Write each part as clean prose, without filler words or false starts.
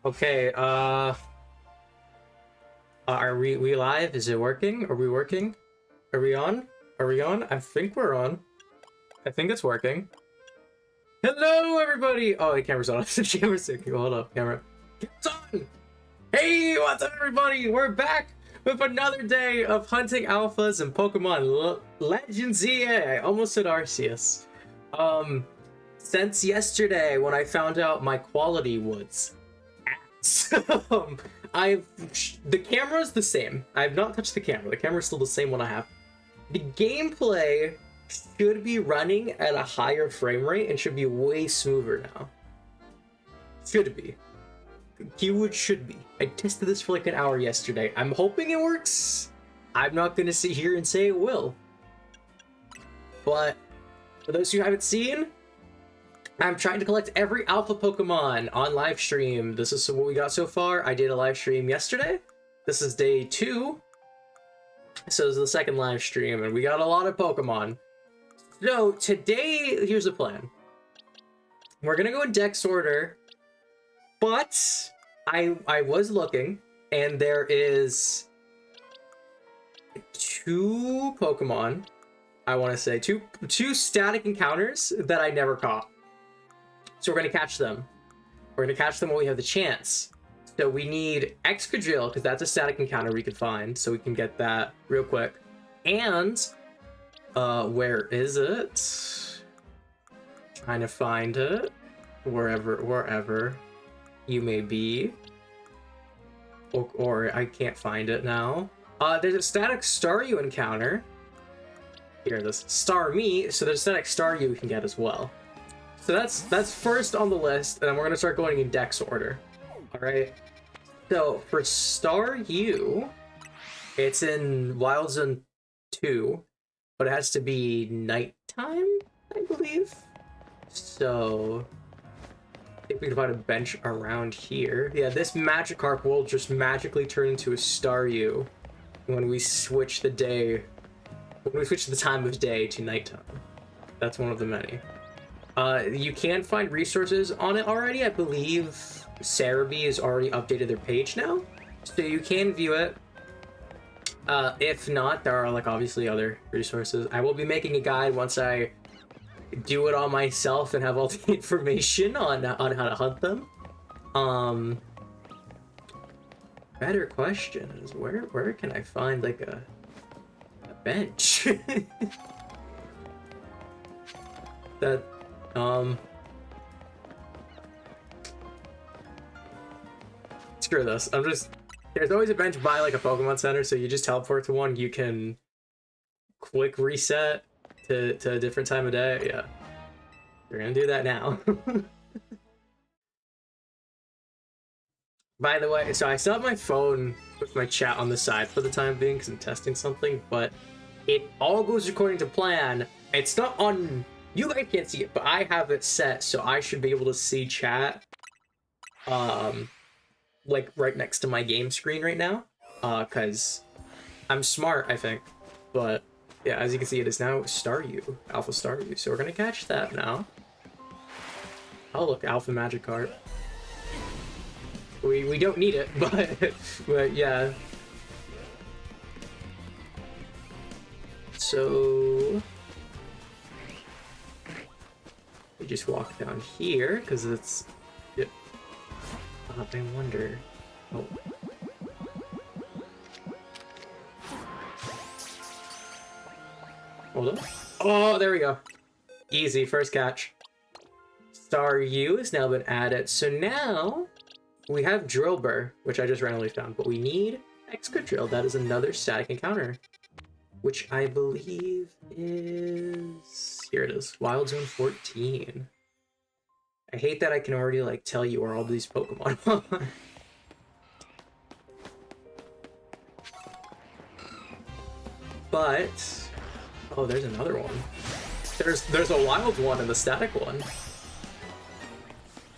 Okay, are we live? Is it working? Are we working? Are we on? Are we on? I think we're on. I think it's working. Hello, everybody! Oh, the camera's on. The camera's on. Hold up, camera. It's on! Hey, what's up, everybody? We're back with another day of hunting alphas and Pokemon Legends EA. I almost said Arceus. Since yesterday when I found out my quality was ass. The camera's the same. I've not touched the camera. The camera's still the same one I have. The gameplay should be running at a higher frame rate and should be way smoother now. Should be. Keyword should be. I tested this for like an hour yesterday. I'm hoping it works. I'm not gonna sit here and say it will. But for those who haven't seen, I'm trying to collect every alpha Pokemon on live stream. This is what we got so far. I did a live stream yesterday. This is day 2. So this is the second live stream, and we got a lot of Pokemon. So today, here's the plan. We're gonna go in Dex order, but I was looking, and there is 2 Pokemon, I want to say, two static encounters that I never caught. So we're going to catch them. We're going to catch them when we have the chance. So we need Excadrill, because that's a static encounter we could find, so we can get that real quick. And, where is it? Trying to find it. Wherever you may be. Or I can't find it now. There's a static Staryu encounter. Here, this Starmie, so there's a static Staryu we can get as well. So that's first on the list, and then we're gonna start going in Dex order. All right. So for Staryu, it's in Wild Zone 2, but it has to be nighttime, I believe. So I think we can find a bench around here. Yeah, this Magikarp will just magically turn into a Staryu when we switch the day. When we switch the time of day to nighttime. That's one of the many. You can find resources on it already. I believe Cerebi has already updated their page now, so you can view it. If not, there are like obviously other resources. I will be making a guide once I do it all myself and have all the information on how to hunt them. Better question is where can I find like a bench? That screw this. There's always a bench by like a Pokemon Center, so you just teleport to one. You can quick reset to a different time of day. Yeah, we're gonna do that now. By the way, so I still have my phone with my chat on the side for the time being because I'm testing something, but it all goes according to plan. It's not on, you guys can't see it, but I have it set so I should be able to see chat like right next to my game screen right now, because I'm smart, I think. But yeah, as you can see, it is now Staryu, Alpha Staryu, so we're gonna catch that now. Oh look, Alpha Magikarp. We don't need it, but yeah. So we just walk down here because it's. Yep. I wonder. Oh. Hold on. Oh, there we go. Easy first catch. Staryu has now been added, so now we have Drillbur, which I just randomly found, but we need Excadrill. That is another static encounter, which I believe is... Here it is, Wild Zone 14. I hate that I can already, like, tell you where all these Pokemon are. But... oh, there's another one. There's a wild one and the static one.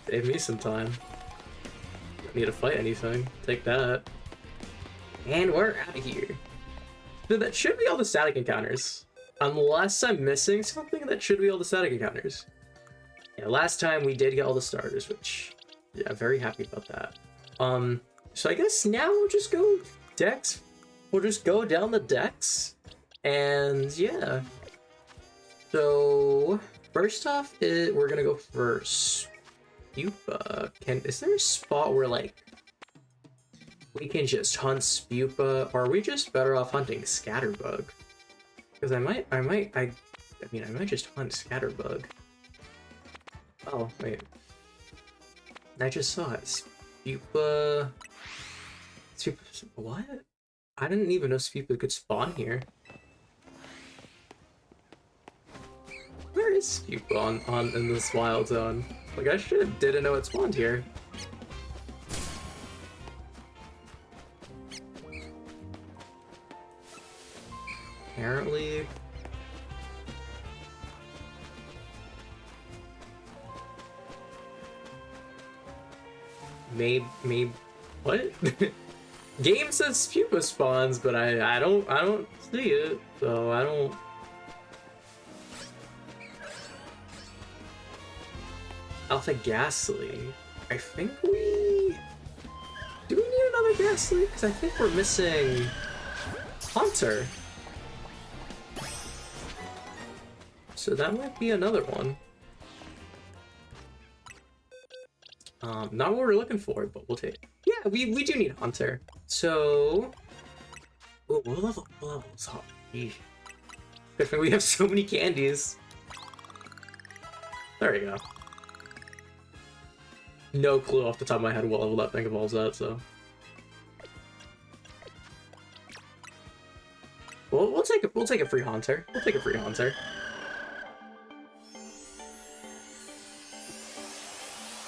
Save me some time. Don't need to fight anything. Take that. And we're out of here. So that should be all the static encounters. Unless I'm missing something, that should be all the static encounters. Yeah, last time we did get all the starters, which, yeah, very happy about that. So I guess now we'll just go decks. We'll just go down the decks, and yeah. So first off, we're gonna go for Spupa. Is there a spot where like we can just hunt Spupa, or are we just better off hunting Scatterbug? Because I might just hunt Scatterbug. Oh wait, I just saw it. Spupa. What? I didn't even know Spupa could spawn here. Where is Spupa in this wild zone? Like, I didn't know it spawned here. Apparently. Maybe what? Game says Spupa spawns, but I don't see it, so I don't. Alpha Ghastly. I think do we need another Ghastly? Because I think we're missing Haunter. So that might be another one. Not what we're looking for, but we'll take. Yeah, we do need Haunter. So, what level? Oh, good thing we have so many candies. There we go. No clue off the top of my head what level that thing evolves at, so. Well, we'll take a free Haunter. We'll take a free Haunter.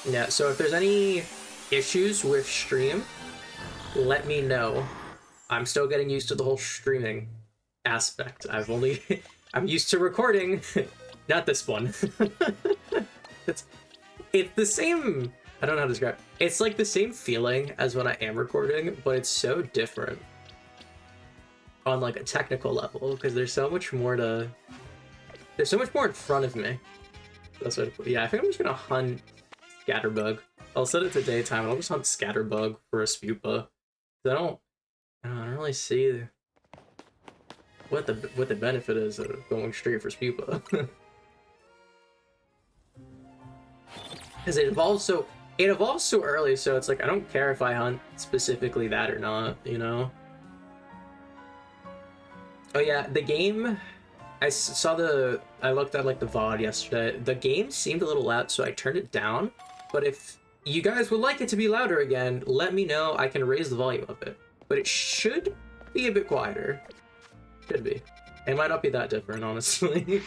Yeah, so if there's any issues with stream, let me know. I'm still getting used to the whole streaming aspect. I'm used to recording, not this one. It's the same, I don't know how to describe it. It's like the same feeling as when I am recording, but it's so different on like a technical level because there's so much more in front of me. That's what. Yeah, I think I'm just gonna hunt Scatterbug. I'll set it to daytime and I'll just hunt Scatterbug for a Spupa. I don't really see what the benefit is of going straight for Spupa. Because it evolves so early, so it's like I don't care if I hunt specifically that or not, you know? Oh yeah, the game, I looked at like the VOD yesterday. The game seemed a little loud, so I turned it down. But if you guys would like it to be louder again, let me know. I can raise the volume of it. But it should be a bit quieter. Should be. It might not be that different, honestly.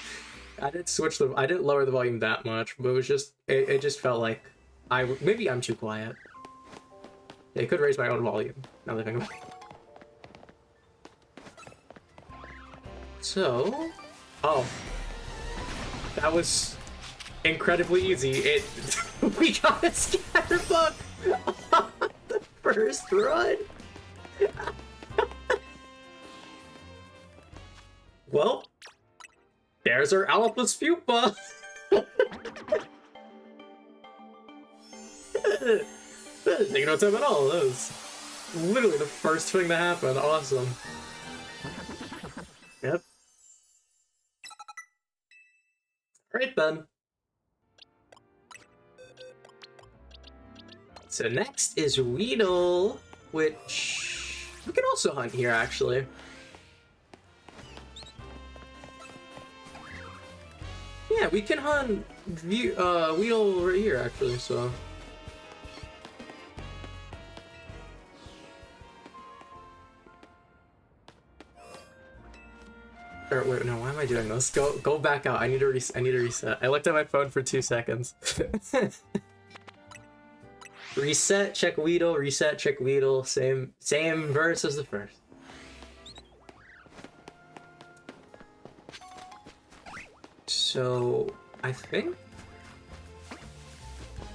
I didn't lower the volume that much, but it was just, it just felt like maybe I'm too quiet. Yeah, I could raise my own volume, now that I think about it. So, that was incredibly easy. We got a Scatterbug on the first run. Well, there's our Alpha Spupa. Taking no time at all. That was literally the first thing that happened. Awesome. Yep. Alright then. So next is Weedle, which we can also hunt here actually. Yeah, we can hunt Weedle right here actually, so. Or wait, no, why am I doing this? Go back out. I need to reset. I looked at my phone for 2 seconds. Reset, check Weedle, reset, check Weedle. Same verse as the first. So I think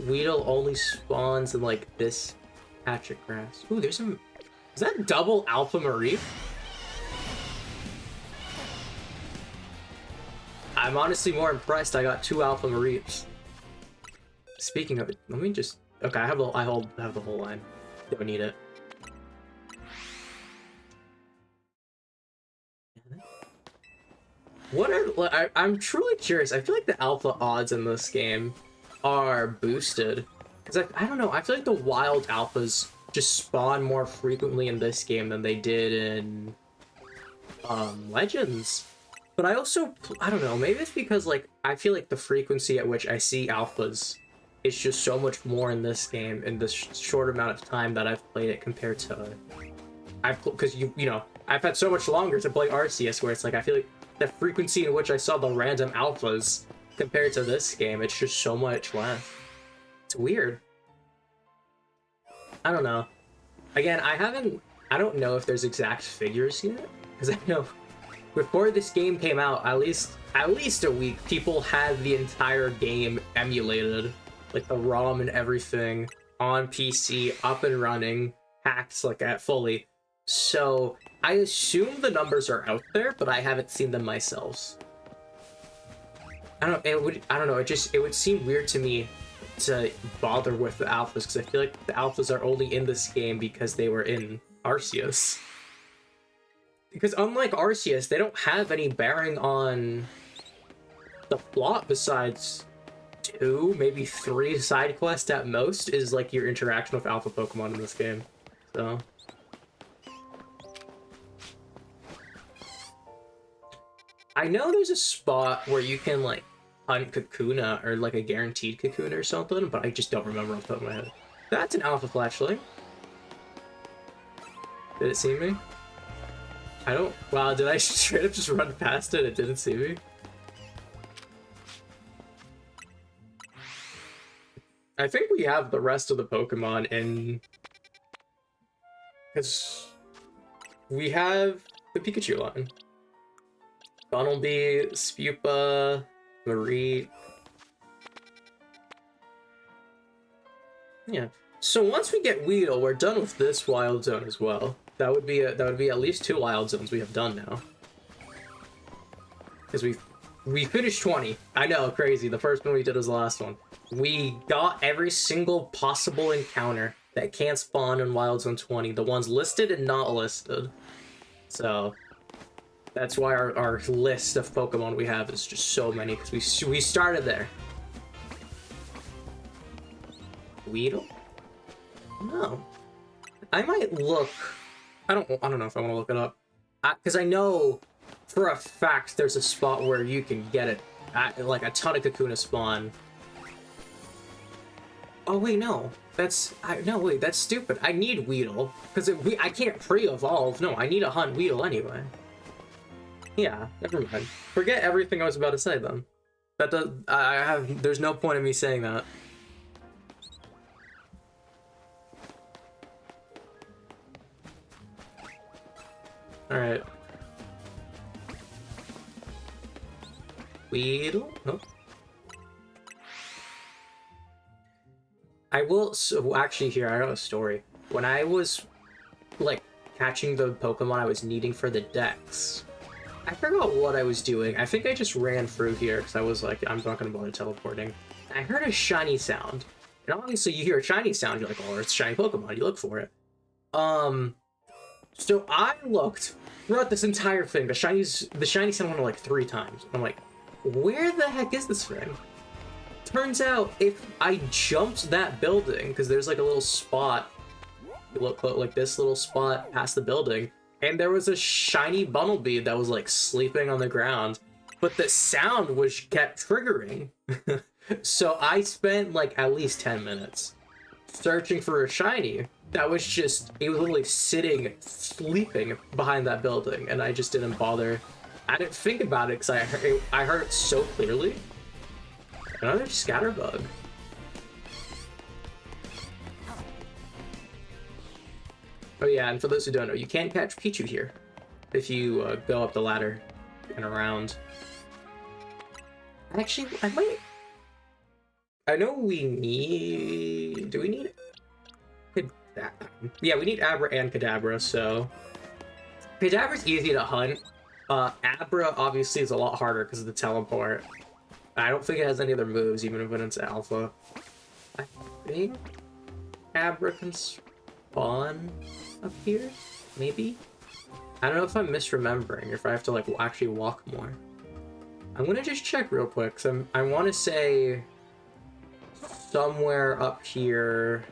Weedle only spawns in like this patch of grass. Ooh, there's some. Is that double Alpha Mareep? I'm honestly more impressed. I got 2 Alpha Mareeps. Speaking of it, let me just. Okay, I have the whole line. Don't need it. I'm truly curious. I feel like the alpha odds in this game are boosted. Because I don't know, I feel like the wild alphas just spawn more frequently in this game than they did in Legends. But I don't know, maybe it's because like I feel like the frequency at which I see alphas is just so much more in this game in this short amount of time that I've played it compared to because you know, I've had so much longer to play Arceus, where it's like I feel like the frequency in which I saw the random alphas compared to this game, it's just so much less. It's weird. I don't know. Again, I don't know if there's exact figures yet, because I know before this game came out, at least a week, people had the entire game emulated, like the ROM and everything on PC, up and running, hacked like at fully. So I assume the numbers are out there, but I haven't seen them myself. I don't know. It would seem weird to me to bother with the alphas, because I feel like the alphas are only in this game because they were in Arceus. Because unlike Arceus, they don't have any bearing on the plot besides 2, maybe 3 side quests at most is like your interaction with alpha Pokemon in this game. So I know there's a spot where you can like hunt Kakuna or like a guaranteed Kakuna or something, but I just don't remember off the top of my head. That's an alpha flashlight. Did it see me? I don't... Wow, did I straight up just run past it? It didn't see me? I think we have the rest of the Pokemon in... Because we have the Pikachu line. Bunnelby, Spupa, Marie. Yeah. So once we get Weedle, we're done with this wild zone as well. That would be at least 2 wild zones we have done now. Because we finished 20. I know, crazy. The first one we did was the last one. We got every single possible encounter that can't spawn in Wild Zone 20. The ones listed and not listed. So that's why our list of Pokemon we have is just so many, because we started there. Weedle? No. I might look. I don't know if I want to look it up. Because I know for a fact there's a spot where you can get it at like a ton of Kakuna spawn. Oh wait, no. No wait, that's stupid. I need Weedle because I can't pre-evolve. No, I need to hunt Weedle anyway. Yeah, never mind. Forget everything I was about to say then. That does. There's no point in me saying that. All right. Weedle? Nope. I will, so actually here, I got a story. When I was, like, catching the Pokemon I was needing for the Dex, I forgot what I was doing. I think I just ran through here, because I was like, I'm not going to bother teleporting. I heard a shiny sound. And obviously you hear a shiny sound, you're like, oh, it's a shiny Pokemon, you look for it. So I looked throughout this entire thing. The shiny sound went like 3 times. I'm like, where the heck is this thing? Turns out, if I jumped that building, because there's like a little spot, look like this little spot past the building, and there was a shiny Bunnelby that was like sleeping on the ground, but the sound was kept triggering. So I spent like at least 10 minutes searching for a shiny that was just, it was literally sitting, sleeping behind that building, and I just didn't bother. I didn't think about it because I heard it so clearly. Another Scatterbug. Oh yeah, and for those who don't know, you can't catch Pichu here if you go up the ladder and around. Actually, I know we need... Do we need... Yeah, we need Abra and Kadabra, so... Kadabra's easy to hunt. Abra obviously is a lot harder because of the teleport. I don't think it has any other moves, even when it's alpha. I think Abra can... spawn up here? Maybe? I don't know if I'm misremembering or if I have to like actually walk more. I'm gonna just check real quick, because I want to say somewhere up here.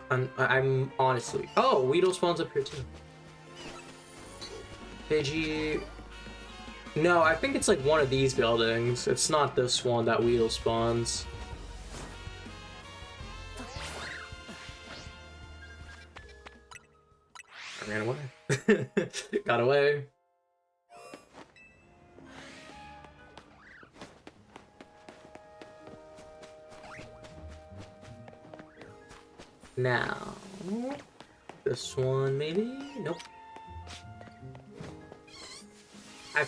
I'm honestly... Oh, Weedle spawns up here too. Pidgey... No, I think it's like one of these buildings. It's not this one that Weedle spawns. I ran away. Got away. Now, this one maybe? Nope. I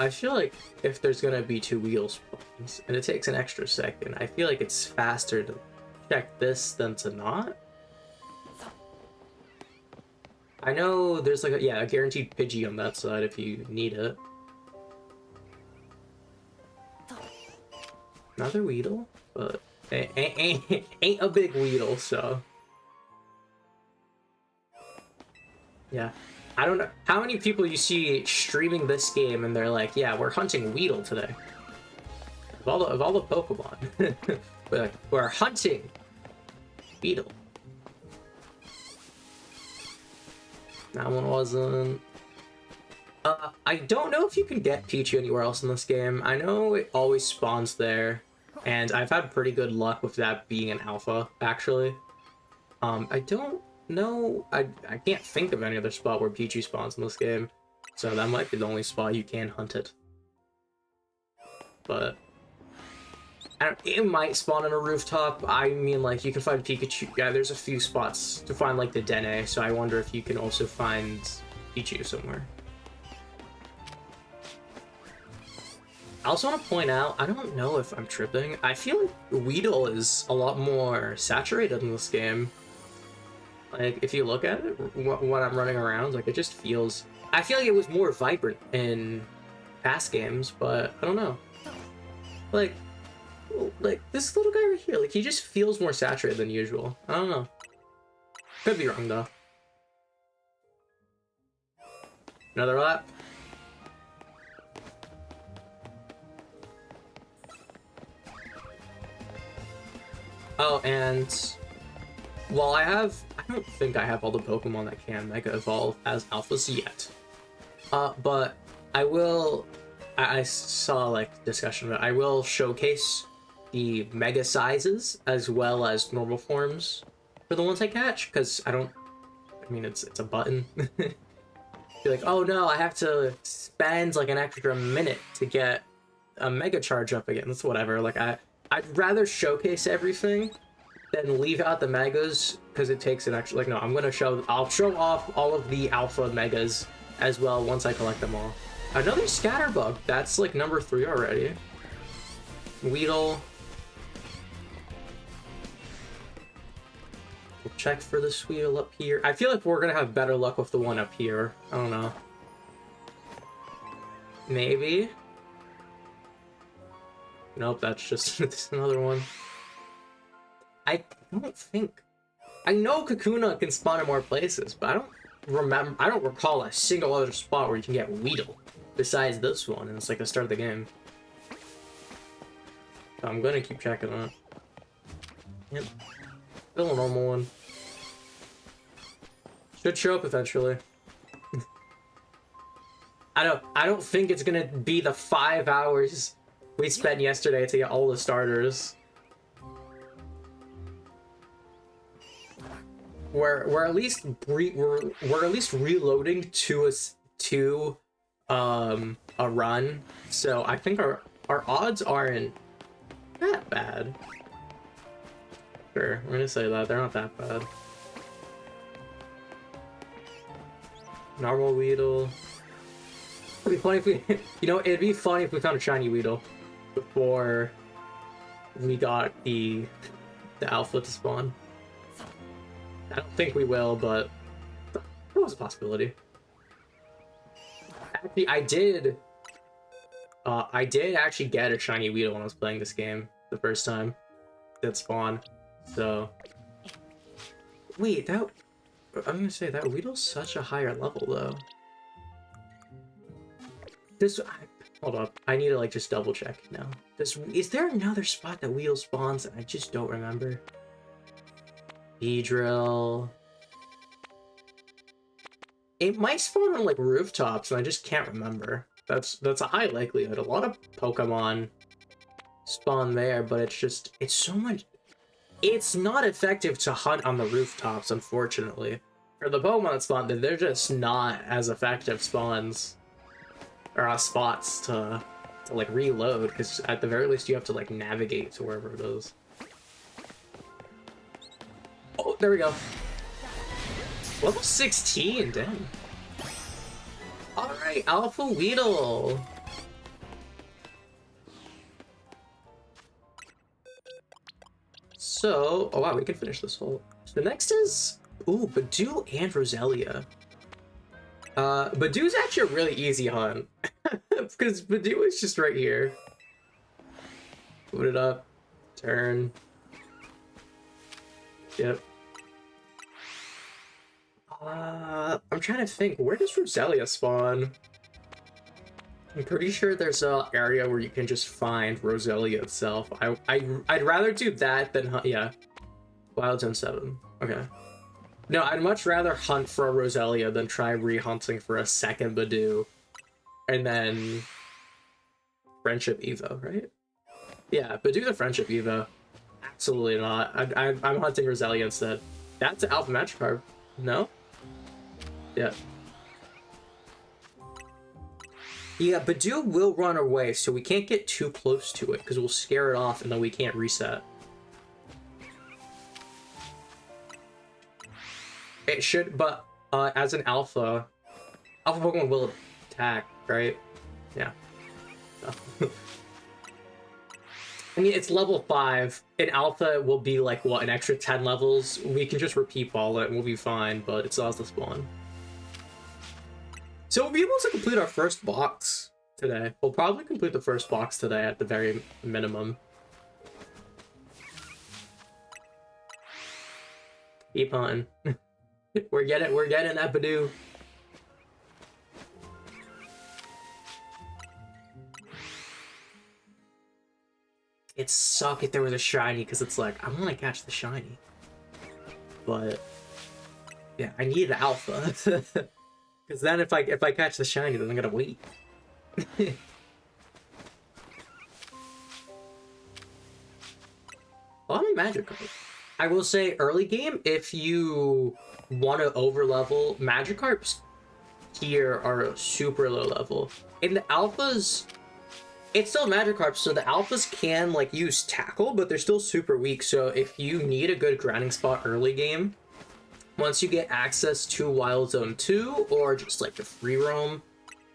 feel like if there's gonna be 2 wheel spawns and it takes an extra second, I feel like it's faster to check this than to not. I know there's like a guaranteed Pidgey on that side if you need it. Another Weedle, but ain't a big Weedle, so. Yeah, I don't know how many people you see streaming this game and they're like, yeah, we're hunting Weedle today. Of all the Pokemon, we're hunting Weedle. That one wasn't. I don't know if you can get Pichu anywhere else in this game. I know it always spawns there, and I've had pretty good luck with that being an alpha, actually. I don't know. I can't think of any other spot where Pichu spawns in this game, so that might be the only spot you can hunt it. But it might spawn on a rooftop. I mean, like, you can find Pikachu. Yeah, there's a few spots to find, like, the Dene, so I wonder if you can also find Pichu somewhere. I also want to point out, I don't know if I'm tripping. I feel like Weedle is a lot more saturated in this game. Like, if you look at it, when I'm running around, like, it just feels... I feel like it was more vibrant in past games, but I don't know. Like, this little guy right here, like, he just feels more saturated than usual. I don't know. Could be wrong, though. Another lap. Oh, and while I don't think I have all the Pokemon that can Mega Evolve as Alphas yet. But I will, I saw, like, discussion about it. I will showcase the Mega sizes as well as normal forms for the ones I catch, because I mean, it's a button. Be like, oh no, I have to spend, like, an extra minute to get a Mega Charge up again. That's whatever. Like, I'd rather showcase everything than leave out the Megas, because it takes an extra, like, no, I'll show off all of the Alpha Megas as well once I collect them all. Another Scatterbug. That's, like, number 3 already. Weedle. We'll check for the Weedle up here. I feel like we're gonna have better luck with the one up here. I don't know. Maybe. Nope, that's just another one. I don't think... I know Kakuna can spawn in more places, but I don't recall a single other spot where you can get Weedle besides this one, and it's like the start of the game. So I'm gonna keep checking on it. Yep. Still a normal one. Should show up eventually. I don't think it's gonna be the 5 hours we spent yesterday to get all the starters. We're at least reloading to a run, so I think our odds aren't that bad. Sure, I'm gonna say that they're not that bad. Normal Weedle. It'd be funny if we, it'd be funny if we found a shiny Weedle before we got the Alpha to spawn. I don't think we will, but there was a possibility. Actually, I did actually get a shiny Weedle when I was playing this game the first time. That spawn. So, wait, I'm gonna say that Weedle's such a higher level though. Hold up, I need to like just double check now. Is there another spot that Weedle spawns? I just don't remember. Beedrill. It might spawn on like rooftops, and I just can't remember. That's a high likelihood. A lot of Pokemon spawn there, but it's so much. It's not effective to hunt on the rooftops, unfortunately. For the Pokemon that spawn there, they're just not as effective spawns or spots to like reload, because at the very least you have to like navigate to wherever it is. Oh, there we go. Level 16, damn. Alright, Alpha Weedle. So, oh wow, we can finish this whole. So next is, ooh, Budew and Roselia. Budew's actually a really easy hunt. Because Budew is just right here. Put it up. Turn. Yep. I'm trying to think, where does Roselia spawn? I'm pretty sure there's an area where you can just find Roselia itself. I'd rather do that than hunt. Yeah, Wild Zone 7. Okay. No, I'd much rather hunt for a Roselia than try re-hunting for a second Budew, and then Friendship Evo, right? Yeah, Budew the Friendship Evo. Absolutely not. I'm hunting Roselia instead. That's an Alpha Magikarp. No? Yeah. Yeah, Budew will run away, so we can't get too close to it, because we'll scare it off and then we can't reset. It should, but as an Alpha Pokemon will attack, right? Yeah. So. I mean, it's level 5. In Alpha, it will be like, what, an extra 10 levels? We can just repeat ball it and we'll be fine, but it still has to spawn. So we'll be able to complete our first box today. We'll probably complete the first box today at the very minimum. Keep hunting. We're getting that Budew. It'd suck if there was a shiny, because it's like, I want to catch the shiny. But yeah, I need an Alpha. Because then if I catch the shiny, then I'm gonna wait. A lot of Magikarp. I will say early game, if you want to overlevel, Magikarps here are super low level. In the alphas, it's still Magikarp, so the alphas can like use tackle, but they're still super weak. So if you need a good grounding spot early game, once you get access to Wild Zone 2 or just like the free roam,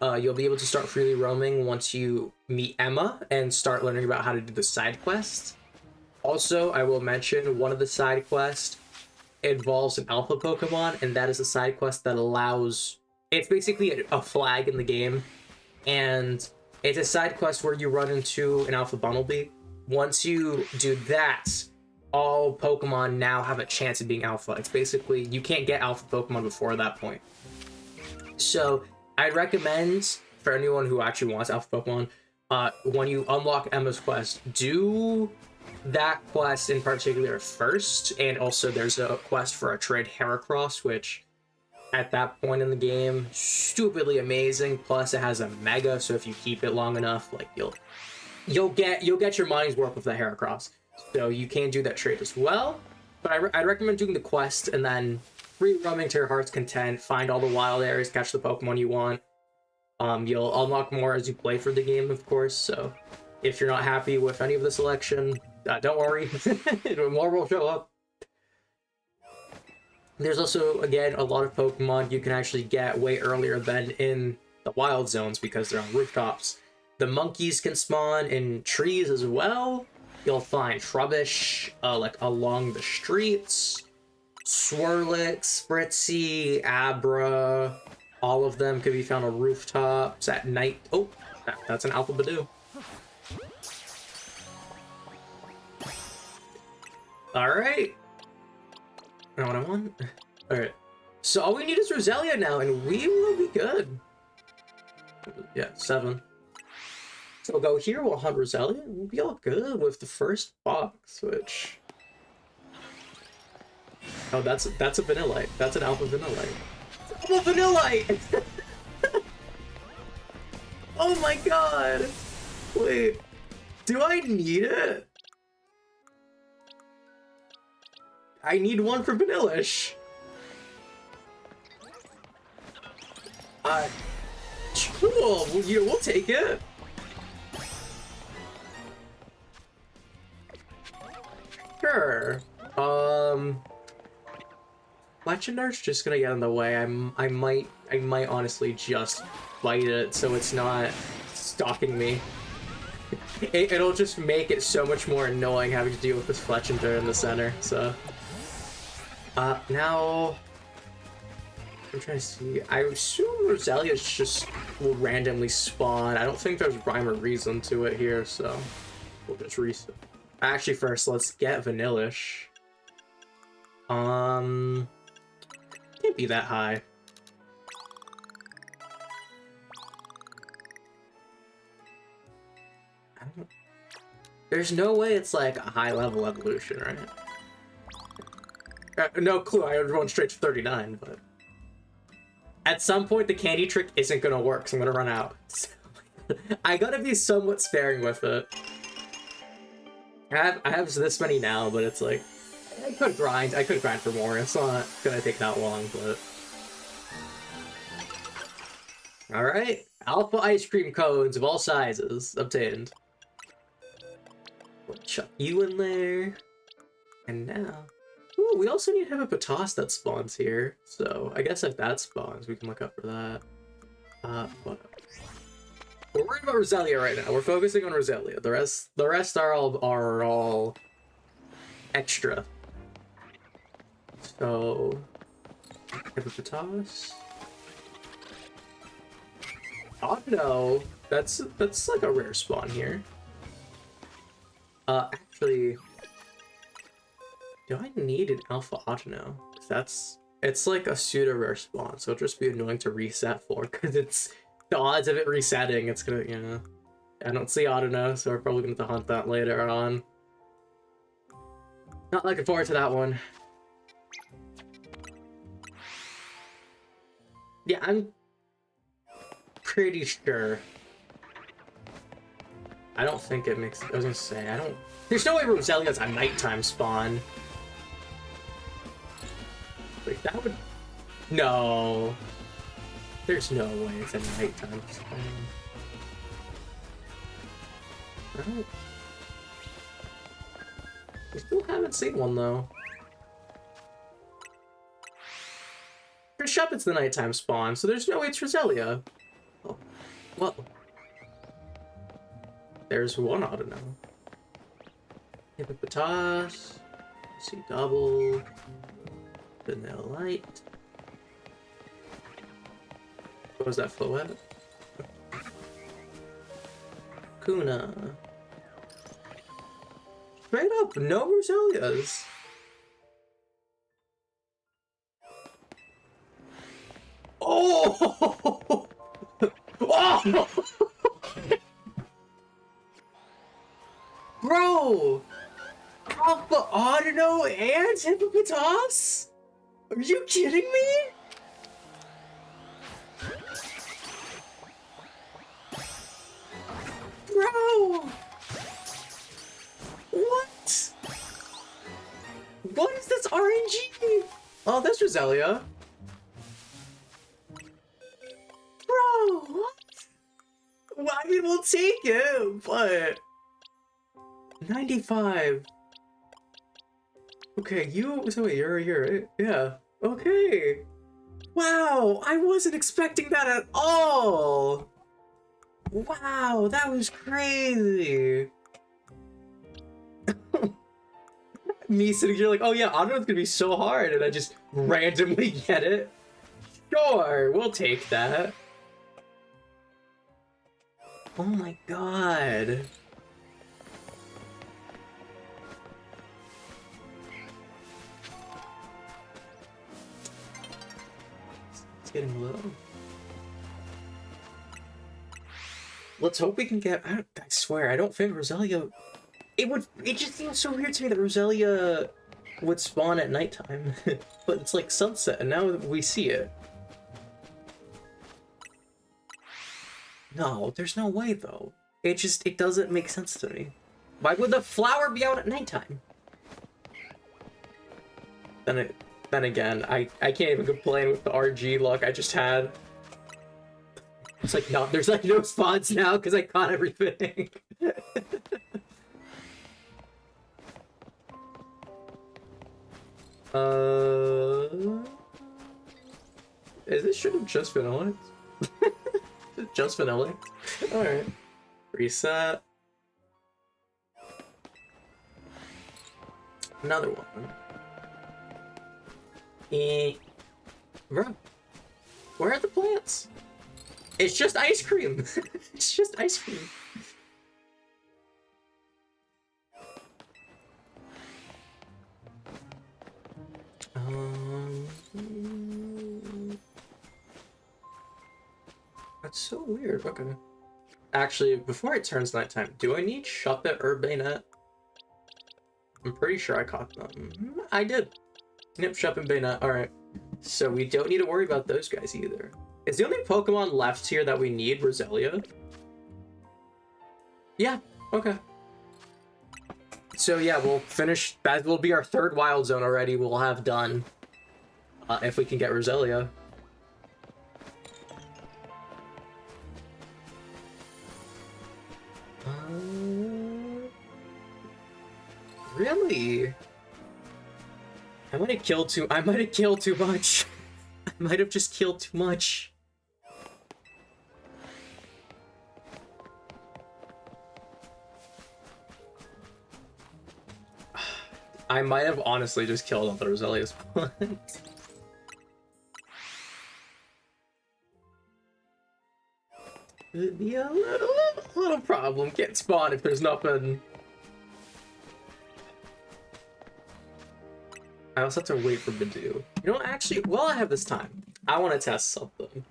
you'll be able to start freely roaming once you meet Emma and start learning about how to do the side quests. Also, I will mention one of the side quests involves an alpha Pokemon, and that is a side quest that allows... It's basically a flag in the game, and it's a side quest where you run into an Alpha Bunnelby. Once you do that, all Pokemon now have a chance of being Alpha. It's basically, you can't get Alpha Pokemon before that point. So, I'd recommend, for anyone who actually wants Alpha Pokemon, when you unlock Emma's quest, do that quest in particular first, and also there's a quest for a trade Heracross, which at that point in the game, stupidly amazing. Plus it has a Mega, so if you keep it long enough, like you'll get your money's worth with the Heracross. So you can do that trade as well. But I'd recommend doing the quest and then free roaming to your heart's content, find all the wild areas, catch the Pokemon you want. You'll unlock more as you play for the game, of course, so if you're not happy with any of the selection, don't worry, more will show up. There's also, again, a lot of Pokemon you can actually get way earlier than in the wild zones because they're on rooftops. The monkeys can spawn in trees as well. You'll find Trubbish like along the streets. Swirlix, Spritzee, Abra, all of them could be found on rooftops at night. Oh, that's an Alpha Budew. Alright. Not what I want. Alright. So all we need is Roselia now, and we will be good. Yeah, 7. So we'll go here, we'll hunt Roselia, and we'll be all good with the first box, which... Oh, that's a Vanillite. That's an Alpha Vanillite. Alpha Vanillite! Oh my god! Wait, do I need it? I need one for Vanillish. Cool. We'll take it. Sure. Legendar's just gonna get in the way. I might honestly just fight it so it's not stalking me. It'll just make it so much more annoying having to deal with this Fletchinder in the center. So, now I'm trying to see. I assume Roselia's just will randomly spawn. I don't think there's rhyme or reason to it here, so we'll just reset. Actually, first let's get Vanillish. Can't be that high. There's no way it's like a high level evolution, right? No clue. I would run straight to 39, but at some point the candy trick isn't gonna work, so I'm gonna run out. I gotta be somewhat sparing with it. I have this many now, but it's like I could grind for more. It's not gonna take that long, but all right. Alpha ice cream cones of all sizes obtained. We'll chuck you in there. And now... Ooh, we also need to have a Hippopotas that spawns here. So, I guess if that spawns, we can look up for that. But... We're worried about Roselia right now. We're focusing on Roselia. The rest are all extra. So... Hippopotas... Oh no! That's like a rare spawn here. Actually, do I need an Alpha Autono? It's like a pseudo rare spawn, so it'll just be annoying to reset for, because it's the odds of it resetting. It's gonna, you know, I don't see Autono, so we're probably gonna have to hunt that later on. Not looking forward to that one. Yeah, I'm pretty sure. I don't think it makes... I was gonna say, I don't... There's no way Roselia's a nighttime spawn. Like, that would... No. There's no way it's a nighttime spawn. Right. We still haven't seen one, though. For sure it's the nighttime spawn, so there's no way it's Roselia. Oh. Well... There's one Autono. Hippopotas. See double. Vanillite. What was that Floette? Kuna. Straight up, no Roselias. Oh! Oh! Bro! Alpha Autono and Hippopotas? Are you kidding me? Bro! What? What is this RNG? Oh, that's Roselia. Bro, what? Well, I mean, we'll take it, but... 95. Okay, so wait, you're here, right? Yeah. Okay. Wow, I wasn't expecting that at all. Wow, that was crazy. Me sitting here like, oh yeah, Autono's gonna be so hard, and I just randomly get it. Sure, we'll take that. Oh my god. getting low. Let's hope we can get... I swear, I don't think Roselia... It just seems so weird to me that Roselia would spawn at nighttime. But it's like sunset, and now we see it. No, there's no way, though. It doesn't make sense to me. Why would the flower be out at nighttime? Then again, I can't even complain with the RG luck I just had. It's like, no, there's like no spawns now because I caught everything. This should have just been Onyx. Just vanilla. Alright. Reset. Another one. Bro, where are the plants? It's just ice cream. It's just ice cream. That's so weird. Okay. Actually, before it turns nighttime, do I need Shuppet or Bayonet? I'm pretty sure I caught them. I did. Yep, Shuppet and Bayonet. Alright. So we don't need to worry about those guys either. Is the only Pokemon left here that we need Roselia? Yeah, okay. So yeah, we'll finish. That will be our third Wild Zone already. We'll have done. If we can get Roselia. Really? I might have killed too much. I might have just killed too much. I might have honestly just killed all the Roselia spawns. It'd be a little problem. Can't spawn if there's nothing. I also have to wait for Bidoof. You know what, actually, while I have this time, I want to test something.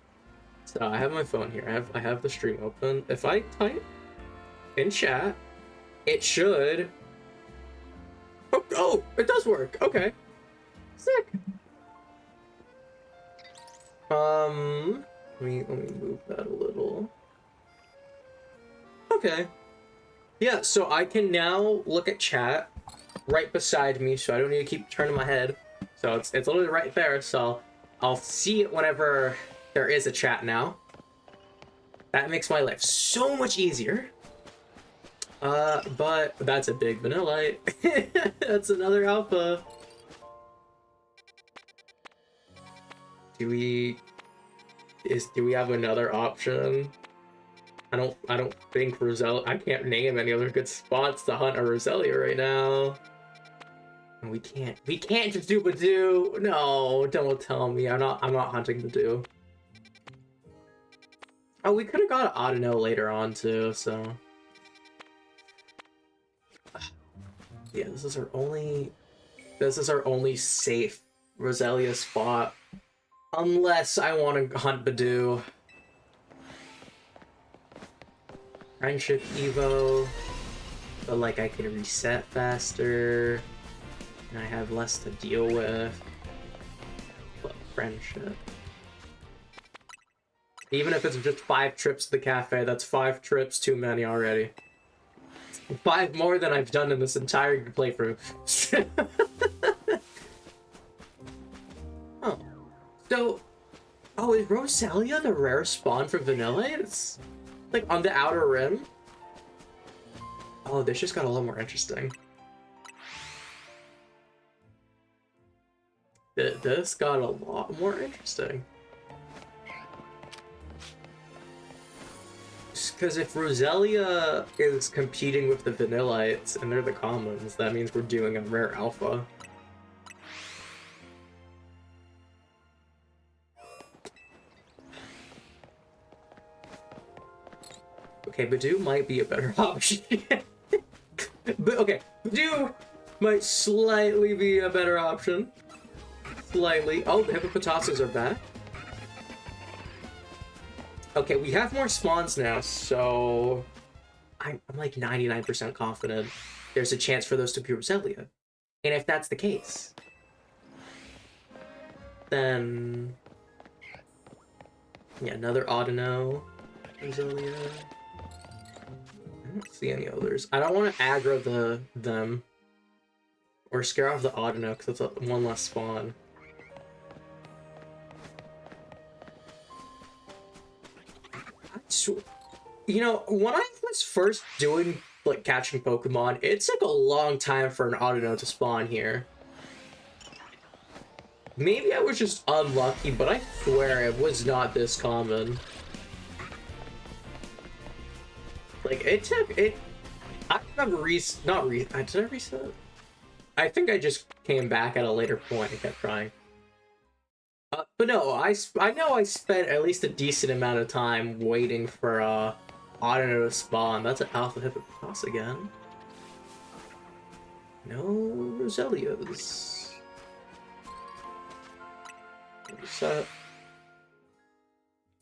So I have my phone here. I have the stream open. If I type in chat, it should... Oh, it does work. Okay. Sick. Let me move that a little. Okay. Yeah, so I can now look at chat right beside me, so I don't need to keep turning my head. So it's literally right there, so I'll see it whenever there is a chat now. That makes my life so much easier. But that's a big Vanillite. That's another alpha. Do we have another option? I don't think Roselia. I can't name any other good spots to hunt a Roselia right now. We can't just do Bidoof. No, don't tell me. I'm not hunting Bidoof. Oh, we could have got Audino later on too, so. Yeah, this is our only safe Roselia spot. Unless I want to hunt Bidoof. Friendship Evo. But like I can reset faster. And I have less to deal with. But friendship. Even if it's just 5 trips to the cafe, that's 5 trips too many already. 5 more than I've done in this entire playthrough. Oh. So... Oh, is Roselia the rare spawn from Vanillite? It's like on the outer rim? Oh, this just got a little more interesting. This got a lot more interesting. Because if Roselia is competing with the Vanillites and they're the commons, that means we're doing a rare alpha. Okay, Bidoof might be a better option. But okay, Bidoof might slightly be a better option. Slightly. Oh, the Hippopotamus are back. Okay, we have more spawns now, so I'm like 99% confident there's a chance for those to be Roselia. And if that's the case, then yeah, another Audino, Roselia. I don't see any others. I don't want to aggro them or scare off the Audino because it's one less spawn. You know, when I was first doing like catching Pokemon, it took a long time for an Audino to spawn here. Maybe I was just unlucky, but I swear it was not this common. Like, it took it. I remember did I reset? I think I just came back at a later point and kept trying. But no, I know I spent at least a decent amount of time waiting for Audino to spawn. That's an Alpha Hippopotas again. No Roselias. So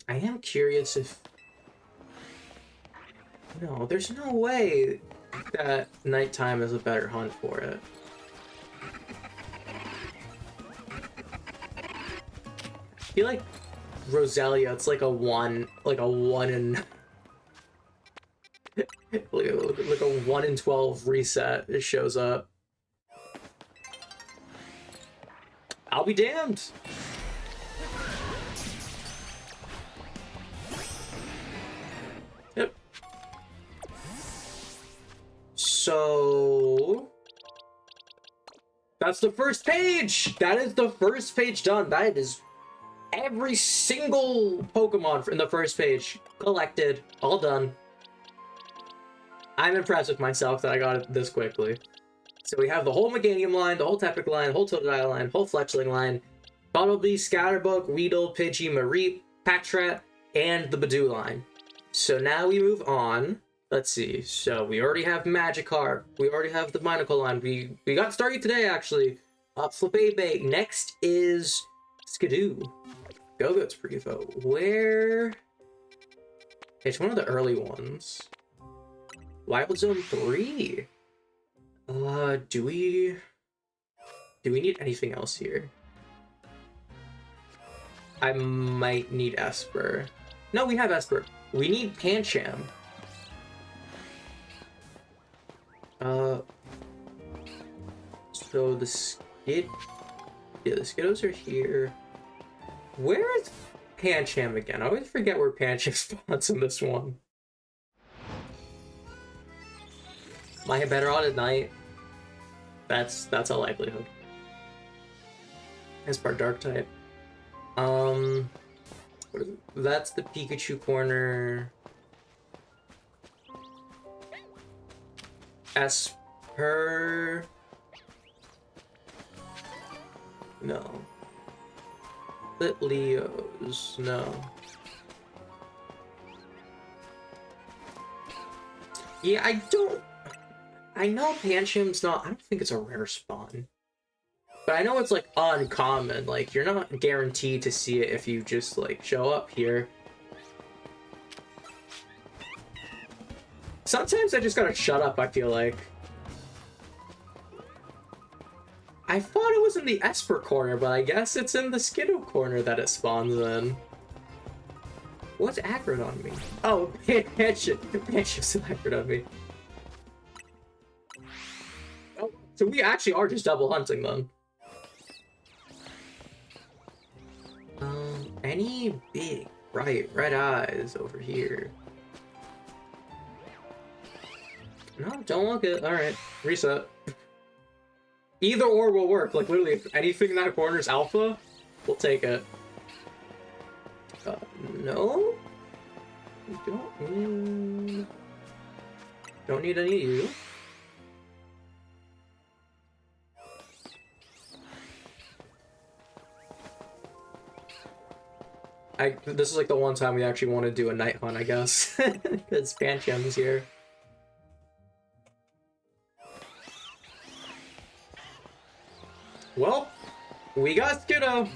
I am curious if no, there's no way that nighttime is a better hunt for it. I feel like Roselia, it's like a one in like a 1 in 12 reset. It shows up. I'll be damned. Yep. So that's the first page. That is the first page done. That is every single Pokemon in the first page collected, all done. I'm impressed with myself that I got it this quickly. So we have the whole Meganium line, the whole Tepic line, the whole Totodile line, whole Fletchling line, Bumblebee, Scatterbug, Weedle, Pidgey, Mareep, Patrat, and the Badoo line. So now we move on. Let's see. So we already have Magikarp. We already have the Binacle line. We got Staryu today, actually. Flabébé. Next is Skidoo. Go-Go's pretty though. Where? It's one of the early ones. Wild Zone 3. Do we need anything else here? I might need Esper. No, we have Esper. We need Pancham. So the Skiddos are here. Where is Pancham again? I always forget where Pancham spawns in this one. Might have better on at night. That's a likelihood. As part dark type. That's the Pikachu corner. Esper. No. Litleos. No. Yeah, I know Pancham's not, I don't think it's a rare spawn. But I know it's like uncommon, like you're not guaranteed to see it if you just like show up here. Sometimes I just gotta shut up, I feel like. I thought it was in the Esper corner, but I guess it's in the Skiddo corner that it spawns in. What's aggroed on me? Oh, Pancham's aggroed on me. Oh, so we actually are just double hunting them. Any big, bright, red eyes over here? No, don't look it. Alright, reset. Either or will work. Like, literally, if anything in that corner is alpha, we'll take it. No? We don't need any of you. This is like the one time we actually want to do a night hunt, I guess. Because Pancham's here. Well, we got Skiddo.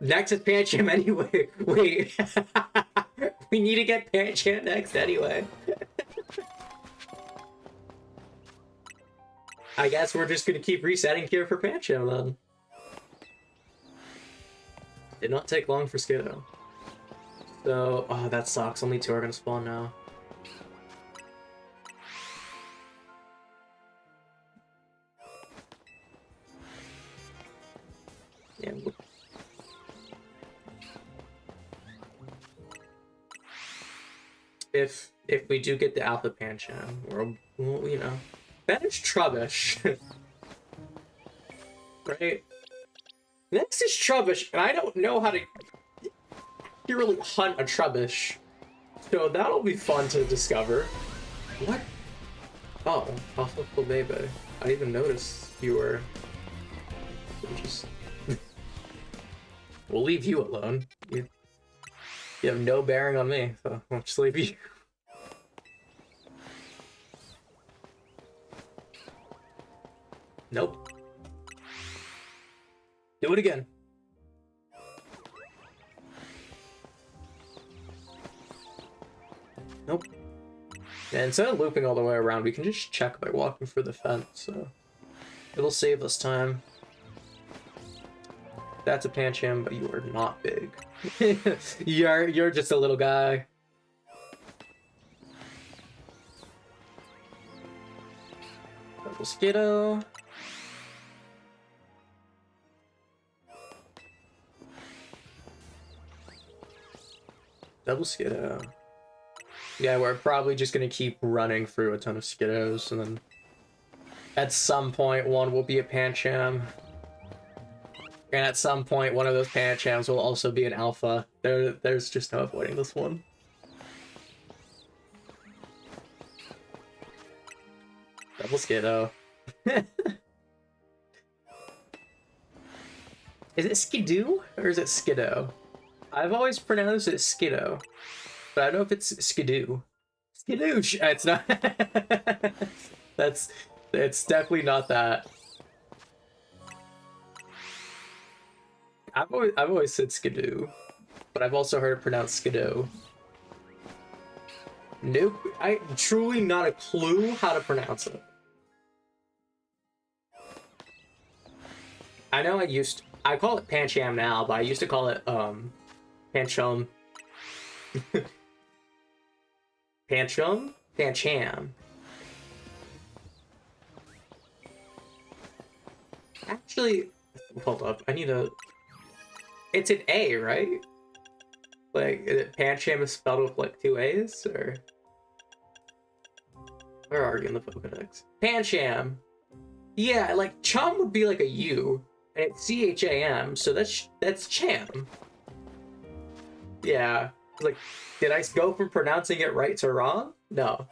Next is Pancham anyway. Wait. We need to get Pancham next anyway. I guess we're just gonna keep resetting here for Pancham then. Did not take long for Skiddo. So, oh, that sucks. Only 2 are gonna spawn now. Yeah. If we do get the Alpha Pancham, we'll, you know, banish Trubbish. Right? Next is Trubbish, and I don't know how to really hunt a Trubbish. So that'll be fun to discover. What? Oh, Alpha Bebe. I didn't even notice you were... Just... We'll leave you alone. You have no bearing on me, so I'll just leave you. Nope. Do it again. Nope. And instead of looping all the way around, we can just check by walking through the fence, so it'll save us time. That's a Pancham, but you are not big. You're just a little guy. Double Skiddo. Double Skiddo. Yeah, we're probably just gonna keep running through a ton of Skiddos, and then at some point one will be a Pancham. And at some point, one of those Panchams will also be an Alpha. There's just no avoiding this one. Double Skiddo. Is it Skidoo or is it Skiddo? I've always pronounced it Skiddo, but I don't know if it's Skidoo. Skidoosh! It's not. It's definitely not that. I've always said Skidoo, but I've also heard it pronounced Skiddo. Nope, I truly not a clue how to pronounce it. I know I call it Pancham now, but I used to call it Pancham. Pancham? Pancham. Actually, hold up, I need to... It's an A, right? Like, Pancham is spelled with, like, 2 A's, or... Where are you in the Pokedex? Pancham! Yeah, like, Chum would be like a U, and it's C-H-A-M, so that's Cham. Yeah. Like, did I go from pronouncing it right to wrong? No.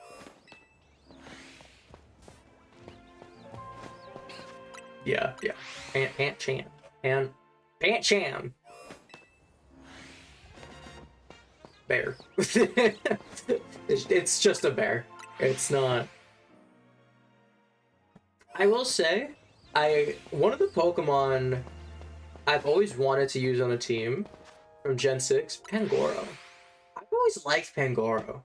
Yeah. Pancham. Pancham! Bear. It's just a bear. It's not. I will say, one of the Pokemon I've always wanted to use on a team from Gen 6, Pangoro. I've always liked Pangoro.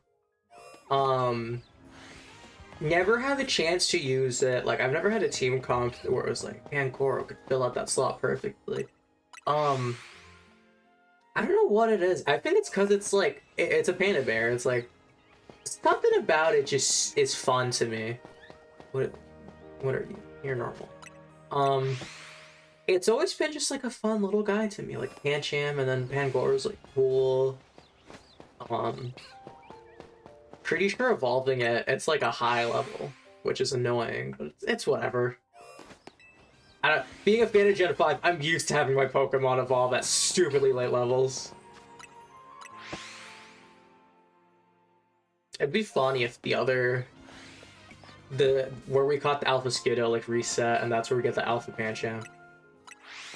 Never had the chance to use it. Like, I've never had a team comp where it was like, Pangoro could fill out that slot perfectly. I don't know what it is. I think it's because it's like, it's a panda bear. It's like, something about it just is fun to me. What are you? You're normal. It's always been just like a fun little guy to me. Like Pancham, and then Pangoro's like cool. Pretty sure evolving it's like a high level, which is annoying, but it's whatever. Being a fan of Gen 5, I'm used to having my Pokemon evolve at stupidly late levels. It'd be funny if where we caught the Alpha Skiddo like reset, and that's where we get the Alpha Pancham.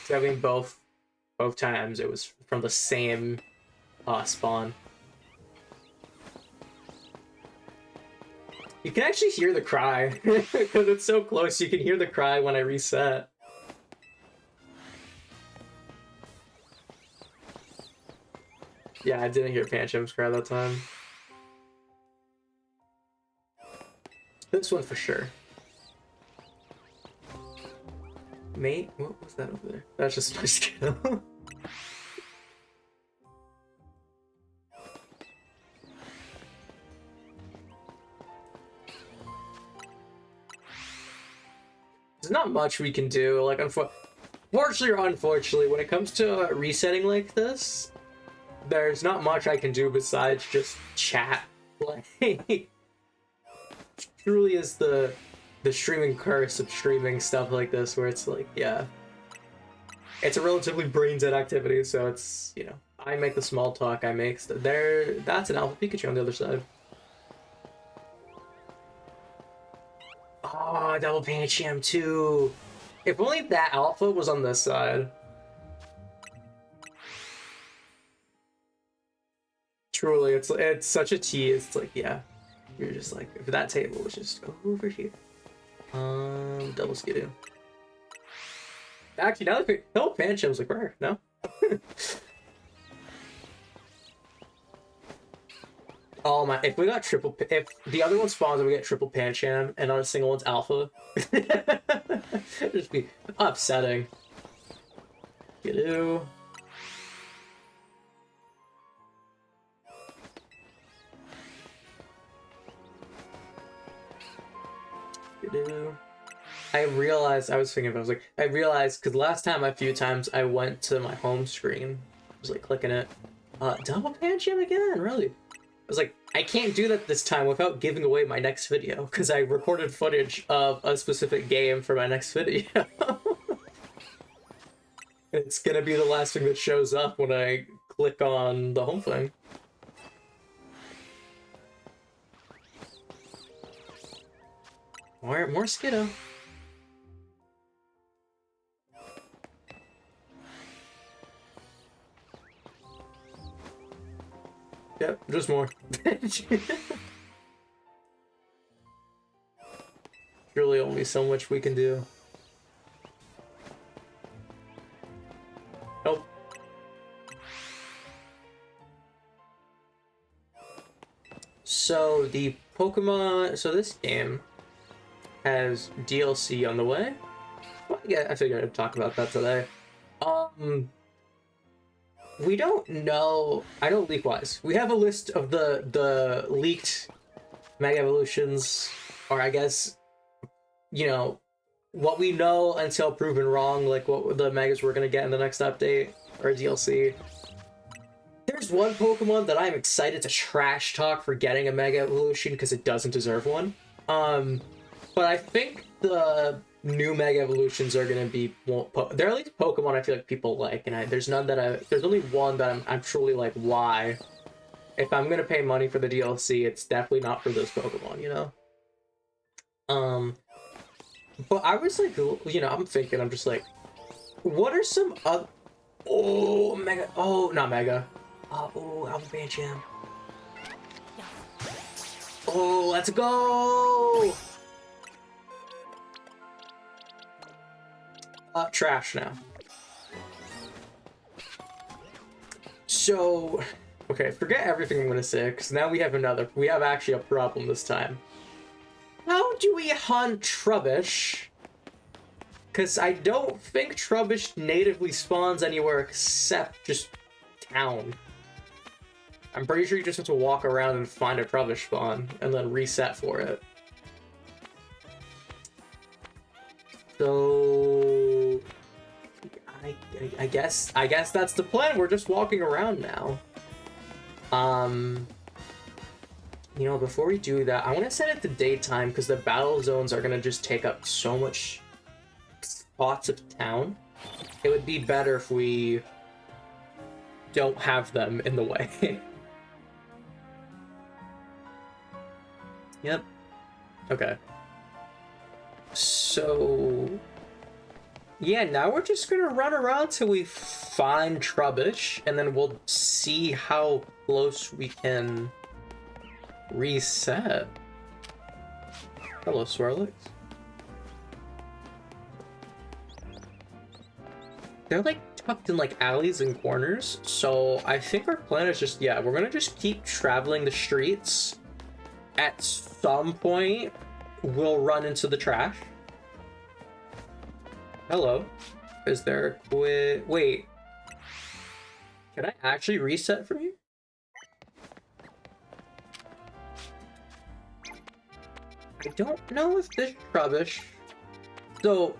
So I mean, both times it was from the same spawn. You can actually hear the cry because it's so close. You can hear the cry when I reset. Yeah, I didn't hear Pancham's cry that time. This one for sure. Mate, what was that over there? That's just my skill. There's not much we can do. Like, fortunately or unfortunately, when it comes to resetting like this, there's not much I can do besides just chat. Like, truly is the streaming curse of streaming stuff like this, where it's like, yeah, it's a relatively brain dead activity. So it's, you know, I make the small talk. I make there. That's an Alpha Pikachu on the other side. Oh, double Pancham too. If only that Alpha was on this side. Truly, it's such a tease. It's like, yeah, you're just like, if that table was just over here. Double Skidoo. Actually, now that double Pancham's like rare, no? Oh my, if we got if the other one spawns and we get triple Pancham and not a single one's alpha, it'd just be upsetting. Skidoo. I realized, I was thinking, I realized, because last time, a few times, I went to my home screen, I was like clicking it, double Pancham again, really? I was like, I can't do that this time without giving away my next video, because I recorded footage of a specific game for my next video. It's gonna be the last thing that shows up when I click on the home thing. More Skidoo. Yep, just more. Really only so much we can do. Nope. So the Pokemon, so this game has DLC on the way. Well, yeah, I figured I'd talk about that today. We don't know. I know leak-wise. We have a list of the leaked Mega Evolutions, or I guess, you know, what we know until proven wrong, like what the Megas we're gonna get in the next update or DLC. There's one Pokemon that I'm excited to trash talk for getting a Mega Evolution because it doesn't deserve one. But I think the new Mega Evolutions are gonna be, they're at least Pokemon I feel like people like, and there's none that there's only one that I'm truly like, why? If I'm gonna pay money for the DLC, it's definitely not for this Pokemon, you know? But I was like, you know, I'm just like, what are some other, oh, Mega, oh, not Mega, oh, Alpha Pancham. Oh, let's go! Trash now. So, okay, forget everything I'm gonna say, because now we have actually a problem this time. How do we hunt Trubbish? Because I don't think Trubbish natively spawns anywhere except just town. I'm pretty sure you just have to walk around and find a Trubbish spawn, and then reset for it. So I guess that's the plan. We're just walking around now. You know, before we do that, I want to set it to daytime because the battle zones are gonna just take up so much spots of town. It would be better if we don't have them in the way. Yep. Okay. So, yeah, now we're just gonna run around till we find Trubbish, and then we'll see how close we can reset. Hello, Swirlix. They're like tucked in like alleys and corners. So I think our plan is just, yeah, we're gonna just keep traveling the streets. At some point, we'll run into the trash. Hello. Is there a wait. Can I actually reset from here? I don't know if this rubbish. So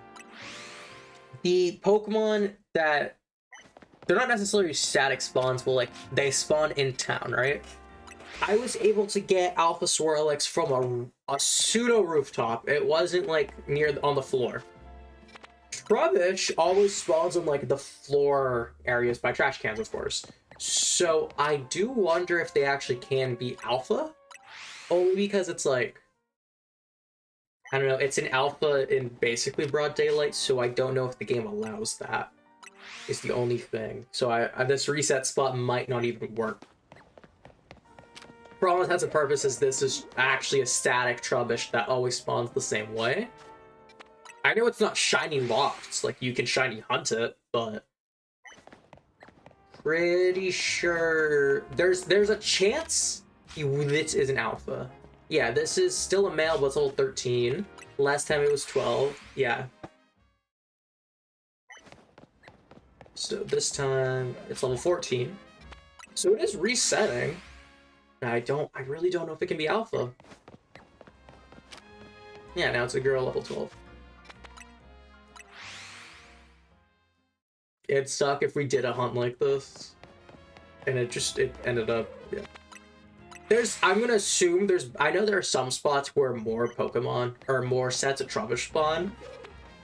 the Pokemon that they're not necessarily static spawns, but like they spawn in town, right? I was able to get Alpha Swirlix from a pseudo rooftop. It wasn't like near on the floor. Trubbish always spawns in like the floor areas by trash cans, of course. So I do wonder if they actually can be alpha, only because it's like, I don't know, it's an alpha in basically broad daylight, so I don't know if the game allows that. Is the only thing. So this reset spot might not even work. For all intents and purposes, this is actually a static Trubbish that always spawns the same way. I know it's not shiny lofts, like you can shiny hunt it, but pretty sure there's a chance this is an alpha. Yeah, this is still a male, but it's level 13. Last time it was 12. Yeah. So this time it's level 14. So it is resetting. I really don't know if it can be alpha. Yeah, now it's a girl level 12. It'd suck if we did a hunt like this. And it ended up, yeah. I'm gonna assume I know there are some spots where more Pokemon, or more sets of Trubbish spawn.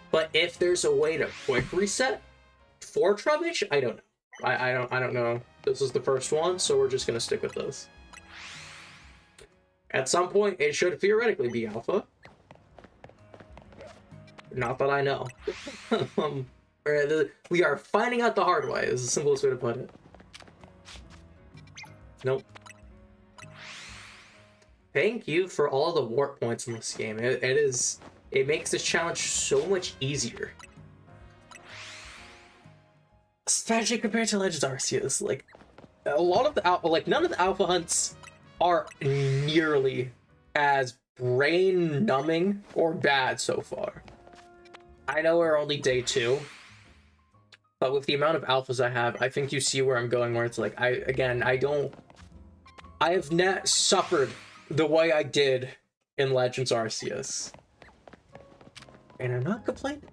But if there's a way to quick reset for Trubbish, I don't know. I don't know. This is the first one, so we're just gonna stick with this. At some point, it should theoretically be alpha. Not that I know. We are finding out the hard way, is the simplest way to put it. Nope. Thank you for all the warp points in this game. It makes this challenge so much easier. Especially compared to Legends Arceus. Like, a lot of the alpha, like, none of the alpha hunts are nearly as brain-numbing or bad so far. I know we're only day 2, but with the amount of alphas I have, I think you see where I'm going, where it's like, I have not suffered the way I did in Legends Arceus. And I'm not complaining.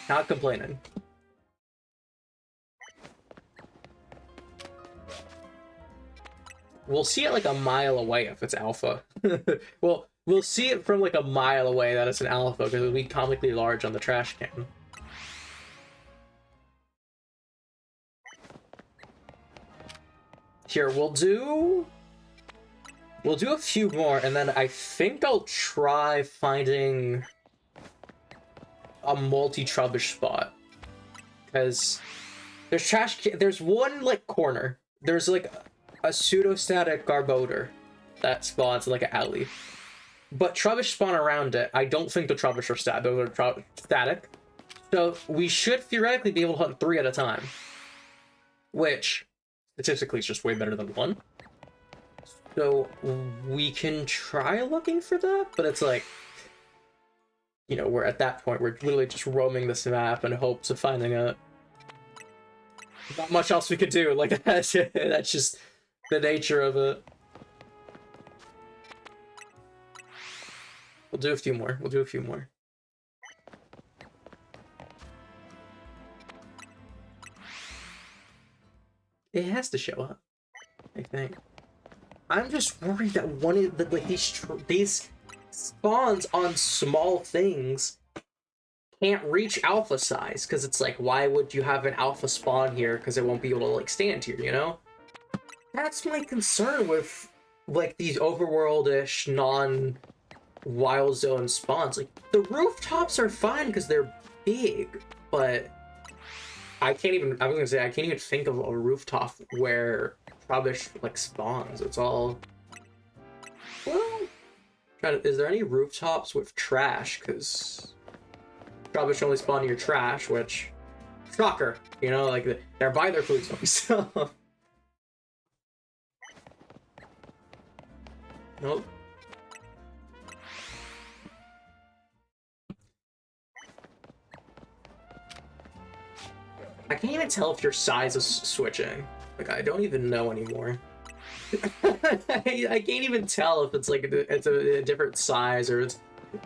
Not complaining. We'll see it like a mile away if it's alpha. Well, we'll see it from like a mile away that it's an alpha because it'll be comically large on the trash can. Here, we'll do a few more, and then I think I'll try finding a multi-Trubbish spot. Because there's one like corner. There's like a pseudo-static Garbodor that spawns in like an alley. But Trubbish spawn around it. I don't think the Trubbish are static. Those are static. So we should theoretically be able to hunt 3 at a time. Which, statistically, is just way better than 1. So we can try looking for that, but it's like, you know, we're at that point, we're literally just roaming this map in hopes of finding it. Not much else we could do. Like, that's just the nature of it. We'll do a few more. We'll do a few more. It has to show up, I think. I'm just worried that one of the, like, these spawns on small things can't reach alpha size, because it's like, why would you have an alpha spawn here? Because it won't be able to like stand here, you know? That's my concern with like these overworld-ish non-wild zone spawns. Like, the rooftops are fine because they're big, but I can't even think of a rooftop where Trubbish like spawns. It's all, well, is there any rooftops with trash? Because Trubbish only spawn near trash, which, shocker, you know, like, they're by their food source, so. Nope. I can't even tell if your size is switching. Like, I don't even know anymore. I can't even tell if it's like it's a different size, or it's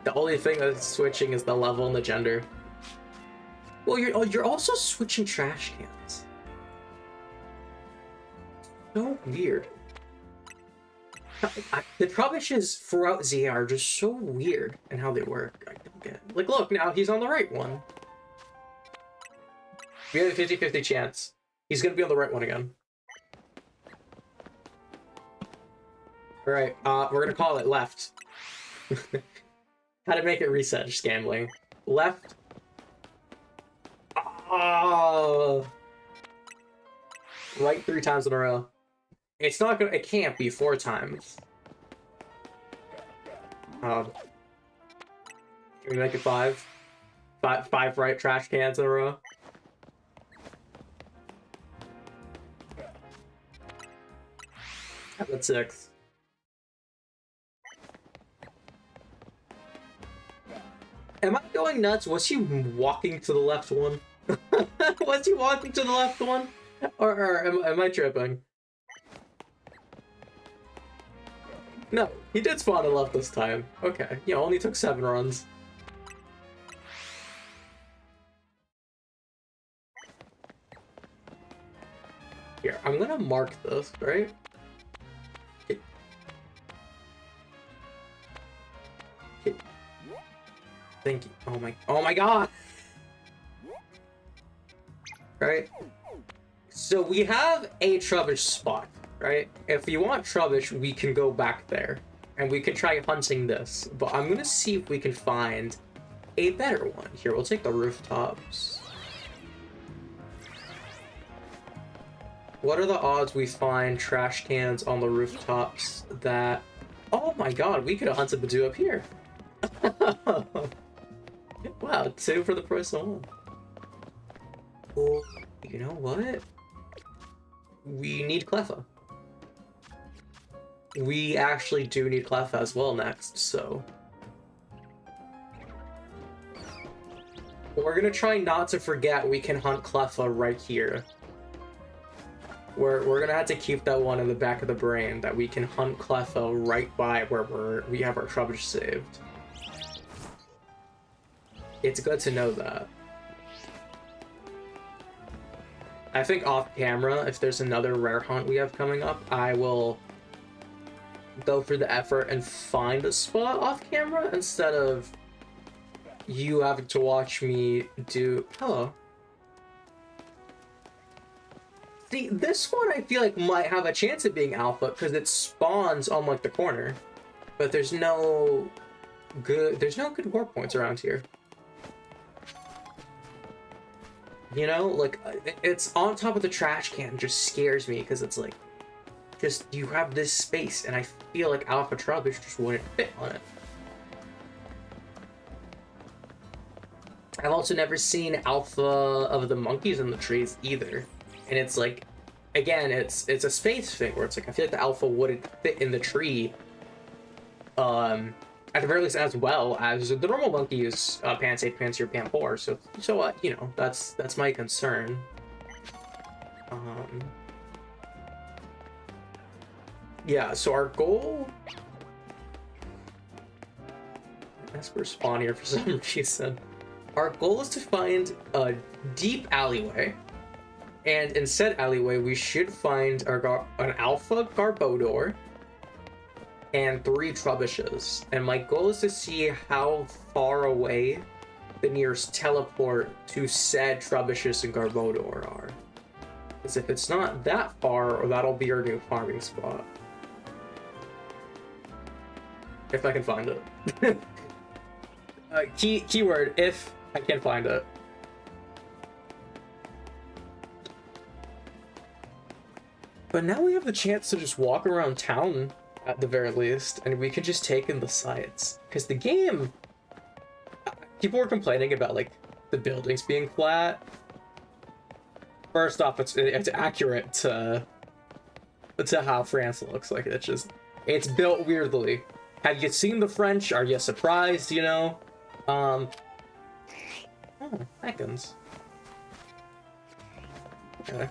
the only thing that's switching is the level and the gender. Well, you're also switching trash cans. So weird. The Trubbishes throughout ZA are just so weird in how they work. I don't get it. Like, look, now he's on the right one. We have a 50-50 chance. He's gonna be on the right one again. Alright, we're gonna call it left. How to make it reset, just gambling. Left. Oh! Right 3 times in a row. It's not gonna, it can't be 4 times. Can we make it 5? 5 right trash cans in a row? That's 6. Am I going nuts? Was he walking to the left one? Was he walking to the left one? Or am I tripping? No, he did spawn and left this time. Okay, yeah, only took 7 runs. Here, I'm gonna mark this, right? Thank you. Oh my god! Right? So we have a Trubbish spot, right? If you want Trubbish, we can go back there. And we can try hunting this. But I'm gonna see if we can find a better one. Here, we'll take the rooftops. What are the odds we find trash cans on the rooftops that... Oh my god, we could have hunted Badoo up here. Wow, 2 for the price of 1. Well, you know what? We need Cleffa. We actually do need Cleffa as well next, so... We're gonna try not to forget we can hunt Cleffa right here. We're gonna have to keep that one in the back of the brain, that we can hunt Cleffa right by where we have our Trubbish saved. It's good to know that. I think off camera, if there's another rare hunt we have coming up, I will go through the effort and find a spot off camera instead of you having to watch me do... Hello. See, this one I feel like might have a chance of being alpha because it spawns on like the corner, but there's no good warp points around here. You know, like, it's on top of the trash can, just scares me, because it's like, just, you have this space, and I feel like Alpha Trubbish just wouldn't fit on it. I've also never seen Alpha of the monkeys in the trees, either. And it's like, again, it's a space thing, where it's like, I feel like the Alpha wouldn't fit in the tree, at the very least, as well as the normal monkey is pants 8, pants 0, pant 4. So you know, that's my concern. Yeah. So our goal. Esper spawn here for some reason. Our goal is to find a deep alleyway, and in said alleyway, we should find an Alpha Garbodor and 3 Trubbishes. And my goal is to see how far away the nearest teleport to said Trubbishes and Garbodor are. Because if it's not that far, that'll be our new farming spot. If I can find it. Keyword, if I can find it. But now we have the chance to just walk around town at the very least, and we can just take in the sights. Because the game... people were complaining about like the buildings being flat. First off, it's accurate to how France looks. Like it's built weirdly. Have you seen the French? Are you surprised? You know, oh, Atkins. Okay.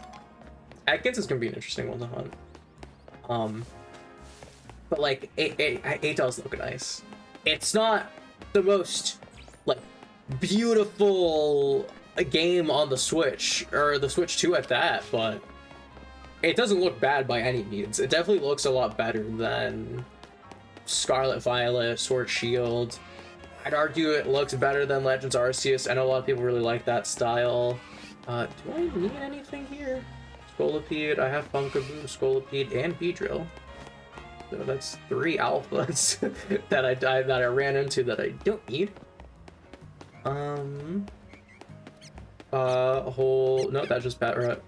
Atkins is gonna be an interesting one to hunt. But like it does look nice. It's not the most like beautiful game on the Switch or the Switch 2 at that, but it doesn't look bad by any means. It definitely looks a lot better than Scarlet Violet, Sword Shield. I'd argue it looks better than Legends Arceus. I know a lot of people really like that style. Do I need anything here? Scolipede, I have Funkaboo, Scolipede, and Beedrill. So that's 3 alphas that I ran into that I don't need. No, that's just Patrat.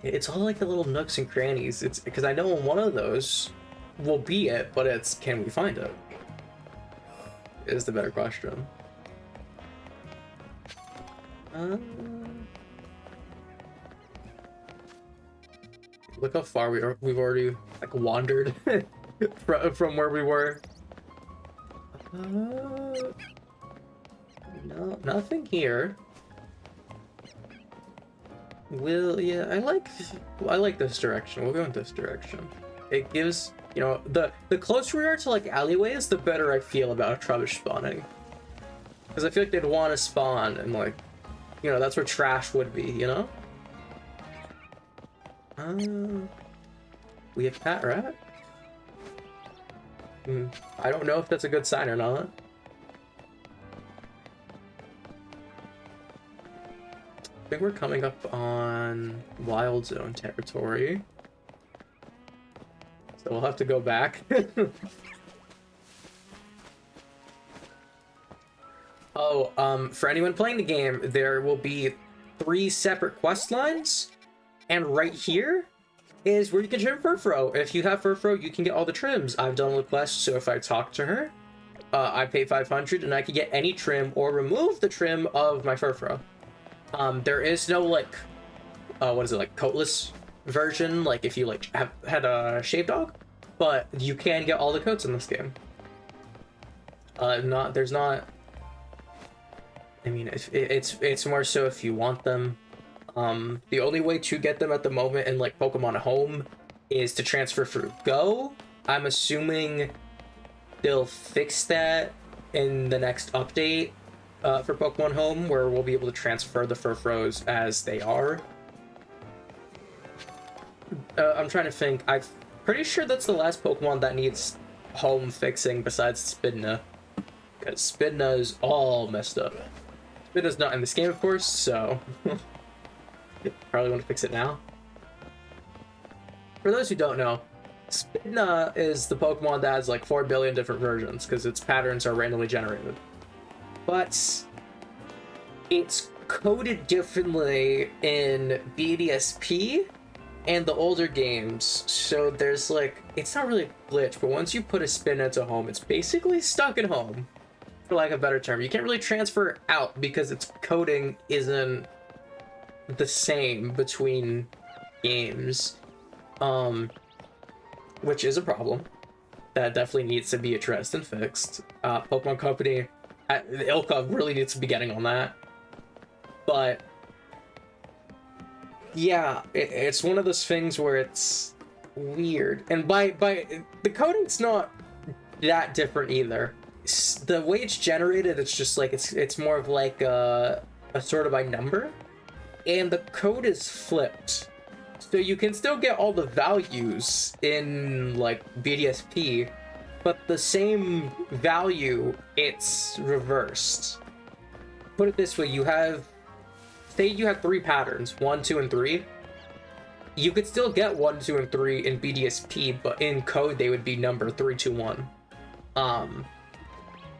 It's all like the little nooks and crannies. It's because I know one of those will be it, but it's can we find it? Is the better question. Look how far we've already like wandered from where we were. No, nothing here. Yeah, I like this direction. We'll go in this direction. It gives, you know, the closer we are to like alleyways, the better I feel about Trubbish spawning. Because I feel like they'd want to spawn and like, you know, that's where trash would be, you know? We have Patrat. I don't know if that's a good sign or not. I think we're coming up on Wild Zone territory. So we'll have to go back. Oh, for anyone playing the game, there will be 3 separate quest lines. And right here is where you can trim Furfrou. If you have Furfrou, you can get all the trims. I've done the quest, so if I talk to her, I pay 500 and I can get any trim or remove the trim of my Furfrou. There is no like, what is it, like coatless version, like if you like had a shave dog, but you can get all the coats in this game. There's not. I mean, it's more so if you want them. The only way to get them at the moment in like Pokemon Home is to transfer through Go. I'm assuming they'll fix that in the next update for Pokemon Home, where we'll be able to transfer the Furfrous as they are. I'm trying to think. I'm pretty sure that's the last Pokemon that needs home fixing besides Spidna, because Spidna is all messed up. Spidna's not in this game, of course, so probably want to fix it now. For those who don't know, Spidna is the Pokemon that has like 4 billion different versions because its patterns are randomly generated. But it's coded differently in BDSP and the older games, so there's like, it's not really a glitch, but once you put a Spidna into home, it's basically stuck in home, for lack of a better term. You can't really transfer out because its coding isn't the same between games, which is a problem that definitely needs to be addressed and fixed. Pokemon Company, Ilka really needs to be getting on that. But yeah, it's one of those things where it's weird, and by the coding's not that different either. The way it's generated, it's just like it's more of like a sort of by number, and the code is flipped, so you can still get all the values in like BDSP, but the same value, it's reversed. Put it this way, you have, say you have 3 patterns, 1, 2, and 3. You could still get 1, 2, and 3 in BDSP, but in code they would be number 3, 2, 1.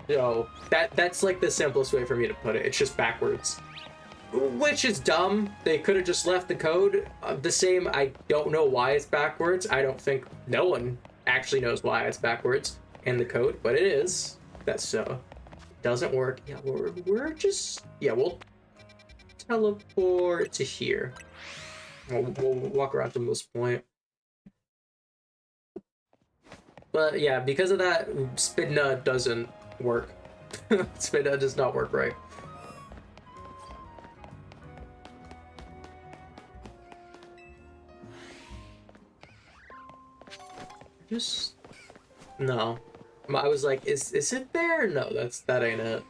So that's like the simplest way for me to put it. It's just backwards, which is dumb. They could have just left the code the same. I don't know why it's backwards. I don't think, no one actually knows why it's backwards in the code, but it is. That's so. Doesn't work. Yeah, we're just, yeah, we'll teleport to here. We'll walk around from this point. But yeah, because of that, Spidna doesn't work. Spidna does not work right. Just no. I was like, is it there? No, that ain't it.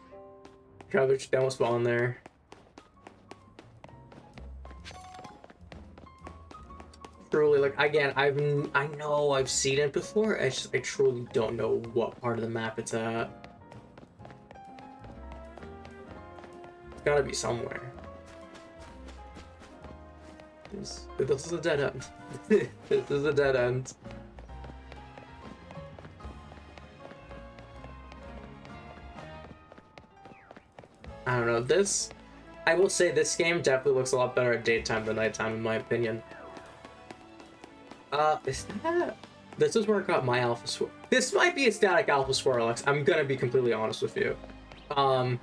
Cabbage don't spawn there. Truly, like, again, I know I've seen it before. I truly don't know what part of the map it's at. It's gotta be somewhere. This is a dead end. This is a dead end. I don't know, this, I will say this game definitely looks a lot better at daytime than nighttime, in my opinion. Is that, this is where I got my Alpha Swirl. This might be a static Alpha Swirlix, I'm gonna be completely honest with you. Are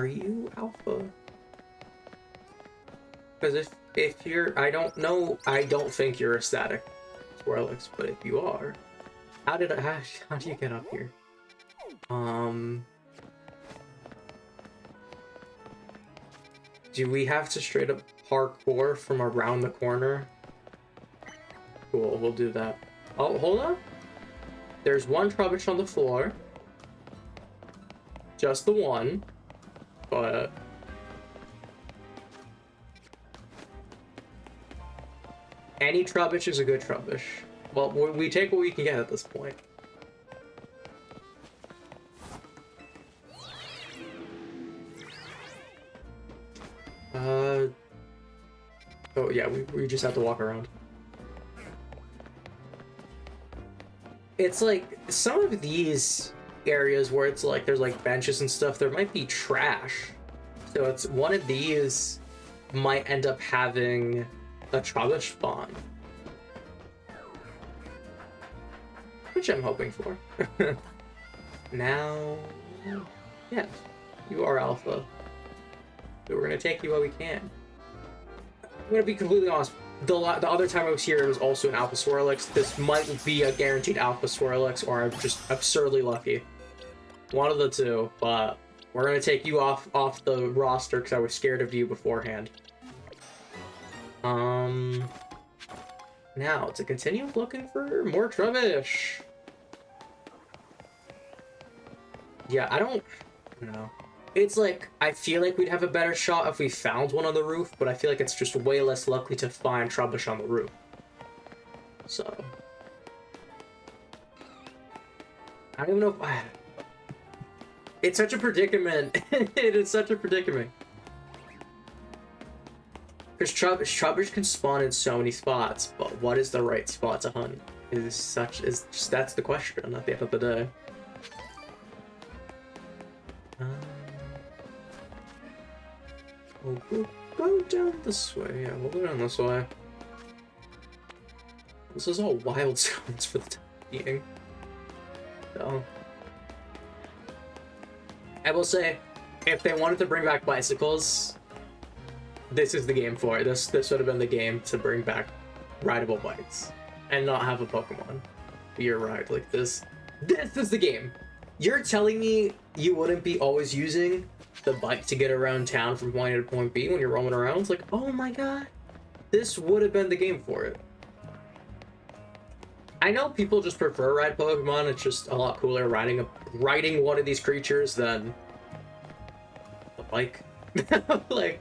you Alpha? Because if you're, I don't know, I don't think you're a static Swirlix, but if you are, how do you get up here? Do we have to straight up parkour from around the corner? Cool, we'll do that. Oh, hold on. There's one Trubbish on the floor. Just the one. But any Trubbish is a good Trubbish. Well, we take what we can get at this point. Oh yeah, we just have to walk around. It's like some of these areas where it's like there's like benches and stuff, there might be trash. So it's one of these might end up having a Trubbish spawn. Which I'm hoping for. Now, yeah, you are Alpha. So we're gonna take you while we can. I'm gonna be completely honest. The other time I was here, it was also an Alpha Swirlix. This might be a guaranteed Alpha Swirlix, or I'm just absurdly lucky. One of the two, but we're gonna take you off the roster because I was scared of you beforehand. Now to continue looking for more Trubbish. Yeah, I don't know. It's like, I feel like we'd have a better shot if we found one on the roof, but I feel like it's just way less likely to find Trubbish on the roof. So. I don't even know if I... It's such a predicament. It is such a predicament. Because Trubbish can spawn in so many spots, but what is the right spot to hunt? That's the question at the end of the day. We'll go down this way. Yeah, we'll go down this way. This is all wild zones for the time being. So, I will say, if they wanted to bring back bicycles, this is the game for it. This would have been the game to bring back rideable bikes and not have a Pokemon be your ride like this. This is the game. You're telling me you wouldn't be always using the bike to get around town from point A to point B when you're roaming around? It's like, oh my god, this would have been the game for it. I know people just prefer ride Pokemon. It's just a lot cooler riding one of these creatures than a bike. Like,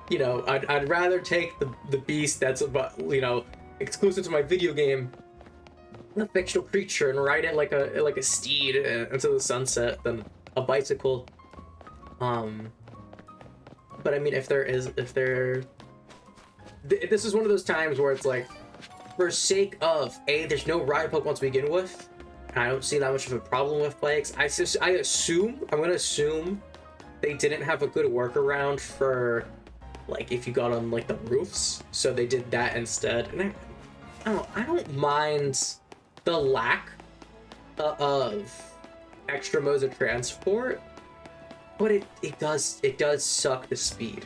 you know, I'd rather take the beast that's about, you know, exclusive to my video game, a fictional creature, and ride it like a steed into the sunset than a bicycle. But I mean, this is one of those times where it's like, for sake of there's no ride Pokemon to begin with, and I don't see that much of a problem with bikes. I'm gonna assume they didn't have a good workaround for, like, if you got on like the roofs, so they did that instead. And I don't mind the lack of extra modes of transport, but it does suck the speed.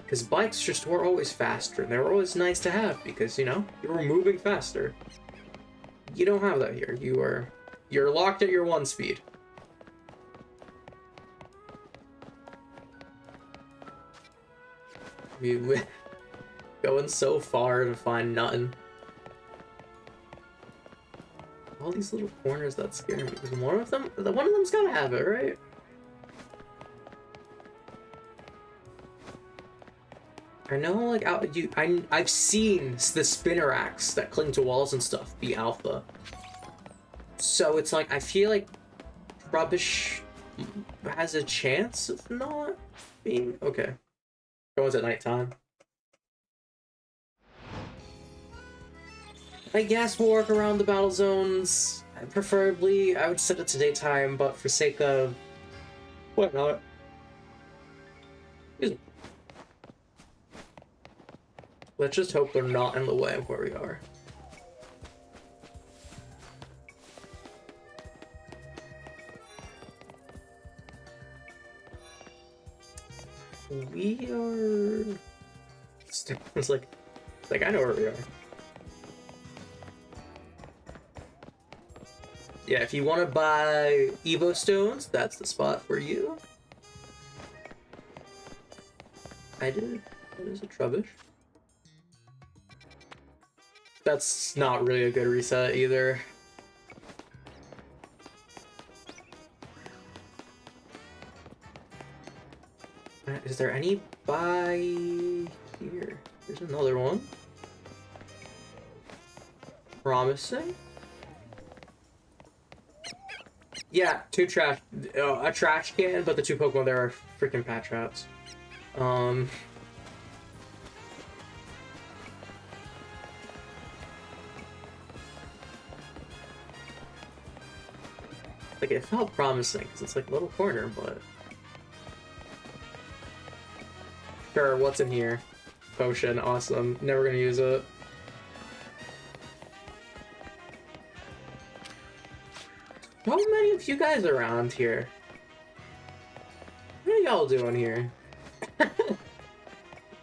Because bikes just were always faster, and they were always nice to have because, you know, you were moving faster. You don't have that here. You're locked at your 1 speed. You going so far to find nothing. All these little corners that scare me. Because one of them's gotta have it, right? I know, like, I've seen the Spinneracks that cling to walls and stuff be alpha. So it's like, I feel like Rubbish has a chance of not being... Okay. Goes at nighttime. I guess we'll work around the battle zones. Preferably, I would set it to daytime, but for sake of... What not? Excuse me. Let's just hope they're not in the way of where we are. We are... It's like I know where we are. Yeah, if you want to buy Evo Stones, that's the spot for you. I did. That is a Trubbish. That's not really a good reset either. Is there any by here? There's another one. Promising. Yeah, a trash can, but the 2 Pokemon there are freaking Patrats. Like, it felt promising, because it's like a little corner, but... Sure, what's in here? Potion, awesome. Never gonna use it. How many of you guys around here? What are y'all doing here?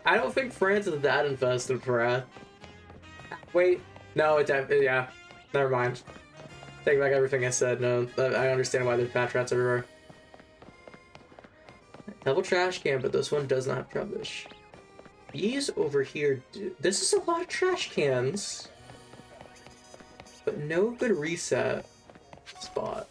I don't think France is that infested, Farah. Wait, no, yeah, never mind. Take back everything I said. No, I understand why there's Patrats everywhere. Double trash can, but this one does not have Trubbish. These over here do. This is a lot of trash cans, but no good reset spot.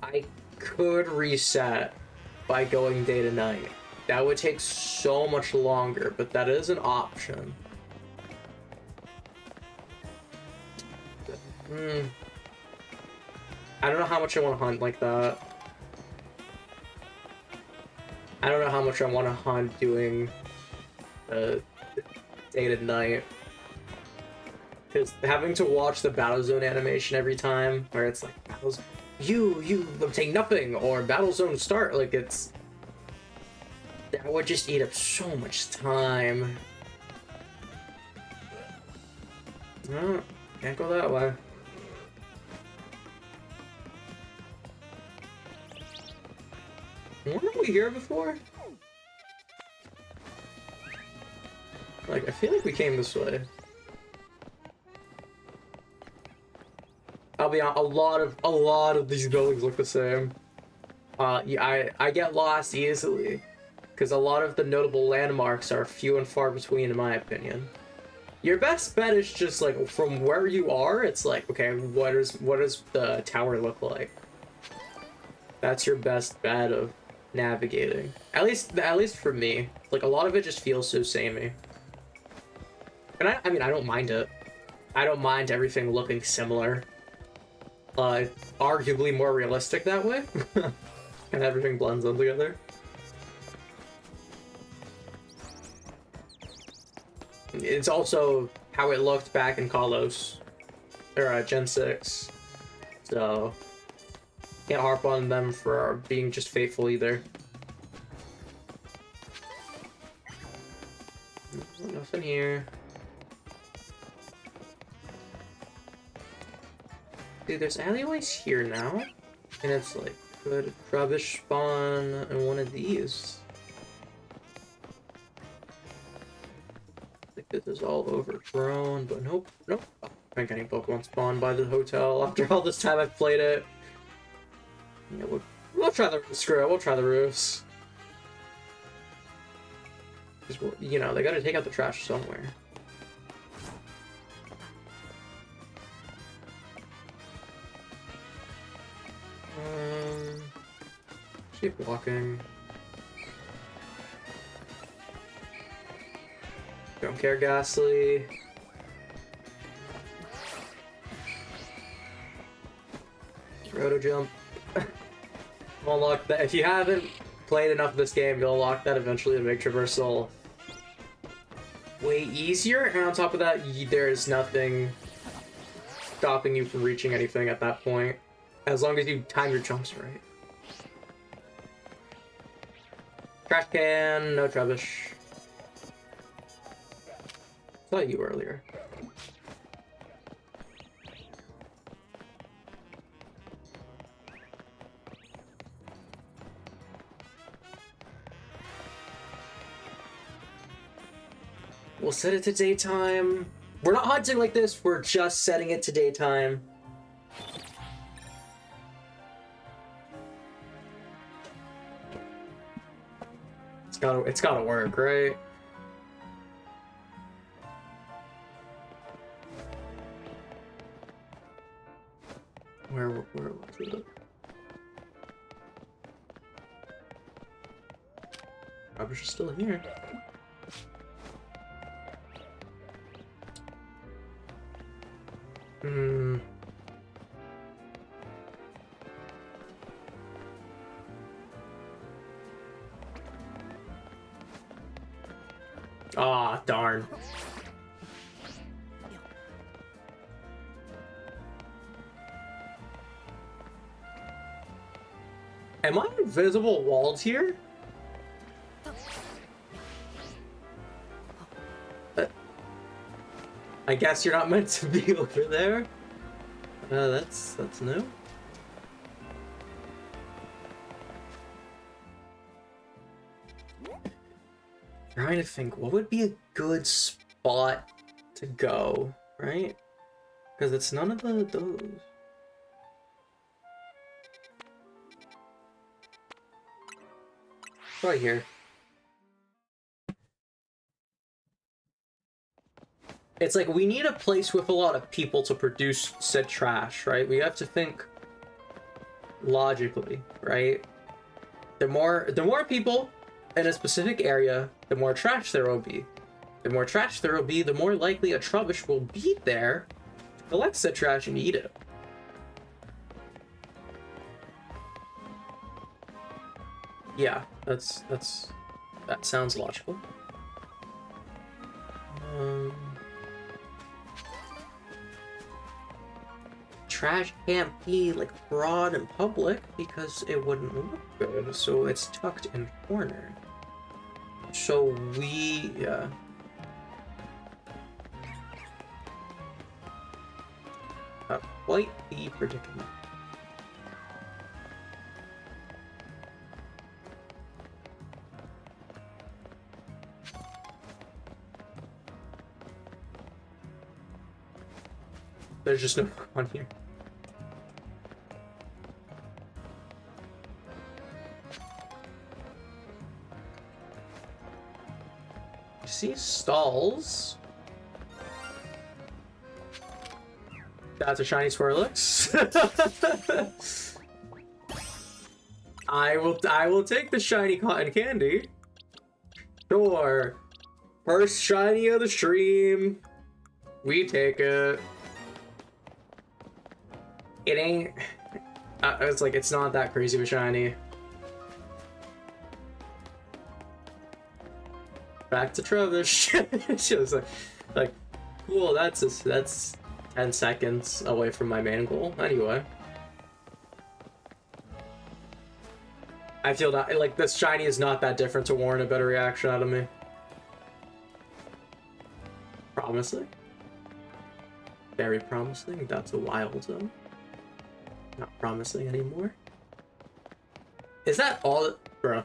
I could reset by going day to night. That would take so much longer, but that is an option. I don't know how much I want to hunt like that. I don't know how much I want to hunt doing day to night. Because having to watch the Battle Zone animation every time, where it's like, battles, you obtain nothing, or Battle Zone start, like it's... That would just eat up so much time. No, can't go that way. Weren't we here before? Like, I feel like we came this way. I'll be honest, a lot of these buildings look the same. Yeah, I get lost easily, because a lot of the notable landmarks are few and far between, in my opinion. Your best bet is just like from where you are. It's like, okay, what does the tower look like? That's your best bet of navigating. At least for me, like a lot of it just feels so samey. And I mean, I don't mind it. I don't mind everything looking similar. Arguably more realistic that way. And everything blends in together. It's also how it looked back in Kalos, or Gen 6. So, can't harp on them for being just faithful either. Nothing here. Dude, there's alleyways here now. And it's like, could rubbish spawn in one of these? Like this is all overgrown, but nope, nope. I don't think any Pokemon spawn by the hotel after all this time I've played it. Yeah, we'll try the screw it, we'll try the roofs. Because, you know, they gotta take out the trash somewhere. Keep walking. Don't care, Ghastly. Roto jump. I'll unlock that. If you haven't played enough of this game, you'll unlock that eventually to make traversal way easier. And on top of that, there's nothing stopping you from reaching anything at that point, as long as you time your jumps right. Trash can, no rubbish. Saw you earlier. We'll set it to daytime. We're not hunting like this, we're just setting it to daytime. It's gotta work, right? Where was it? Rubbish is still here. Ah, darn. Am I invisible walled here? I guess you're not meant to be over there. That's new. Trying to think, what would be a good spot to go, right? Because it's none of those. Right here. It's like we need a place with a lot of people to produce said trash, right? We have to think logically, right? The more people in a specific area, the more trash there will be. The more trash there will be, the more likely a Trubbish will be there to collect said trash and eat it. Yeah, that sounds logical. Trash can't be like broad and public because it wouldn't look good, so it's tucked in a corner. So yeah. Quite the predicament. There's just no one here. You see stalls? That's a shiny Swirlix. I will take the shiny cotton candy. Sure. First shiny of the stream. We take it. It ain't. It's like it's not that crazy of a shiny. Back to Trubbish. She was like, cool. That's 10 seconds away from my main goal. Anyway, I feel that like this shiny is not that different to warrant a better reaction out of me. Promising. Very promising. That's a wild zone. Not promising anymore. Is that all? Bruh.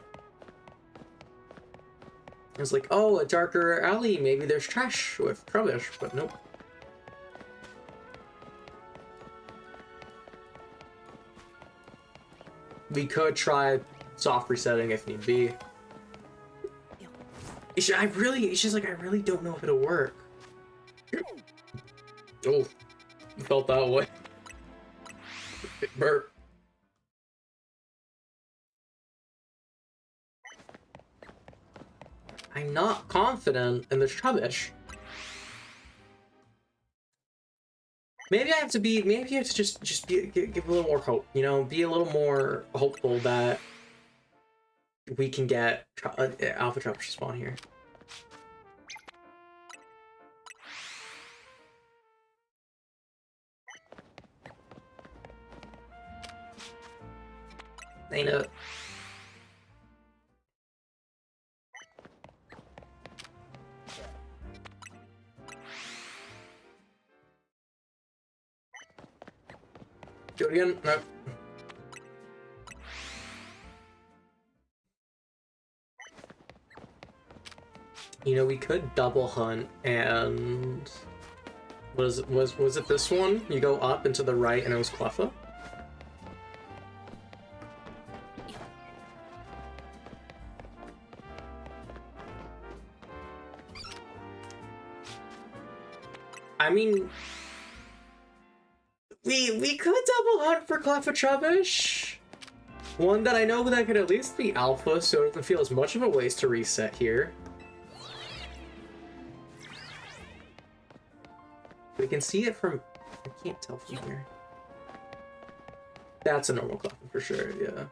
I was like, oh, a darker alley. Maybe there's trash with rubbish, but nope. We could try soft resetting if need be. It's just like, I really don't know if it'll work. Oh, felt that way. Big burp. I'm not confident in this rubbish. Maybe I have to be. Maybe you have to just give a little more hope. You know, be a little more hopeful that we can get alpha trubbish to spawn here. Ain't it? Do it again? No. You know, we could double hunt and was it this one? You go up and to the right and it was Cleffa? I mean, we could double hunt for Cleffa Trubbish. One that I know that could at least be alpha, so it doesn't feel as much of a waste to reset here. We can see it from... I can't tell from here. That's a normal Cleffa for sure, yeah.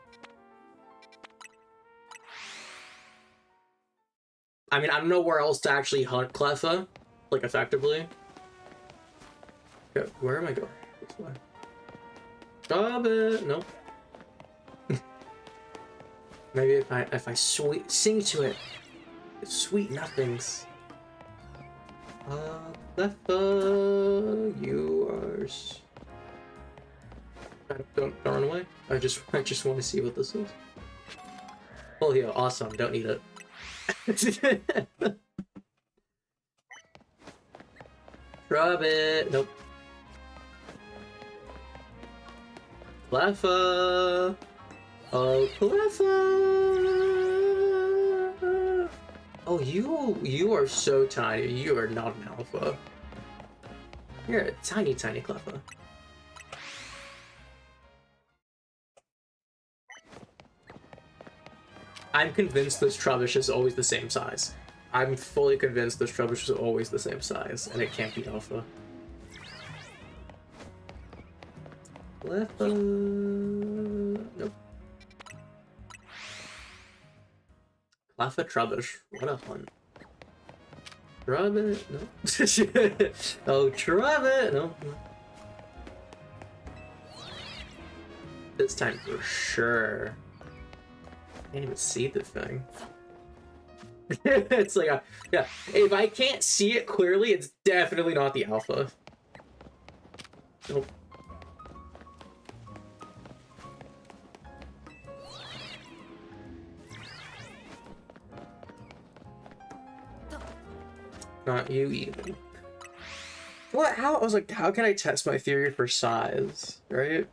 I mean, I don't know where else to actually hunt Cleffa, like, effectively. Okay, where am I going? This way. Stop it! Nope. Maybe if I sing to it. Sweet nothings. Cleffa, you are... Don't run away. I just want to see what this is. Oh yeah, awesome. Don't need it. Rub it. Nope. Cleffa. Oh, Cleffa. Oh, you are so tiny. You are not an alpha. You're a tiny Cleffa. I'm convinced this Trubbish is always the same size. I'm fully convinced this Trubbish is always the same size, and it can't be alpha. Cleffa... Nope. Cleffa Trubbish. What a hunt. Trubbit? No. Oh, Trubbit! No. This time for sure. Can't even see the thing. It's like yeah. If I can't see it clearly, it's definitely not the alpha. Nope. Not you even. What? How? I was like, how can I test my theory for size? Right?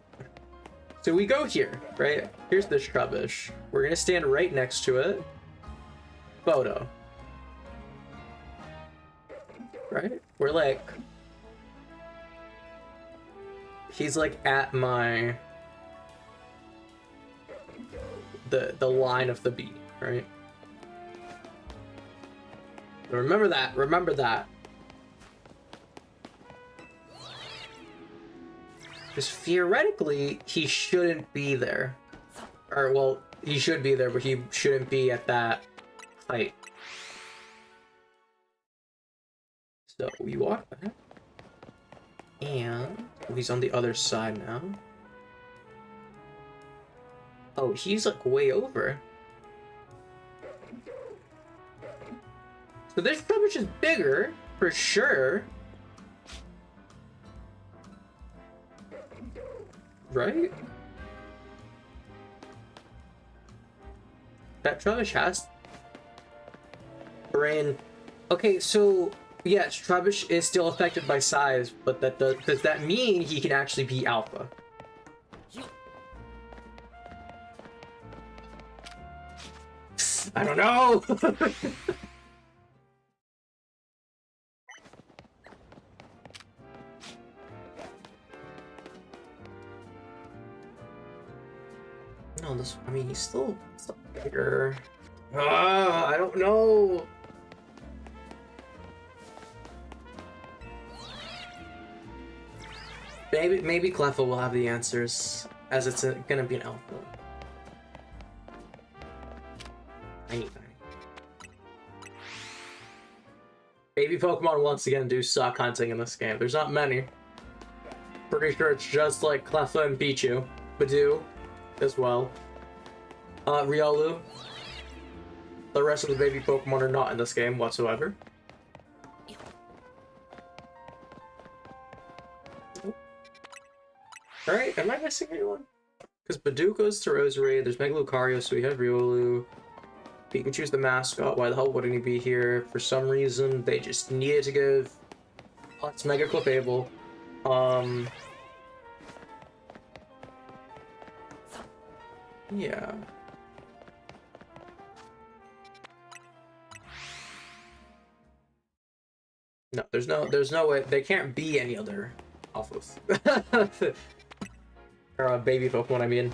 So we go here, right? Here's this Trubbish. We're gonna stand right next to it. Photo. Right? We're like... He's like at my... The line of the B, right? Remember that, remember that. Because theoretically, he shouldn't be there. Or, well, he should be there, but he shouldn't be at that height. So, we walk back. And he's on the other side now. Oh, he's like way over. So this rubbish is bigger, for sure. Right? That Trubbish has brain. Okay, so yes, Trubbish is still affected by size, but does that mean he can actually be alpha? I don't know. No, this. I mean, he's still bigger. I don't know. Maybe Cleffa will have the answers, as it's gonna be an alpha. Tiny. Baby Pokemon once again do suck hunting in this game. There's not many. Pretty sure it's just like Cleffa and Pichu. Badoo as well. Riolu. The rest of the baby Pokemon are not in this game whatsoever. Alright, am I missing anyone? Because Badoo goes to Roserade, there's Mega Lucario, so we have Riolu. Pikachu's the mascot, why the hell wouldn't he be here? For some reason, they just needed to give Hot's Mega Clefable. Yeah. No, there's no way, they can't be any other Alphas. Or baby Pokemon, I mean.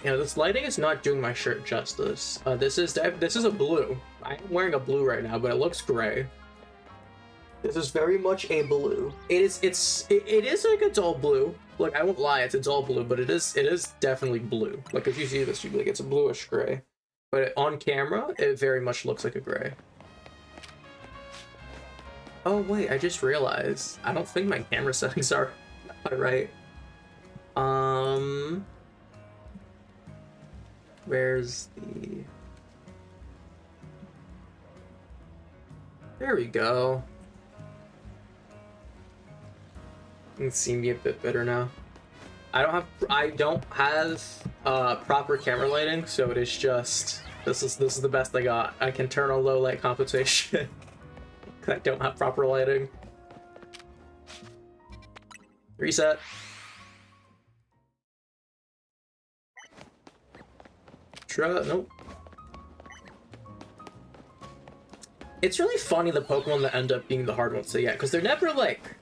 You know, this lighting is not doing my shirt justice. This is a blue. I'm wearing a blue right now, but it looks gray. This is very much a blue. It is like a dull blue. Like, I won't lie, it's a dull blue, but it is definitely blue. Like, if you see this, you'd be like, it's a bluish gray. But on camera, it very much looks like a gray. Oh wait, I just realized. I don't think my camera settings are right. Where's the... There we go. You can see me a bit better now. I don't have proper camera lighting, so it is just this is the best I got. I can turn on low light compensation. I don't have proper lighting. Reset. Nope. It's really funny the Pokemon that end up being the hard ones to get, because they're never like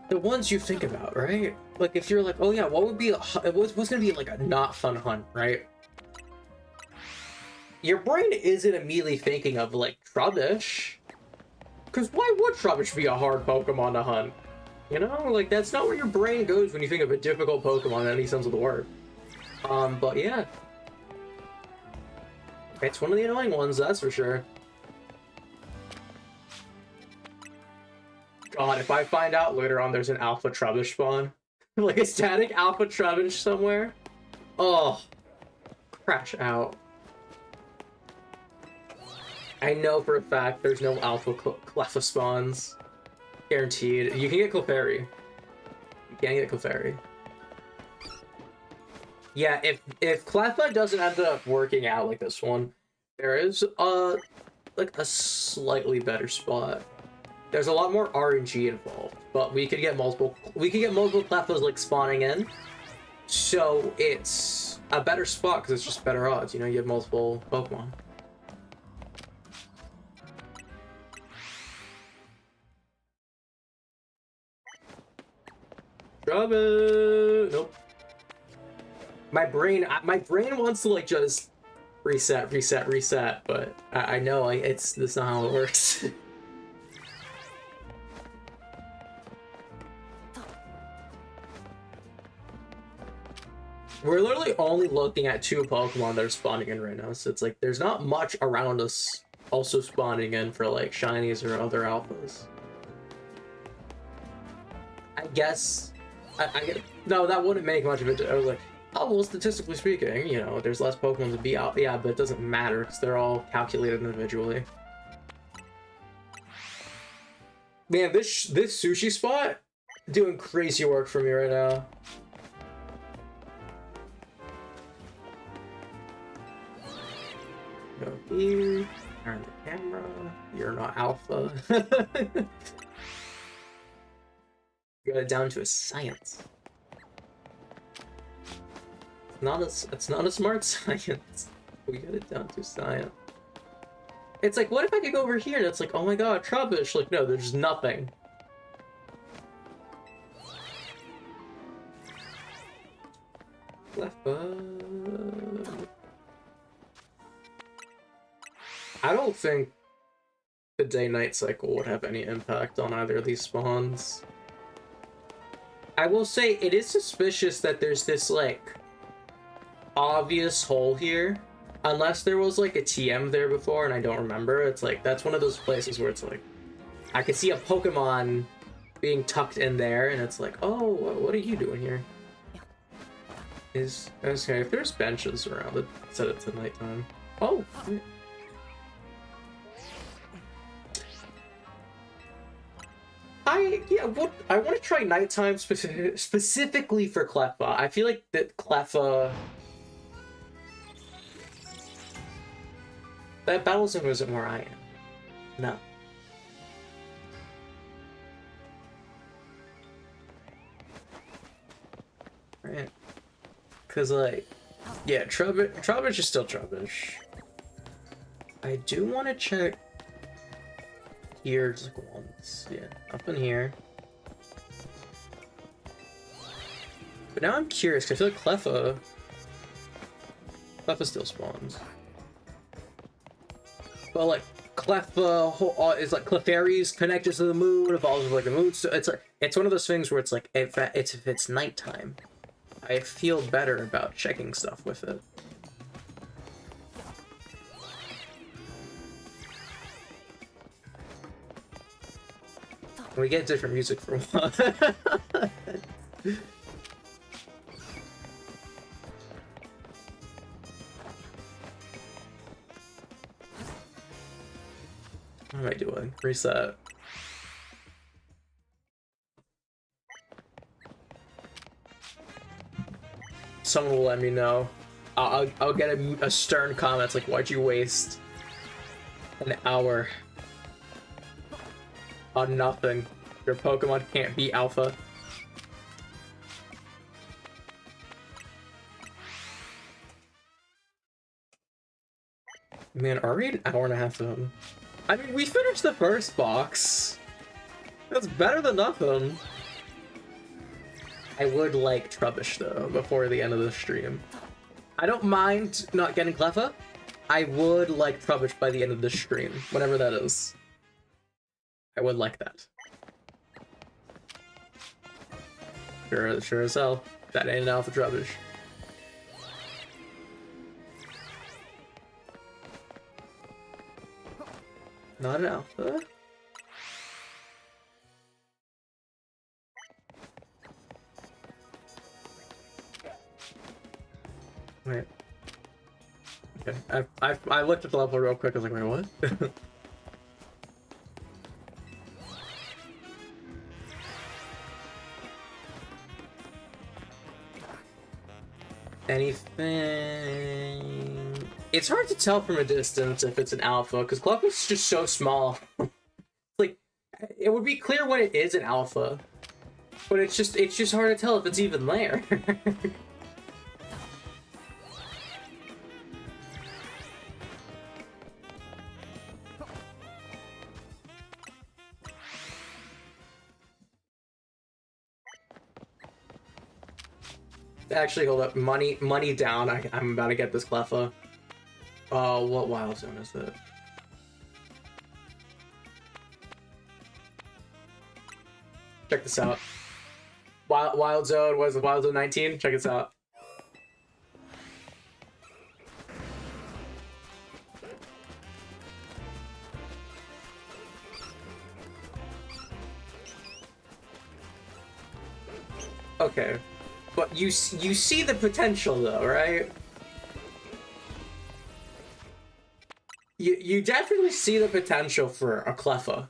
the ones you think about, right? Like if you're like, oh yeah, what would be what's gonna be like a not fun hunt, right? Your brain isn't immediately thinking of like Trubbish, because why would Trubbish be a hard Pokemon to hunt? You know, like that's not where your brain goes when you think of a difficult Pokemon in any sense of the word. But yeah, it's one of the annoying ones, that's for sure. God, if I find out later on there's an Alpha Trubbish spawn, like a static Alpha Trubbish somewhere, oh, crash out. I know for a fact there's no Alpha Cleffa spawns. Guaranteed. You can get Clefairy. You can get Clefairy. Yeah, if Cleffa doesn't end up working out like this one, there is like a slightly better spot. There's a lot more RNG involved, but we could get multiple Cleffas like spawning in, so it's a better spot because it's just better odds. You know, you have multiple Pokemon. Nope. My brain wants to like just reset, but I know that's not how it works. We're literally only looking at 2 Pokemon that are spawning in right now, so it's like there's not much around us also spawning in for like shinies or other alphas. I guess no, that wouldn't make much of it. I was like, Oh, well, statistically speaking, you know, there's less Pokemon to be out. Yeah, but it doesn't matter because they're all calculated individually. Man, this sushi spot doing crazy work for me right now. Go here. Turn the camera. You're not alpha. You got it down to a science. It's not a smart science. We got it down to science. It's like, what if I could go over here and it's like, oh my god, Trubbish. Like, no, there's nothing. I don't think the day-night cycle would have any impact on either of these spawns. I will say, it is suspicious that there's this, like, obvious hole here. Unless there was, like, a TM there before and I don't remember. It's like, that's one of those places where it's like, I could see a Pokemon being tucked in there and it's like, oh, what are you doing here? Okay, if there's benches around it, set it to nighttime. Oh! I want to try nighttime specifically for Cleffa. I feel like that Cleffa... That battle zone isn't where I am. No. Right. Because, like, yeah, Trubbish is still Trubbish. I do want to check here just like once. Yeah, up in here. But now I'm curious, because I feel like Cleffa still spawns. Well, like, Cleffa is like Clefairy's connected to the moon, evolves with like the moon. So it's like, it's one of those things where it's like, if it's nighttime, I feel better about checking stuff with it. We get different music for one. What am I doing? Reset. Someone will let me know. I'll get a stern comment. It's like, why'd you waste an hour on nothing? Your Pokemon can't be alpha. Man, are we an hour and a half in? I mean, we finished the first box. That's better than nothing. I would like Trubbish, though, before the end of the stream. I don't mind not getting Cleffa. I would like Trubbish by the end of the stream, whatever that is. I would like that. Sure as hell. That ain't an alpha Trubbish. Not an alpha. Wait. Okay. I looked at the level real quick. I was like, wait, what? Anything? It's hard to tell from a distance if it's an alpha because Cleffa's just so small. Like, it would be clear when it is an alpha, but it's just hard to tell if it's even there. Actually, hold up. Money down. I'm about to get this Cleffa. Oh, what wild zone is it? Check this out. Wild zone. What is it? Wild zone 19? Check this out. Okay. But you see the potential though, right? You definitely see the potential for a Cleffa.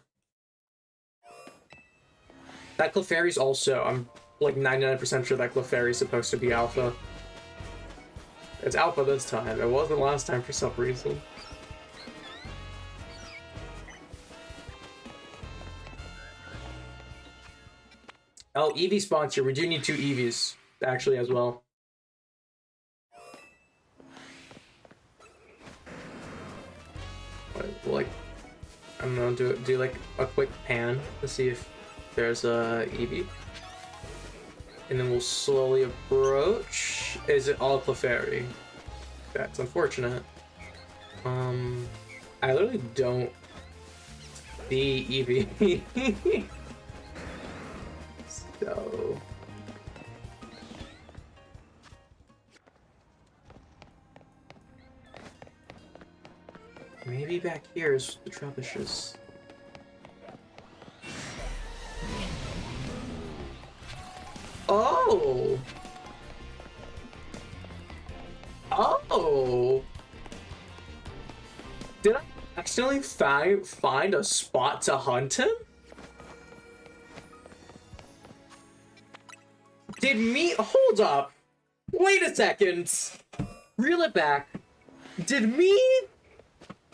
That Clefairy's also, I'm like 99% sure that Clefairy's supposed to be alpha. It's alpha this time. It wasn't last time for some reason. Oh, Eevee sponsor. We do need 2 Eevees, actually, as well. Like, I don't know, do like a quick pan to see if there's a Eevee. And then we'll slowly approach. Is it all Clefairy? That's unfortunate. I literally don't see Eevee. So... maybe back here is the Trubbishes. Oh! Oh! Did I accidentally find a spot to hunt him? Did me... hold up! Wait a second! Reel it back. Did me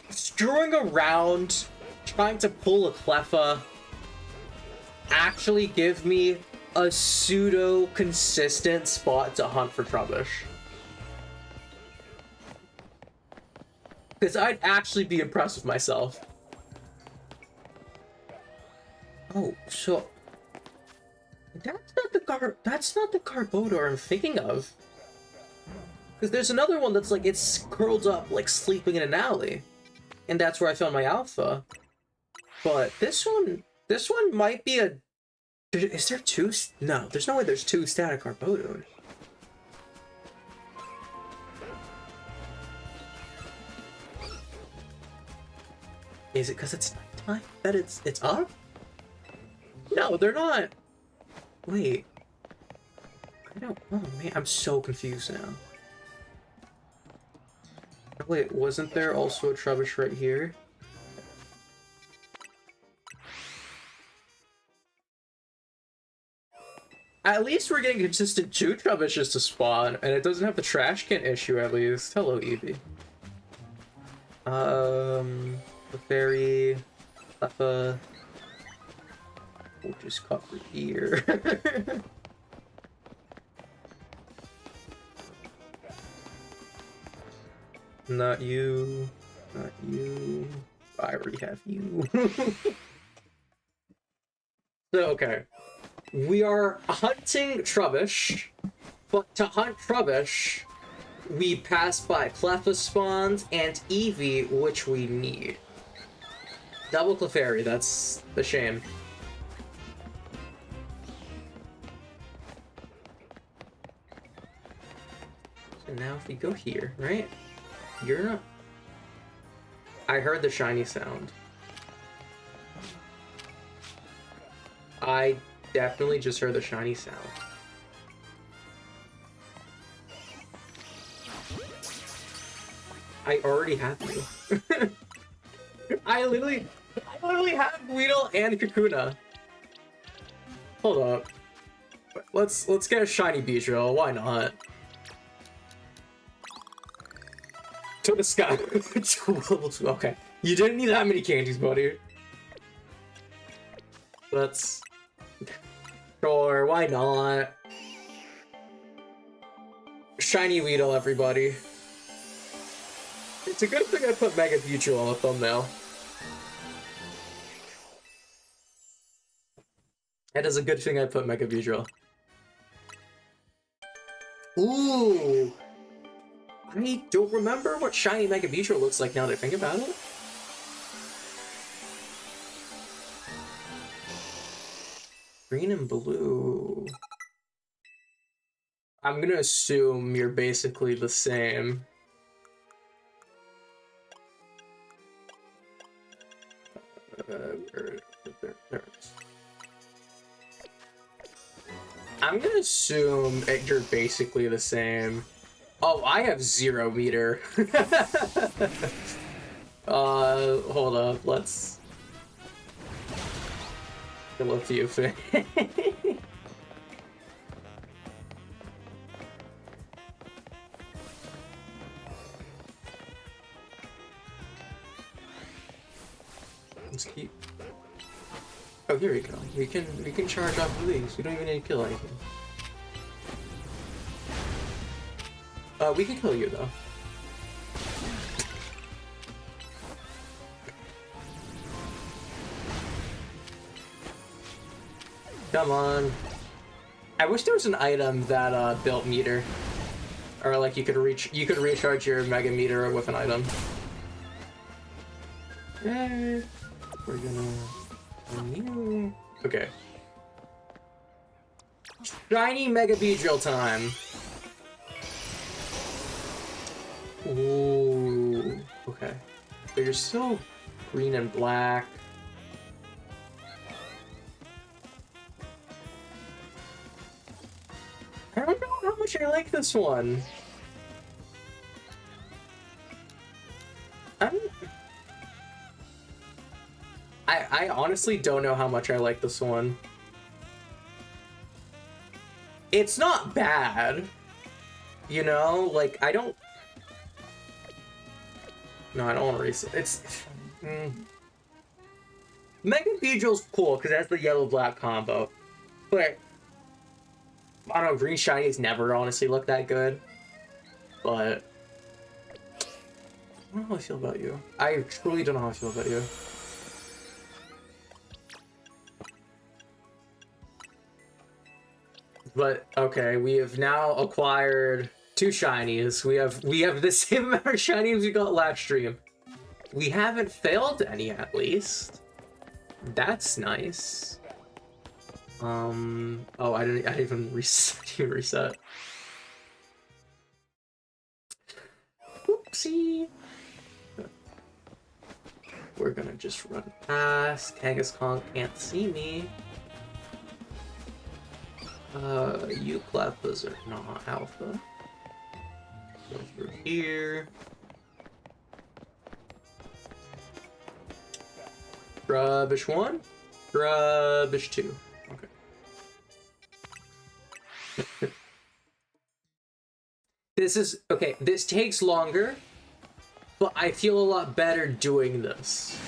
screwing around, trying to pull a Cleffa, actually give me a pseudo-consistent spot to hunt for Trubbish? Because I'd actually be impressed with myself. Oh, so... that's not the Garbodor I'm thinking of. Because there's another one that's like, it's curled up, like sleeping in an alley. And that's where I found my alpha. But this one might be a... is there 2? No, there's no way there's 2 static Garbodor. Is it because it's nighttime that it's up? No, they're not. Wait. I don't... oh man, I'm so confused now. Wait, wasn't there also a Trubbish right here? At least we're getting consistent 2 Trubbishes to spawn, and it doesn't have the trash can issue at least. Hello, Eevee. The fairy, Cleffa. We'll just cover here. Not you. Not you. I already have you. So, okay. We are hunting Trubbish, but to hunt Trubbish, we pass by Cleffa spawns and Eevee, which we need. Double Clefairy, that's the shame. So now if we go here, right? You're not... I heard the shiny sound. I definitely just heard the shiny sound. I already have you. I literally have Weedle and Kakuna. Hold up. Let's get a shiny Beedrill. Why not? To the sky. Okay. You didn't need that many candies, buddy. Let's... sure, why not? Shiny Weedle, everybody. It's a good thing I put Mega Beedrill on the thumbnail. It is a good thing I put Mega Beedrill. Ooh! I don't remember what shiny Mega Beedrill looks like now that I think about it. Green and blue. I'm gonna assume you're basically the same. There it is. I'm gonna assume you're basically the same. Oh, I have 0 meter. Hold up, let's kill a few things. Let's keep. Oh, here we go. We can charge off of these. We don't even need to kill anything. We can kill you though. Come on. I wish there was an item that built meter, or like you could recharge your mega meter with an item. Yay. We're gonna. Okay. Shiny Mega Beedrill time. Ooh. Okay. But you're still green and black. I don't know how much I like this one. I honestly don't know how much I like this one. It's not bad. You know, like, I don't... No, I don't want to reset. It's... Mega Beedrill's cool, because it has the yellow-black combo. But... I don't know, green shinies never honestly look that good. But... I don't know how I feel about you. I truly don't know how I feel about you. But okay, we have now acquired 2 shinies. We have the same amount of shinies we got last stream. We haven't failed any, at least. That's nice. Oh, I didn't even reset. Oopsie. We're gonna just run past. Kangaskhan can't see me. You Clefas are not alpha. Go through here. Rubbish 1, rubbish 2. Okay. This takes longer, but I feel a lot better doing this.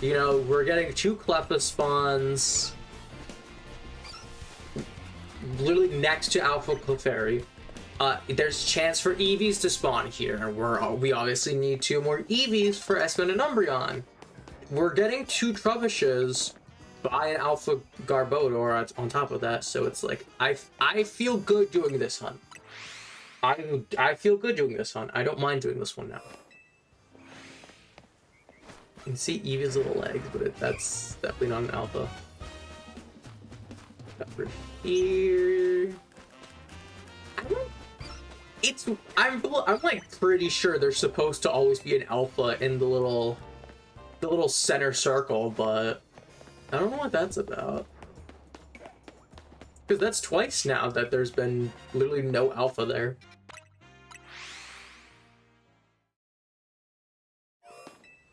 You know, we're getting 2 Cleffa spawns literally next to Alpha Clefairy. There's chance for EVs to spawn here. We obviously need 2 more EVs for Espeon and Umbreon. We're getting 2 Trubishes by an Alpha Garbodor on top of that, so it's like I feel good doing this hunt. I feel good doing this hunt. I don't mind doing this one now. You can see Eevee's little legs, but that's definitely not an Alpha. Over here. I'm like pretty sure there's supposed to always be an Alpha in the little center circle, but I don't know what that's about. Because that's twice now that there's been literally no Alpha there.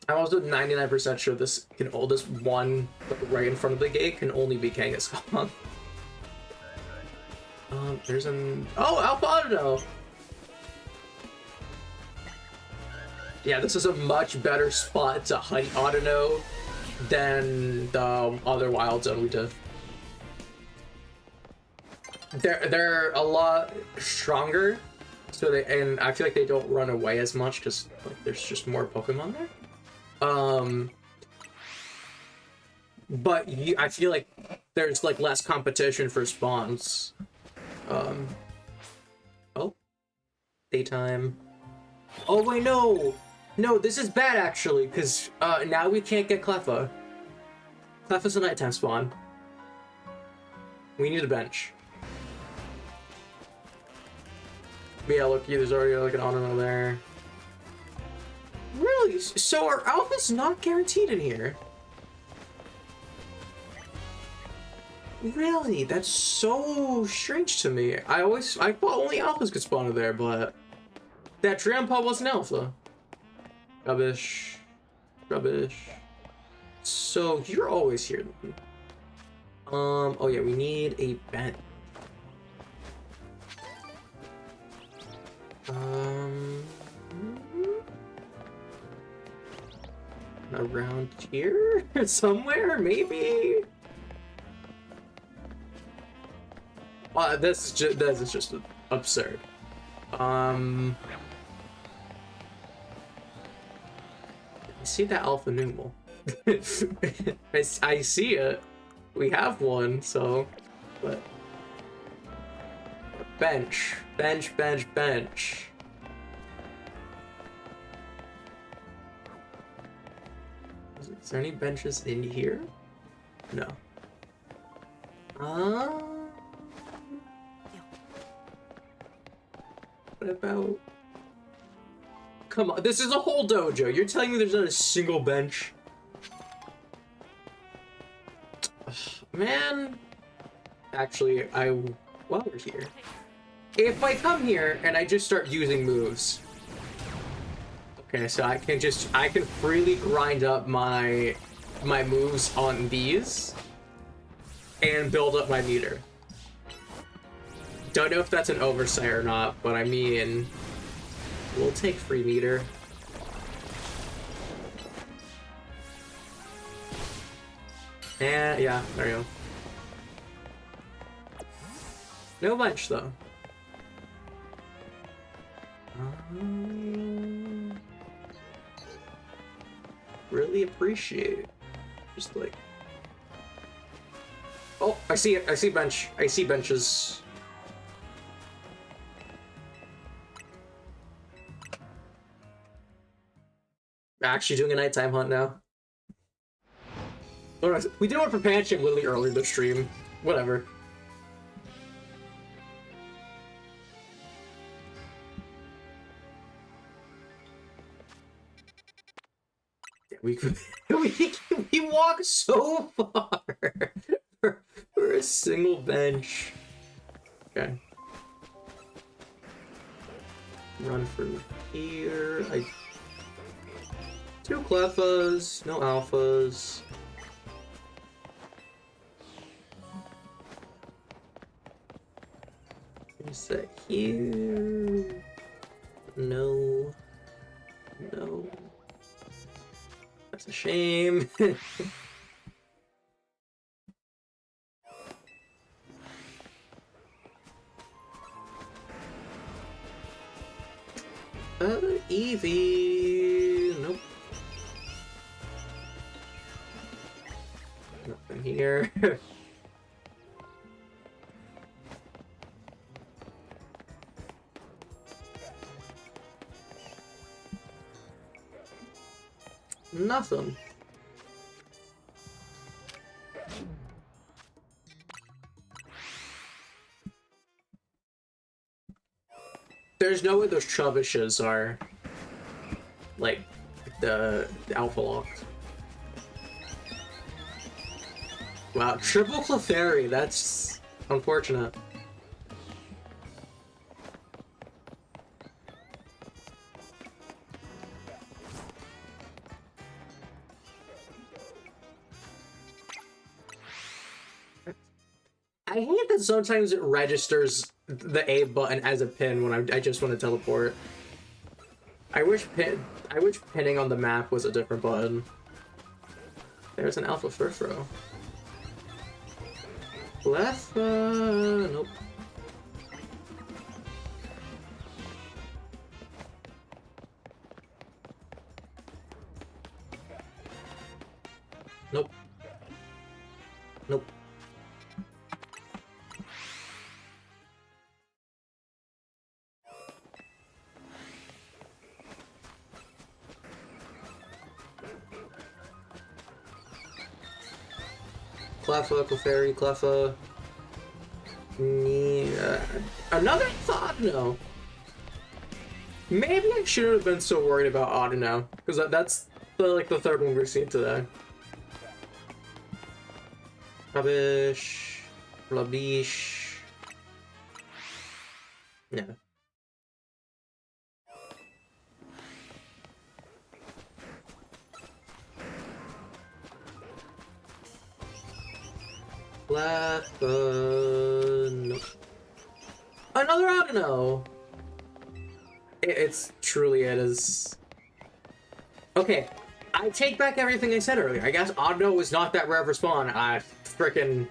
I'm also 99% sure this one right in front of the gate can only be Kangaskhan. There's an... Oh, Alpha Audino! Yeah, this is a much better spot to hunt Audino than the other Wild Zone we did. They're a lot stronger, so and I feel like they don't run away as much because like, there's just more Pokemon there. But I feel like there's like less competition for spawns. Oh, daytime. Oh wait, no, this is bad actually, because now we can't get Cleffa. Cleffa's a nighttime spawn. We need a bench. But yeah, look, there's already like an Audino there. Really? So our Alpha's not guaranteed in here? Really? That's so strange to me. I thought only alphas could spawn in there, but that Grandpa was an alpha. Rubbish. Rubbish. So you're always here then. Oh yeah, we need a bench. Around here? Somewhere, maybe? This is just absurd. You see that alpha numeral? I see it. We have one, so, but bench. Is there any benches in here? No. What about? Come on, this is a whole dojo. You're telling me there's not a single bench? Man, actually, while we're here, if I come here and I just start using moves, okay, so I can freely grind up my moves on these and build up my meter. Don't know if that's an oversight or not, but I mean, we'll take free meter. And yeah, there you go. No bench though. Really appreciate. Just like. Oh, I see it. I see bench. I see benches. Actually doing a nighttime hunt now. We did one for Panchik literally earlier in the stream. Whatever. We walk so far for a single bench. Okay. Run through here. Two Clefas, no alphas. Is that here? No. No. That's a shame. Eevee. Nope. Nothing here. Nothing. There's no way those Chubbishes are like the alpha locked. Wow, triple Clefairy, that's unfortunate. I hate that sometimes it registers the A button as a pin when I just want to teleport. I wish pinning on the map was a different button. There's an Alpha Furfrou. Left, nope. Nope. Nope. Cleffa, Clefairy, Cleffa. Yeah. Another Audino. Maybe I shouldn't have been so worried about Audino, because that's the third one we're seeing today. Rubbish. Rubbish. No. Left, no. Another Audino! It's truly, it is. Okay, I take back everything I said earlier. I guess Audino was not that rare of a spawn. I frickin'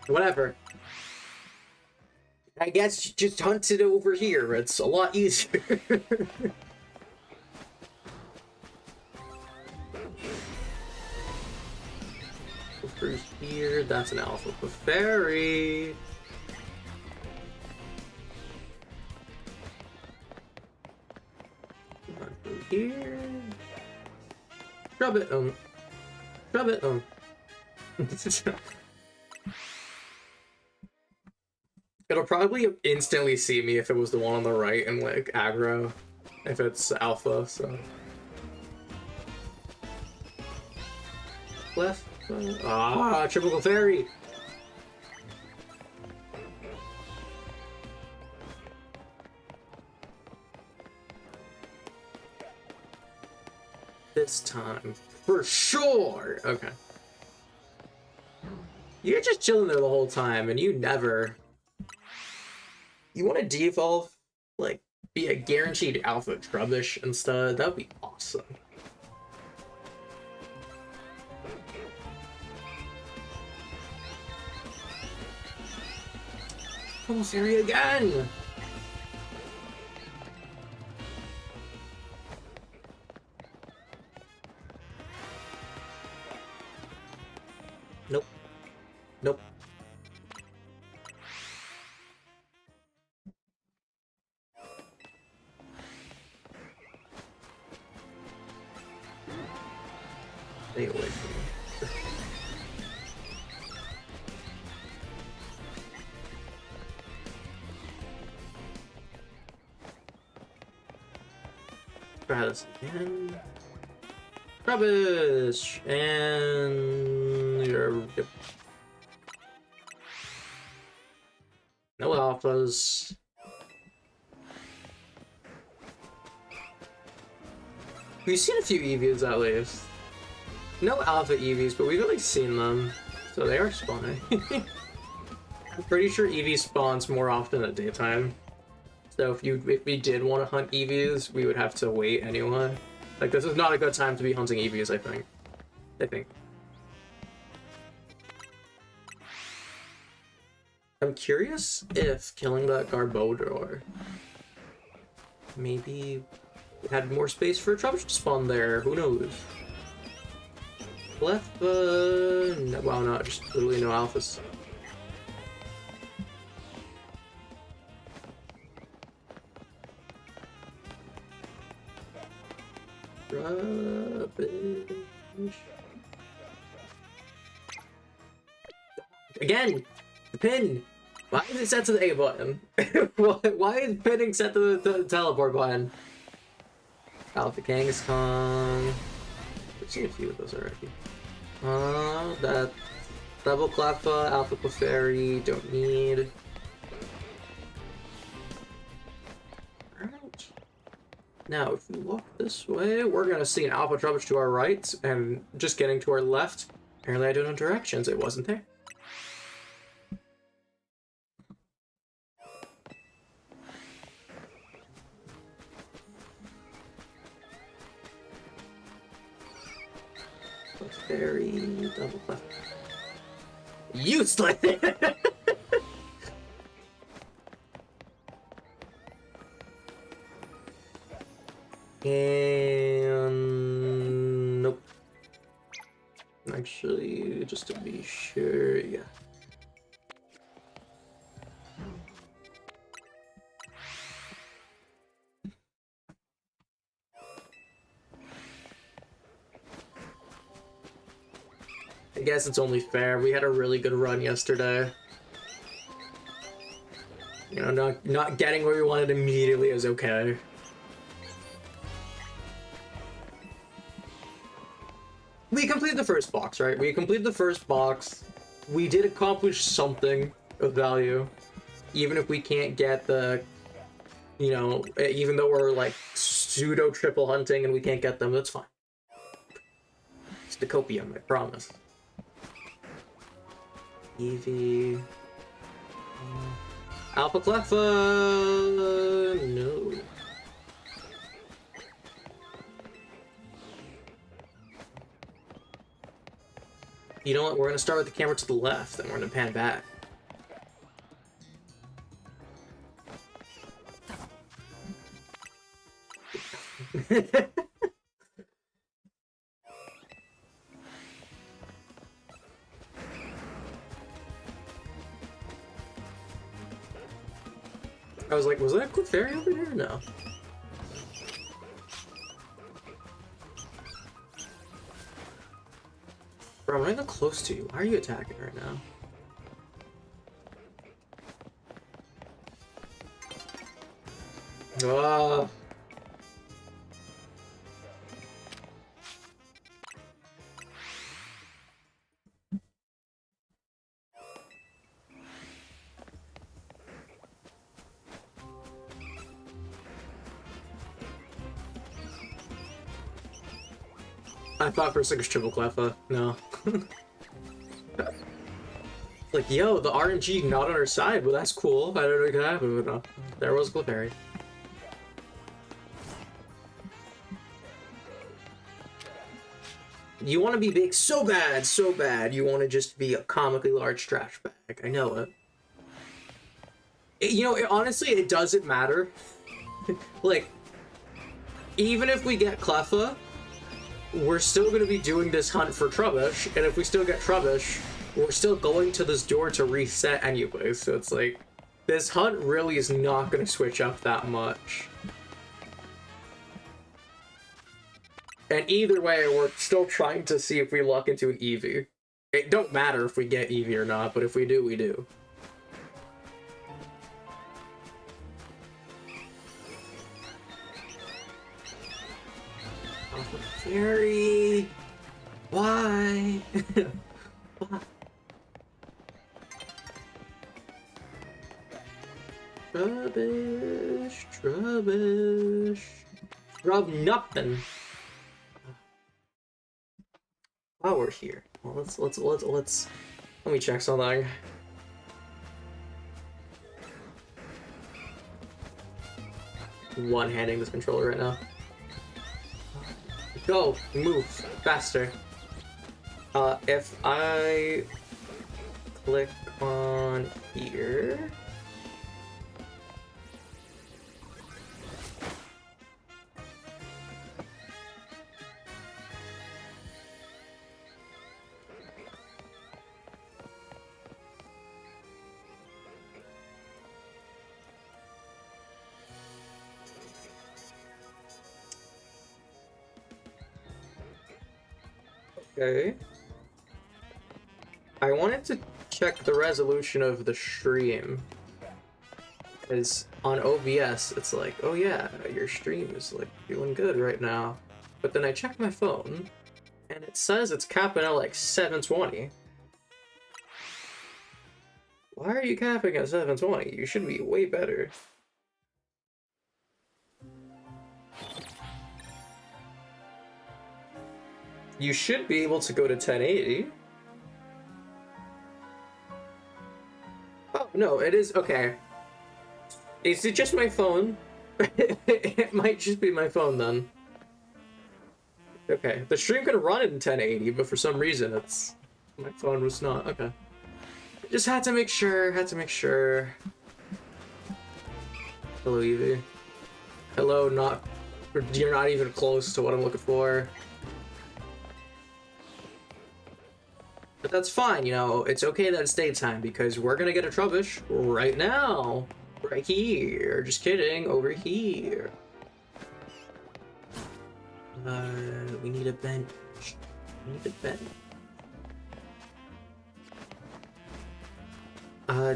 whatever. I guess just hunt it over here. It's a lot easier. Over here, that's an Alpha Clefairy. Through here. Rub it, Rub it, It'll probably instantly see me if it was the one on the right and like aggro, if it's Alpha, so. Left. Triple Clefairy! This time, for sure! Okay. You're just chilling there the whole time, and you never... You want to de-evolve? Like, be a guaranteed Alpha Trubbish instead? That would be awesome. Clefairy again! Nope. Nope. Stay away from me. Try this again. Rubbish! And you're... Yep. No alphas. We've seen a few EVs at least. No alpha EVs, but we've at least seen them. So they are spawning. I'm pretty sure EV spawns more often at daytime. So if we did want to hunt EVs, we would have to wait anyway. Like, this is not a good time to be hunting EVs, I think. I'm curious if killing that Garbodor maybe had more space for a Trubbish to spawn there. Who knows? Left, no, wow, no, just literally no alphas. Rubbish. Again! The pin! Why is it set to the A button? Why is pinning set to the teleport button? Alpha Kangaskhan. I've seen a few of those already. That double Cleffa, Alpha Clefairy, don't need. Alright. Now, if we walk this way, we're gonna see an Alpha Trubbish to our right, and just getting to our left. Apparently I don't know directions, it wasn't there. Clefairy, double Cleffa. Useless! And nope. Actually, just to be sure, yeah. I guess it's only fair. We had a really good run yesterday. You know, not getting where we wanted immediately is okay. We completed the first box, right? We completed the first box. we did accomplish something of value. Even if we can't get the, you know, even though we're like pseudo triple hunting and we can't get them, that's fine. It's the copium, I promise. Eevee. Alpha Cleffa! No. You know what? We're gonna start with the camera to the left, and we're gonna pan back. I was like, was that a Clefairy over here? No. Bro, I'm not even close to you. Why are you attacking right now? Ah. I thought for a second it was triple Cleffa. No. Like, yo, the RNG not on our side, but that's cool. I don't know what could happen, but no. There was Clefairy. You want to be big so bad, so bad. You want to just be a comically large trash bag. I know it. You know, honestly, it doesn't matter. Like, even if we get Cleffa, we're still going to be doing this hunt for Trubbish, and if we still get Trubbish, we're still going to this door to reset anyway, so it's like, this hunt really is not going to switch up that much. And either way, we're still trying to see if we luck into an Eevee. It don't matter if we get Eevee or not, but if we do, we do. Fairy! Why? Why? Trubbish, Trubbish. Rub nothing. While we're here, well, let's let me check something. One-handing this controller right now. Go, move faster. If I click on here. Okay. I wanted to check the resolution of the stream. Because on OBS, it's like, oh yeah, your stream is like doing good right now. But then I check my phone, and it says it's capping at like 720. Why are you capping at 720? You should be way better. You should be able to go to 1080. Oh, no, it is, okay. Is it just my phone? It might just be my phone then. Okay, the stream can run in 1080, but for some reason it's... my phone was not, okay. Just had to make sure, Hello, Eevee. Hello, not... you're not even close to what I'm looking for. But that's fine, you know, it's okay that it's daytime, because we're gonna get a Trubbish right now. Right here. Just kidding, over here. We need a bench. We need a bench.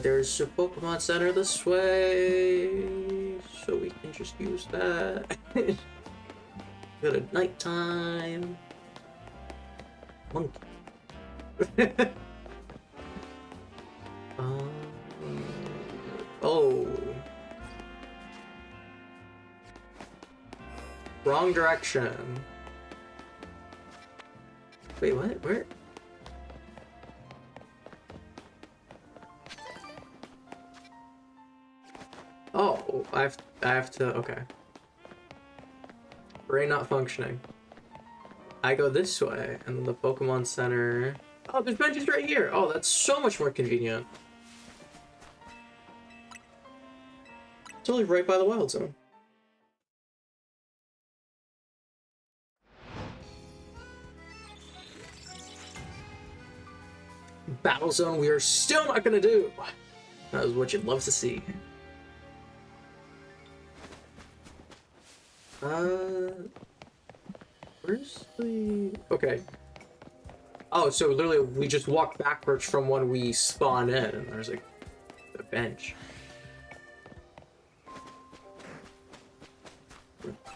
There's a Pokemon Center this way, so we can just use that. Good at nighttime. Monkey. Oh. Wrong direction. Wait, what? Where? Oh, I have to, okay. Brain not functioning. I go this way, and the Pokemon Center... Oh, there's benches right here! Oh, that's so much more convenient. It's only right by the Wild Zone. Battle Zone we are still not gonna do! That is what you'd love to see. Where's the... Okay. Oh, so literally we just walk backwards from when we spawn in, and there's like a bench.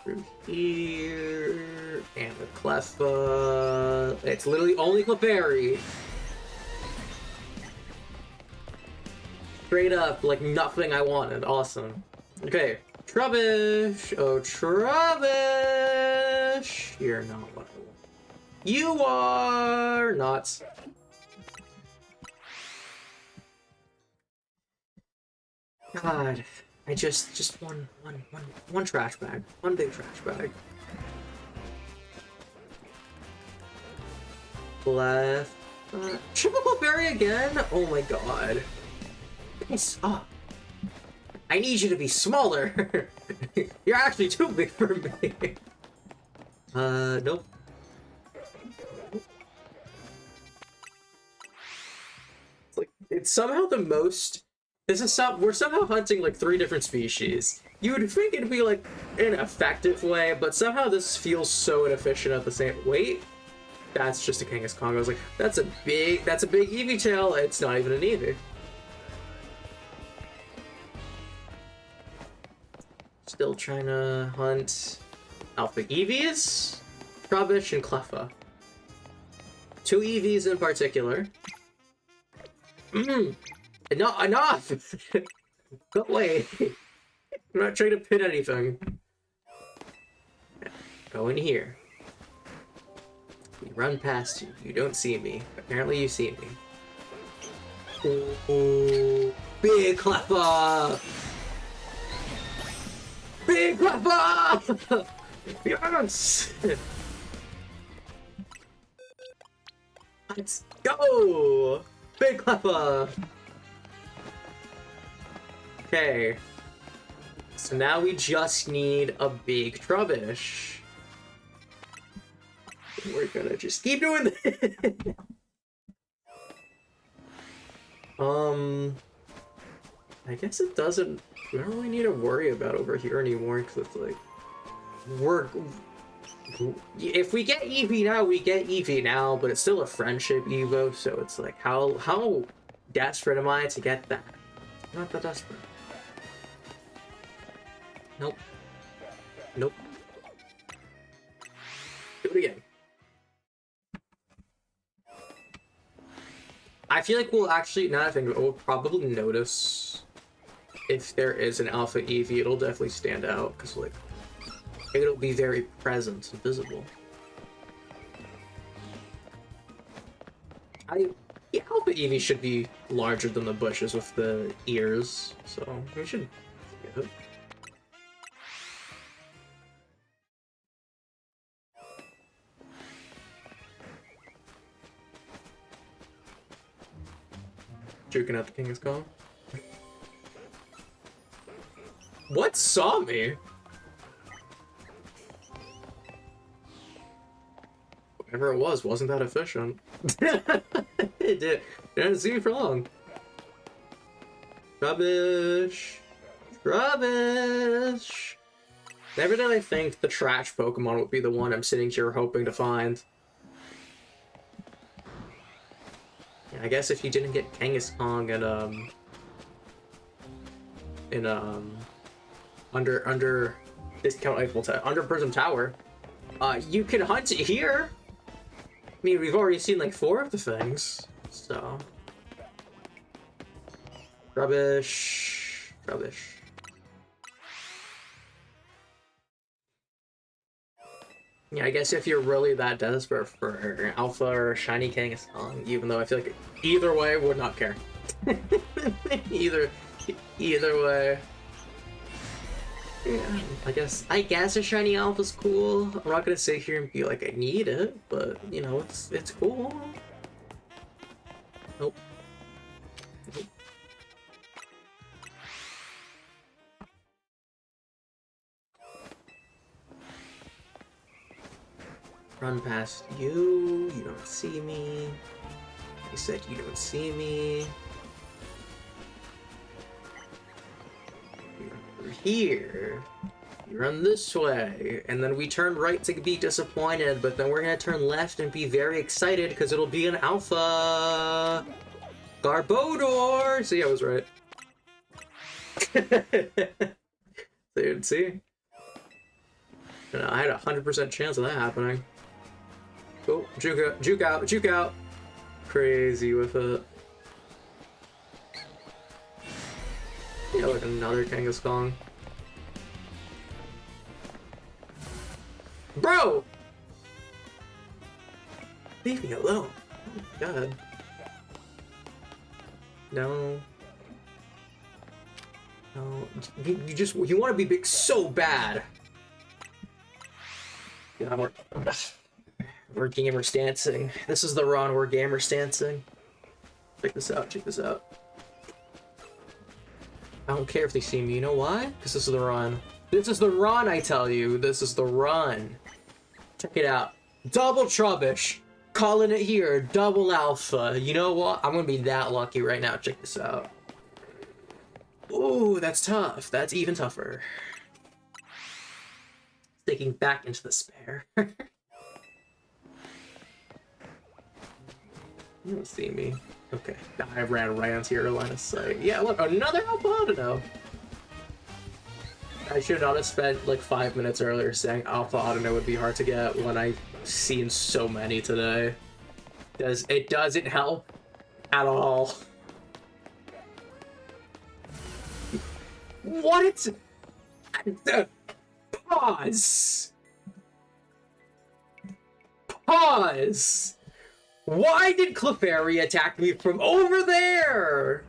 Through here, and the Cleffa. It's literally only Clefairy. Straight up, like nothing I wanted. Awesome. Okay. Trubbish! Oh, Trubbish! You're not what I want. You are not. God, I just one trash bag. One big trash bag. Left. Triple Clefairy again? Oh my god. Piss off. I need you to be smaller. You're actually too big for me. Nope. It's like, it's somehow the most... we're somehow hunting like 3 different species. You would think it'd be like an effective way, but somehow this feels so inefficient at the same... Wait. That's just a Kangaskong. I was like, that's a big Eevee tail. It's not even an Eevee. Still trying to hunt Alpha Eevees, Trubbish, and Cleffa. 2 Eevees in particular. Enough! Go away. I'm not trying to pin anything. Go in here. We run past you. You don't see me. Apparently you see me. Ooh, big Cleffa! Big Cleffa! Yes! Let's go! Big Cleffa! Okay. So now we just need a big Trubbish. We're gonna just keep doing this. I guess it doesn't... We don't really need to worry about over here anymore, because it's like... If we get Eevee now, we get Eevee now, but it's still a friendship Evo, so it's like, how desperate am I to get that? I'm not that desperate. Nope. Nope. Do it again. I feel like we'll actually, now that I think of it, we'll probably notice if there is an Alpha Eevee. It'll definitely stand out, because, like, it'll be very present and visible. The Alpha Eevee should be larger than the bushes with the ears, so we should get it. Juking out the Kangaskong. What saw me? Whatever it was, wasn't that efficient. It didn't see me for long. Rubbish. Rubbish. Never did I think the trash Pokemon would be the one I'm sitting here hoping to find. I guess if you didn't get Kangaskong under Discount Eiffel Tower, under Prism Tower, you can hunt it here. I mean, we've already seen like 4 of the things, so Rubbish. Rubbish. Yeah, I guess if you're really that desperate for Alpha or Shiny Kangaskhan, even though I feel like either way would not care. either way. Yeah, I guess a Shiny Alpha's cool. I'm not gonna sit here and be like I need it, but you know it's cool. Nope. Nope. Run past you. You don't see me. I said you don't see me. You're here. You run this way, and then we turn right to be disappointed, but then we're gonna turn left and be very excited because it'll be an Alpha Garbodor. See, I was right. Dude, see? I had a 100% chance of that happening. Oh, juke out. Crazy with it. Yeah, like another Kangaskhan. Bro! Leave me alone. Oh my god. No. No. You want to be big so bad. Yeah, we're gamer stancing. This is the run, we're gamer stancing. Check this out, I don't care if they see me, you know why? Because this is the run. This is the run, I tell you. This is the run. Check it out. Double Trubbish. Calling it here. Double Alpha. You know what? I'm gonna be that lucky right now. Check this out. Ooh, that's tough. That's even tougher. Sticking back into the spare. You don't see me. Okay, I ran right into your line of sight. Yeah, look, another Alpha. I should not have spent like 5 minutes earlier saying Alpha Audino would be hard to get when I've seen so many today. It doesn't help at all. What? Pause. Pause. Why did Clefairy attack me from over there?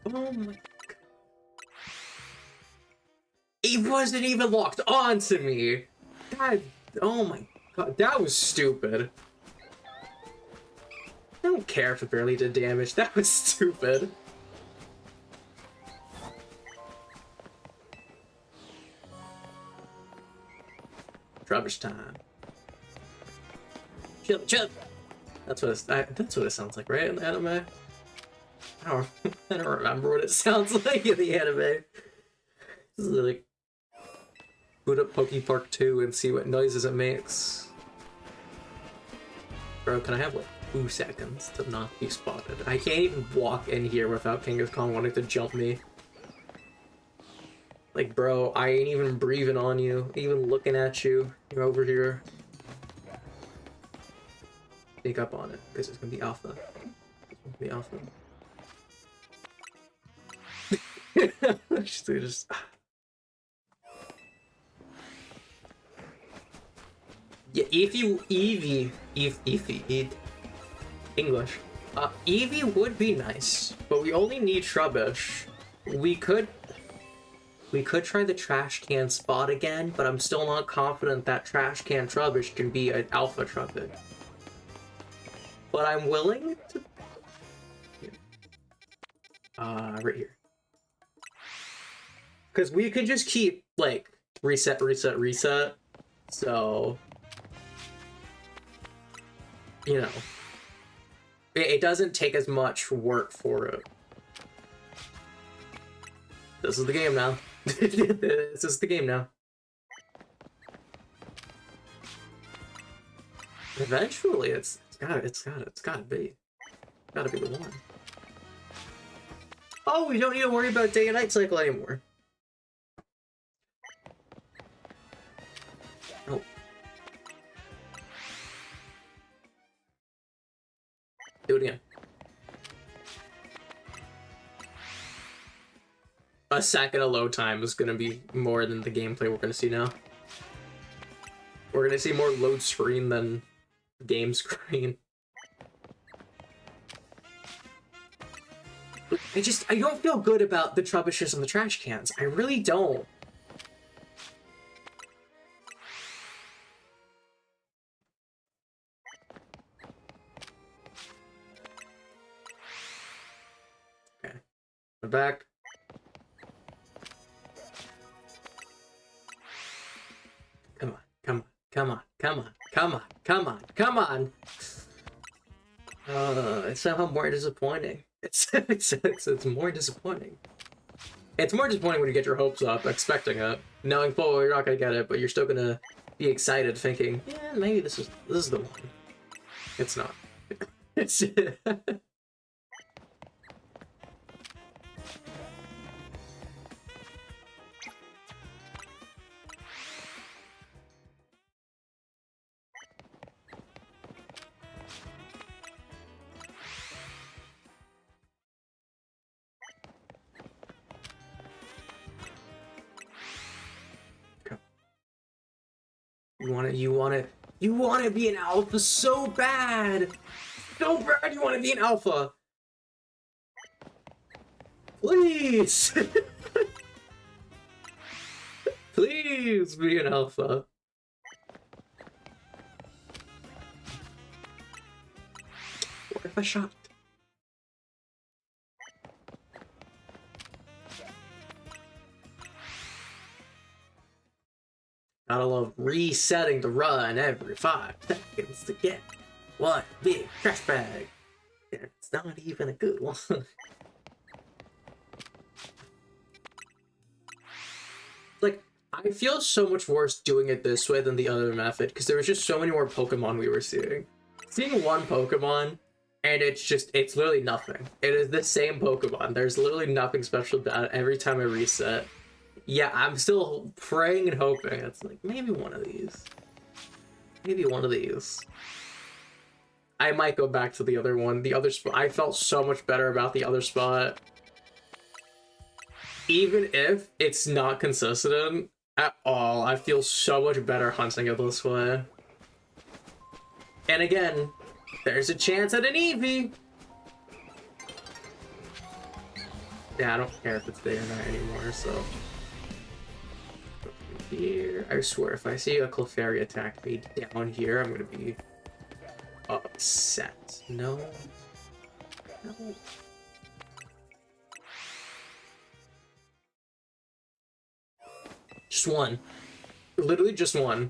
Oh my god. It wasn't even locked on to me. God, oh my god, that was stupid. I don't care if it barely did damage, that was stupid. Rubbish time. Chill. That's what it sounds like, right? In the anime. I don't remember what it sounds like in the anime. This is like boot up Pokepark 2 and see what noises it makes. Bro, can I have like 2 seconds to not be spotted? I can't even walk in here without Kangaskhan wanting to jump me. Like, bro, I ain't even breathing on you, even looking at you. You're over here. Sneak up on it, because it's gonna be Alpha. It's gonna be Alpha. just... Yeah, Eevee, English. Eevee would be nice, but we only need Trubbish. We could try the trash can spot again, but I'm still not confident that trash can Trubbish can be an Alpha Trubbish. But I'm willing to... right here. Because we could just keep, like, reset. So... You know. It doesn't take as much work for it. This is the game now. This is the game now. Eventually, it's gotta be the one. Oh, we don't need to worry about day and night cycle anymore. Oh. Do it again. a second of load time is going to be more than the gameplay we're going to see now. We're going to see more load screen than game screen. I don't feel good about the trebuchets and the trash cans. I really don't. Okay. I'm back. Come on, come on, come on, come on, come on, come on, come on. It's somehow more disappointing. It's more disappointing. It's more disappointing when you get your hopes up, expecting it, knowing full well you're not gonna get it, but you're still gonna be excited, thinking, yeah, maybe this is the one. It's not. It's You want to be an alpha so bad! So bad you want to be an alpha! Please! Please be an alpha. What if I shot? Gotta love resetting the run every 5 seconds to get one big trash bag. It's not even a good one. Like, I feel so much worse doing it this way than the other method, because there was just so many more Pokemon we were seeing. Seeing one Pokemon, and it's literally nothing. It is the same Pokemon. There's literally nothing special about it every time I reset. Yeah, I'm still praying and hoping. It's like, maybe one of these. Maybe one of these. I might go back to the other one. The other spot. I felt so much better about the other spot. Even if it's not consistent at all, I feel so much better hunting it this way. And again, there's a chance at an Eevee. Yeah, I don't care if it's there or not anymore, so... Here, I swear, if I see a Clefairy attack me down here, I'm gonna be upset. No. No. Just one. Literally just one.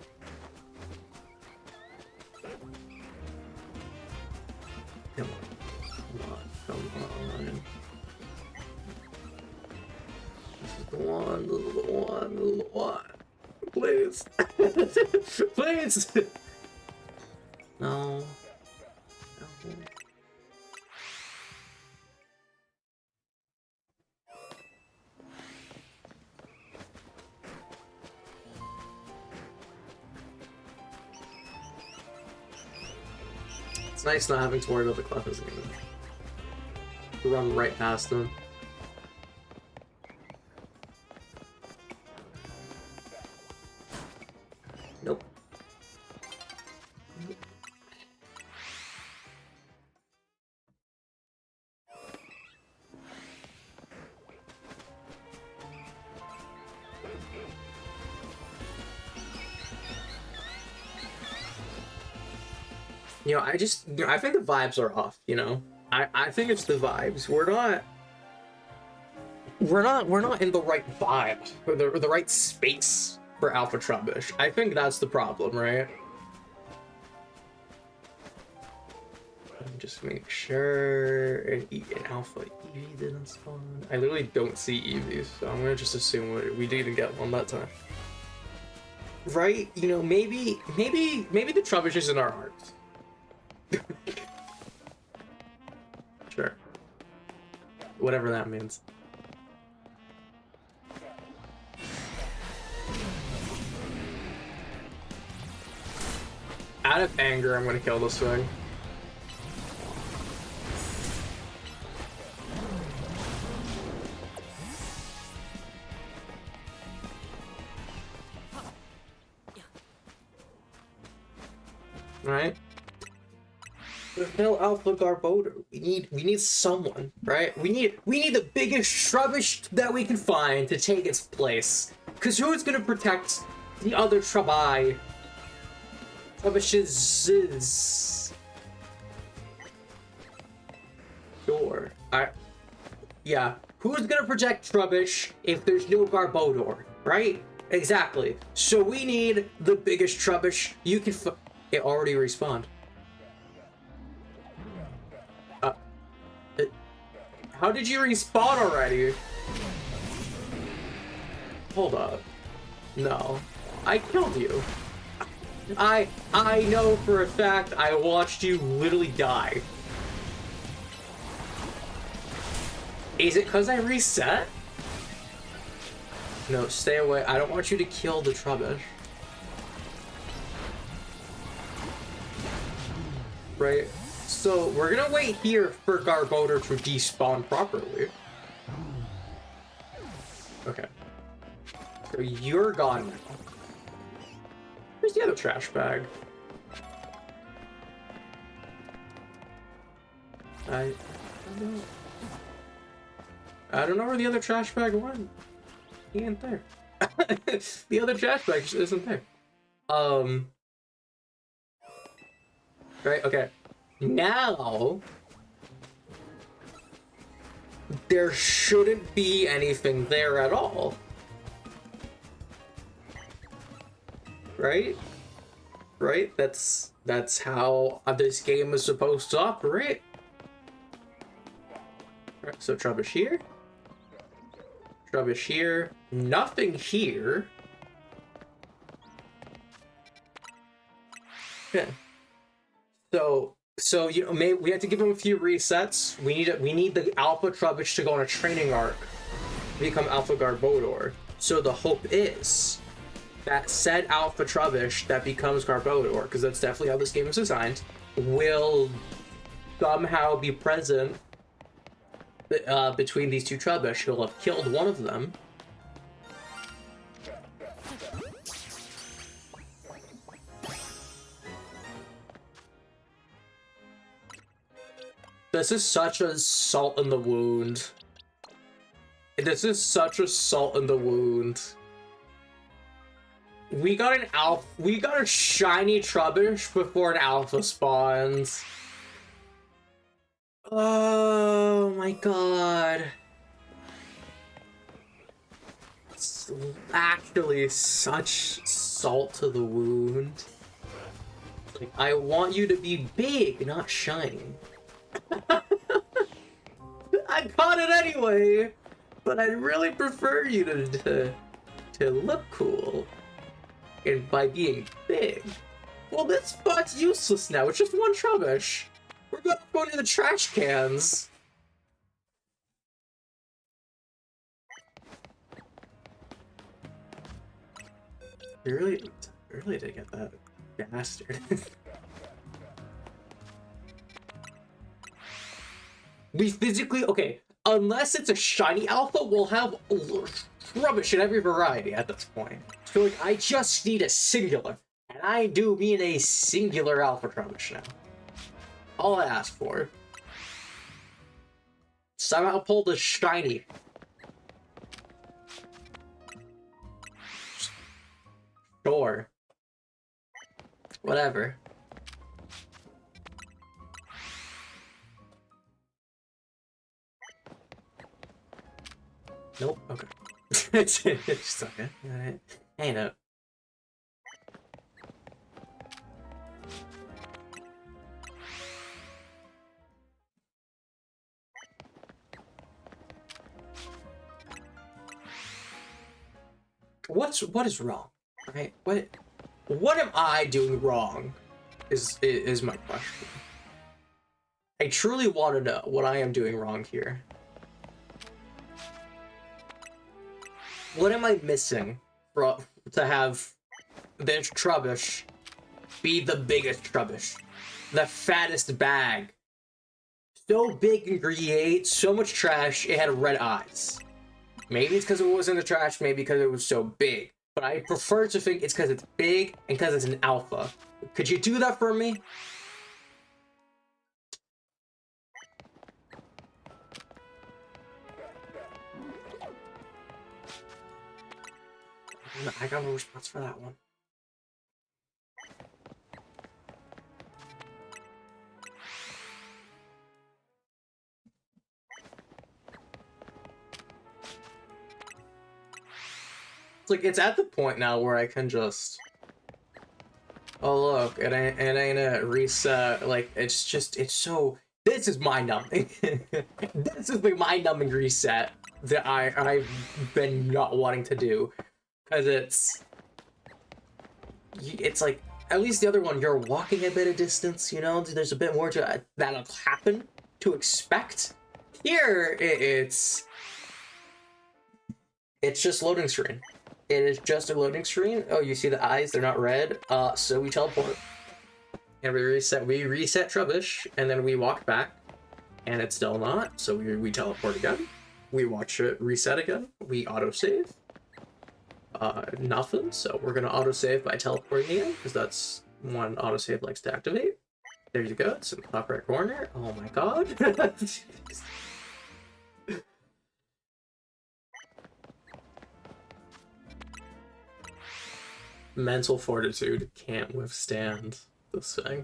Come on. Come on. Come on. This is the one. This is the one. This is the one. Please. Please. No. No. It's nice not having to worry about the Clefairies anymore. Run right past them. Nope. You know, I think the vibes are off, you know? I think it's the vibes. We're not in the right vibe, or the right space for Alpha Trubbish. I think that's the problem, right? Let me just make sure an Alpha Eevee didn't spawn. I literally don't see Eevees, so I'm gonna just assume we didn't get one that time. Right? You know, maybe the Trubbish is in our hearts. Sure. Whatever that means. Out of anger, I'm gonna kill this thing. right? There's no Alpha Garbodor. We need someone, right? We need the biggest Trubbish that we can find to take its place. Cause who's gonna protect the other Trubishes? Sure. Yeah. Who's gonna protect Trubbish if there's no Garbodor, right? Exactly. So we need the biggest Trubbish you can it already respawned. How did you respawn already? Hold up. No. I killed you. I know for a fact I watched you literally die. Is it because I reset? No, stay away. I don't want you to kill the Trubbish. Right? So, we're gonna wait here for Garbodor to despawn properly. Okay. So, you're gone now. Where's the other trash bag? I don't know where the other trash bag went. He ain't there. The other trash bag isn't there. Right, okay. Now, there shouldn't be anything there at all. Right? Right? That's how this game is supposed to operate. Alright, so Trubbish here. Trubbish here. Nothing here. Okay. So you know, maybe we have to give him a few resets. We need the Alpha Trubbish to go on a training arc, become Alpha Garbodor. So the hope is that said Alpha Trubbish that becomes Garbodor, because that's definitely how this game is designed, will somehow be present between these two Trubbish. He'll have killed one of them. This is such a salt in the wound. This is such a salt in the wound. We got a shiny Trubbish before an Alpha spawns. Oh my god. It's actually such salt to the wound. Like, I want you to be big, not shiny. I caught it anyway, but I'd really prefer you to look cool, and by being big. Well, this spot's useless now. It's just one Trubbish. We're gonna go to the trash cans. I really did get that bastard. We physically, okay, unless it's a shiny Alpha, we'll have rubbish in every variety at this point. So, like, I just need a singular. And I do mean a singular Alpha Trubbish now. All I ask for. Somehow pull the shiny. Sure. Whatever. Nope. Okay. It's okay. Alright. Hey, no. What is wrong? Right? What am I doing wrong? Is my question. I truly want to know what I am doing wrong here. What am I missing to have this Trubbish be the biggest Trubbish? The fattest bag. So big and create so much trash, it had red eyes. Maybe it's because it wasn't a trash, maybe because it was so big. But I prefer to think it's because it's big and because it's an Alpha. Could you do that for me? I got no response for that one. It's like, it's at the point now where I can just... Oh look, it ain't a reset. Like, it's so... This is mind-numbing. This is the mind-numbing reset that I've been not wanting to do. Because it's like, at least the other one, you're walking a bit of distance, you know? There's a bit more to that'll happen to expect. Here, it's just loading screen. It is just a loading screen. Oh, you see the eyes? They're not red. So we teleport. And we reset Trubbish, and then we walk back, and it's still not. So we teleport again. We watch it reset again. We autosave. Nothing. So we're gonna autosave by teleporting again, because that's one autosave likes to activate. There you go. It's in the top right corner. Oh my god. Mental fortitude can't withstand this thing.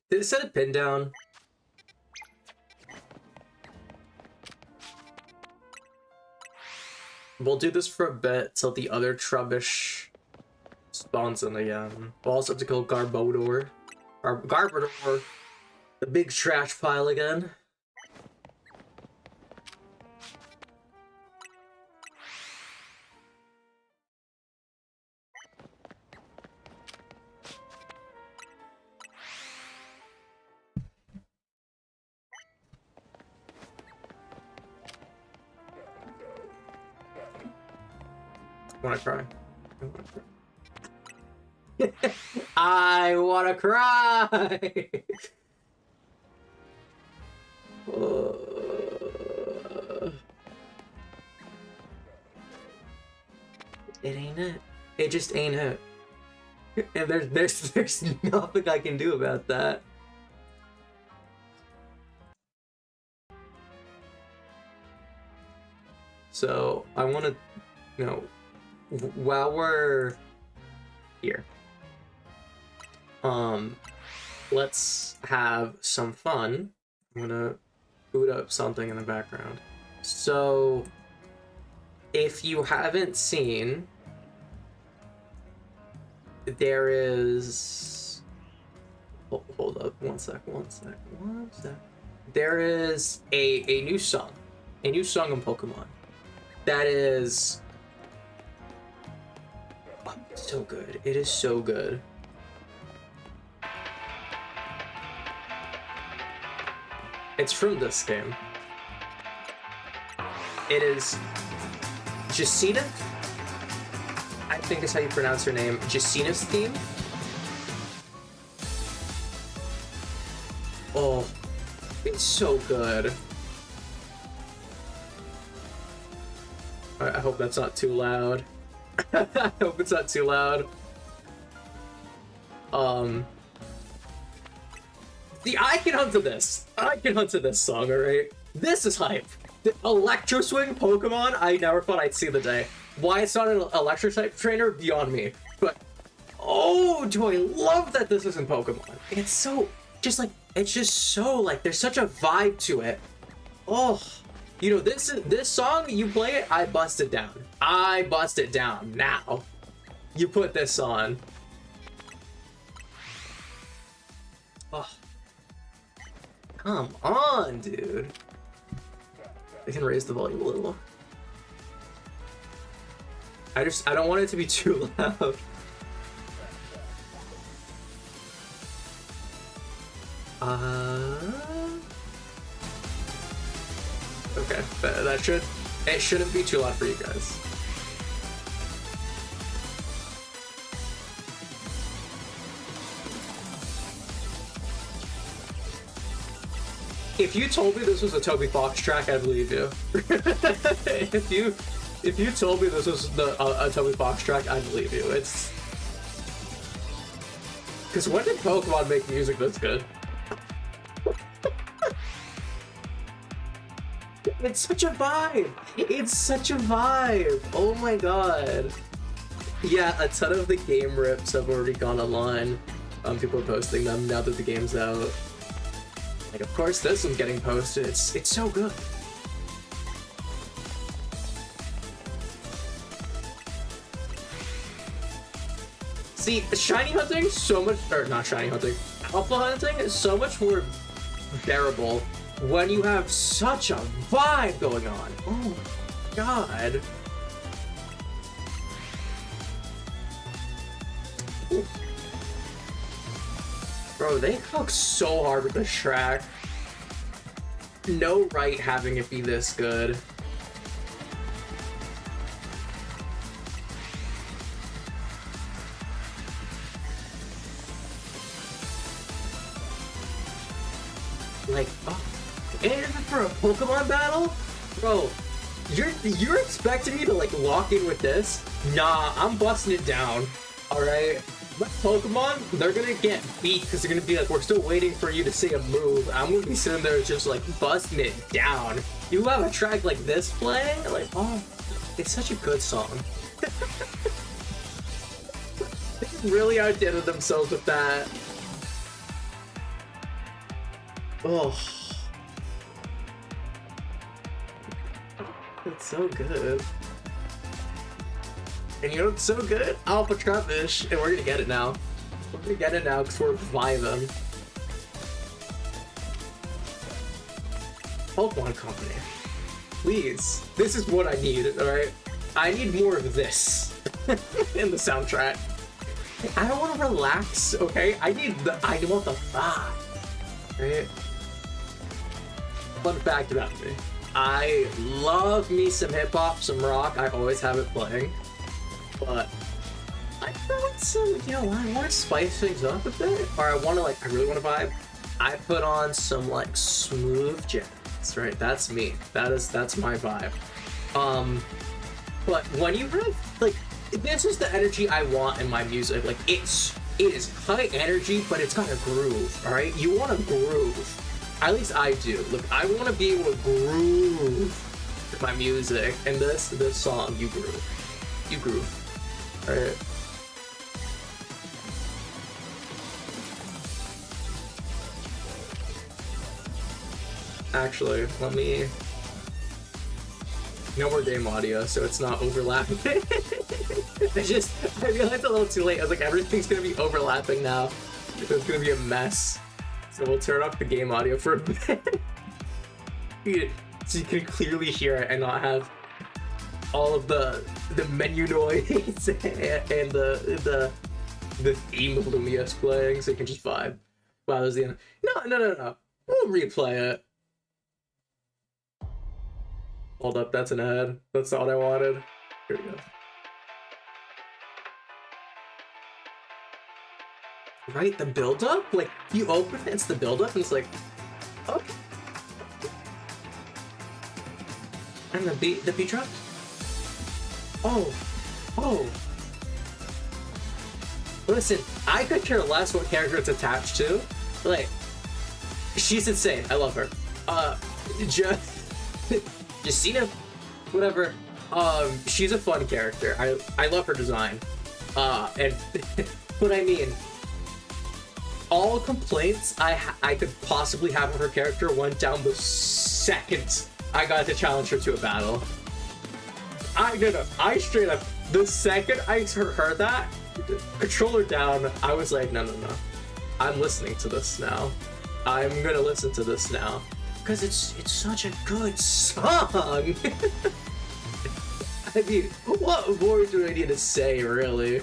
Did it set a pin down? We'll do this for a bit till the other Trubbish spawns in again. We'll also have to kill Garbodor. Or Garbodor, the big trash pile again. I wanna cry. It ain't it. It just ain't it. And there's nothing I can do about that. So I want to, you know, while we're here, let's have some fun. I'm gonna boot up something in the background. So if you haven't seen, there is, hold up, one sec. There is a new song in Pokemon that is, oh, so good. It is so good. It's from this game. It is Jacina, I think is how you pronounce her name. Jacina's theme. Oh, it's so good. I hope that's not too loud. I hope it's not too loud. See, I can hunt to this. I can hunt to this song, alright? This is hype. The Electro Swing Pokemon, I never thought I'd see the day. Why it's not an Electro type trainer, beyond me. But, oh, do I love that this is in Pokemon. It's so, just like, it's just so, like, there's such a vibe to it. Oh, you know, this song, you play it, I bust it down. I bust it down now. You put this on. Oh. Come on, dude. I can raise the volume a little. I don't want it to be too loud. Okay, it shouldn't be too loud for you guys. If you told me this was a Toby Fox track, I'd believe you. if you told me this was a Toby Fox track, I'd believe you. It's because when did Pokemon make music that's good? It's such a vibe. It's such a vibe. Oh my god. Yeah, a ton of the game rips have already gone online. People are posting them now that the game's out. Like, of course, this one's getting posted. It's so good. See, shiny hunting so much, or not shiny hunting, alpha hunting is so much more bearable when you have such a vibe going on. Oh my god. Ooh. Bro, they cook so hard with this track. No right having it be this good. Like, oh, and for a Pokemon battle? Bro, you're expecting me to like lock in with this? Nah, I'm busting it down. Alright? My Pokemon, they're gonna get beat because they're gonna be like, we're still waiting for you to say a move. I'm gonna be sitting there just like busting it down. You have a track like this playing? Like, oh, it's such a good song. They really outdid themselves with that. Oh. It's so good. And you know what's so good? Alpha Trappish, and we're gonna get it now. We're gonna get it now because we're vibing. Pokemon Company. Please. This is what I need, alright? I need more of this in the soundtrack. I don't want to relax, okay? I want the vibe. Right? Fun fact about me. I love me some hip-hop, some rock. I always have it playing. But I feel like some, you know, I want to spice things up a bit, or I really want to vibe. I put on some like smooth jazz, right? That's me. That's my vibe. But when you have like, this is the energy I want in my music. Like it is high energy, but it's got a groove. All right, you want to groove. At least I do. Look, I want to be able to groove with my music, and this song, you groove. You groove. Alright. Actually, let me... No more game audio, so it's not overlapping. I realized a little too late. I was like, everything's gonna be overlapping now. It's gonna be a mess. So we'll turn off the game audio for a bit. So you can clearly hear it and not have all of the menu noise and the theme of Lumia's playing, so you can just vibe. Wow, there's the end. No. We'll replay it. Hold up, that's an ad. That's not what I wanted. Here we go. Right, the build-up? Like, you open it, it's the build-up, and it's like, okay. And the beat drop? Oh. Listen, I could care less what character it's attached to. Like, she's insane. I love her. Justina, whatever. She's a fun character. I love her design. And what I mean, all complaints I could possibly have with her character went down the second I got to challenge her to a battle. I straight up, the second I heard that, controller down, I was like, no. I'm listening to this now. I'm gonna listen to this now. Because it's such a good song! I mean, what more do I need to say, really?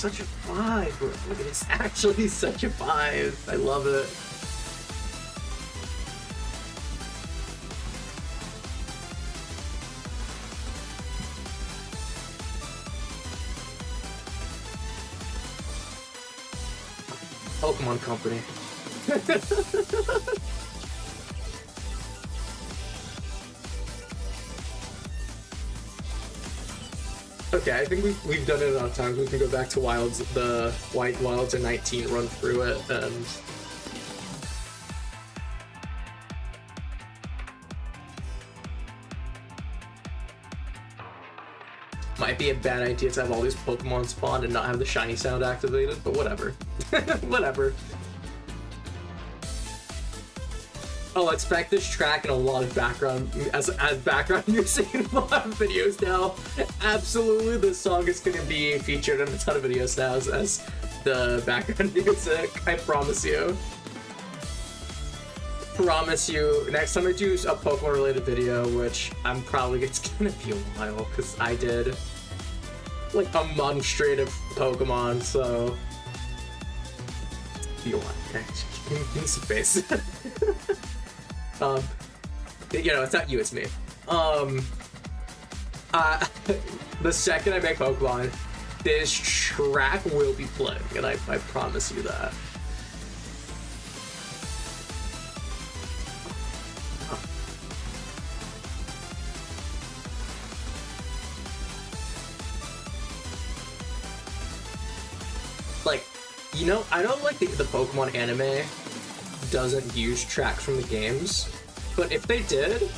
such a vibe, bro. Like, it's actually such a vibe. I love it. Pokemon Company. Okay, I think we've done it enough times. We can go back to Wilds, the White Wilds and 19, run through it, and might be a bad idea to have all these Pokemon spawn and not have the shiny sound activated, but whatever. Whatever. I'll expect this track and a lot of background as background music in a lot of videos now. Absolutely, this song is going to be featured in a ton of videos now as the background music. I promise you. Promise you. Next time I do a Pokemon related video, which I'm probably it's gonna be a while because I did like a month straight of Pokemon, so be a while. Okay, give me some space. You know, it's not you, it's me. The second I make Pokemon, this track will be playing, and I promise you that. Like, you know, I know like the Pokemon anime doesn't use tracks from the games, but if they did,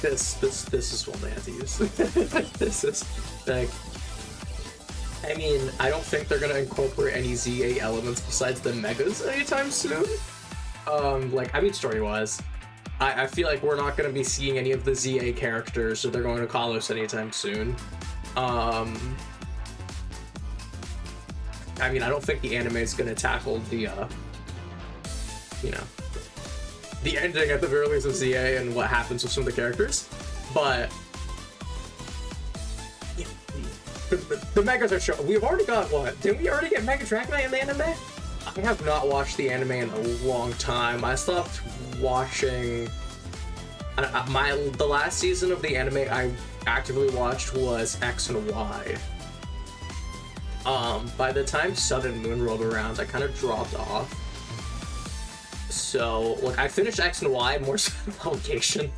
this is one they have to use. This is like, I mean, I don't think they're gonna incorporate any ZA elements besides the Megas anytime soon. Like, I mean, story-wise, I feel like we're not gonna be seeing any of the ZA characters, so they're going to Kalos anytime soon. I mean, I don't think the anime is gonna tackle the, you know, the ending at the very least of ZA and what happens with some of the characters, but yeah, the Megas are shown. We've already got what? Didn't we already get Mega Dragonite in the anime? I have not watched the anime in a long time. I stopped watching. The last season of the anime I actively watched was X and Y. By the time Sun and Moon rolled around, I kind of dropped off. So, like, I finished X and Y more so publication.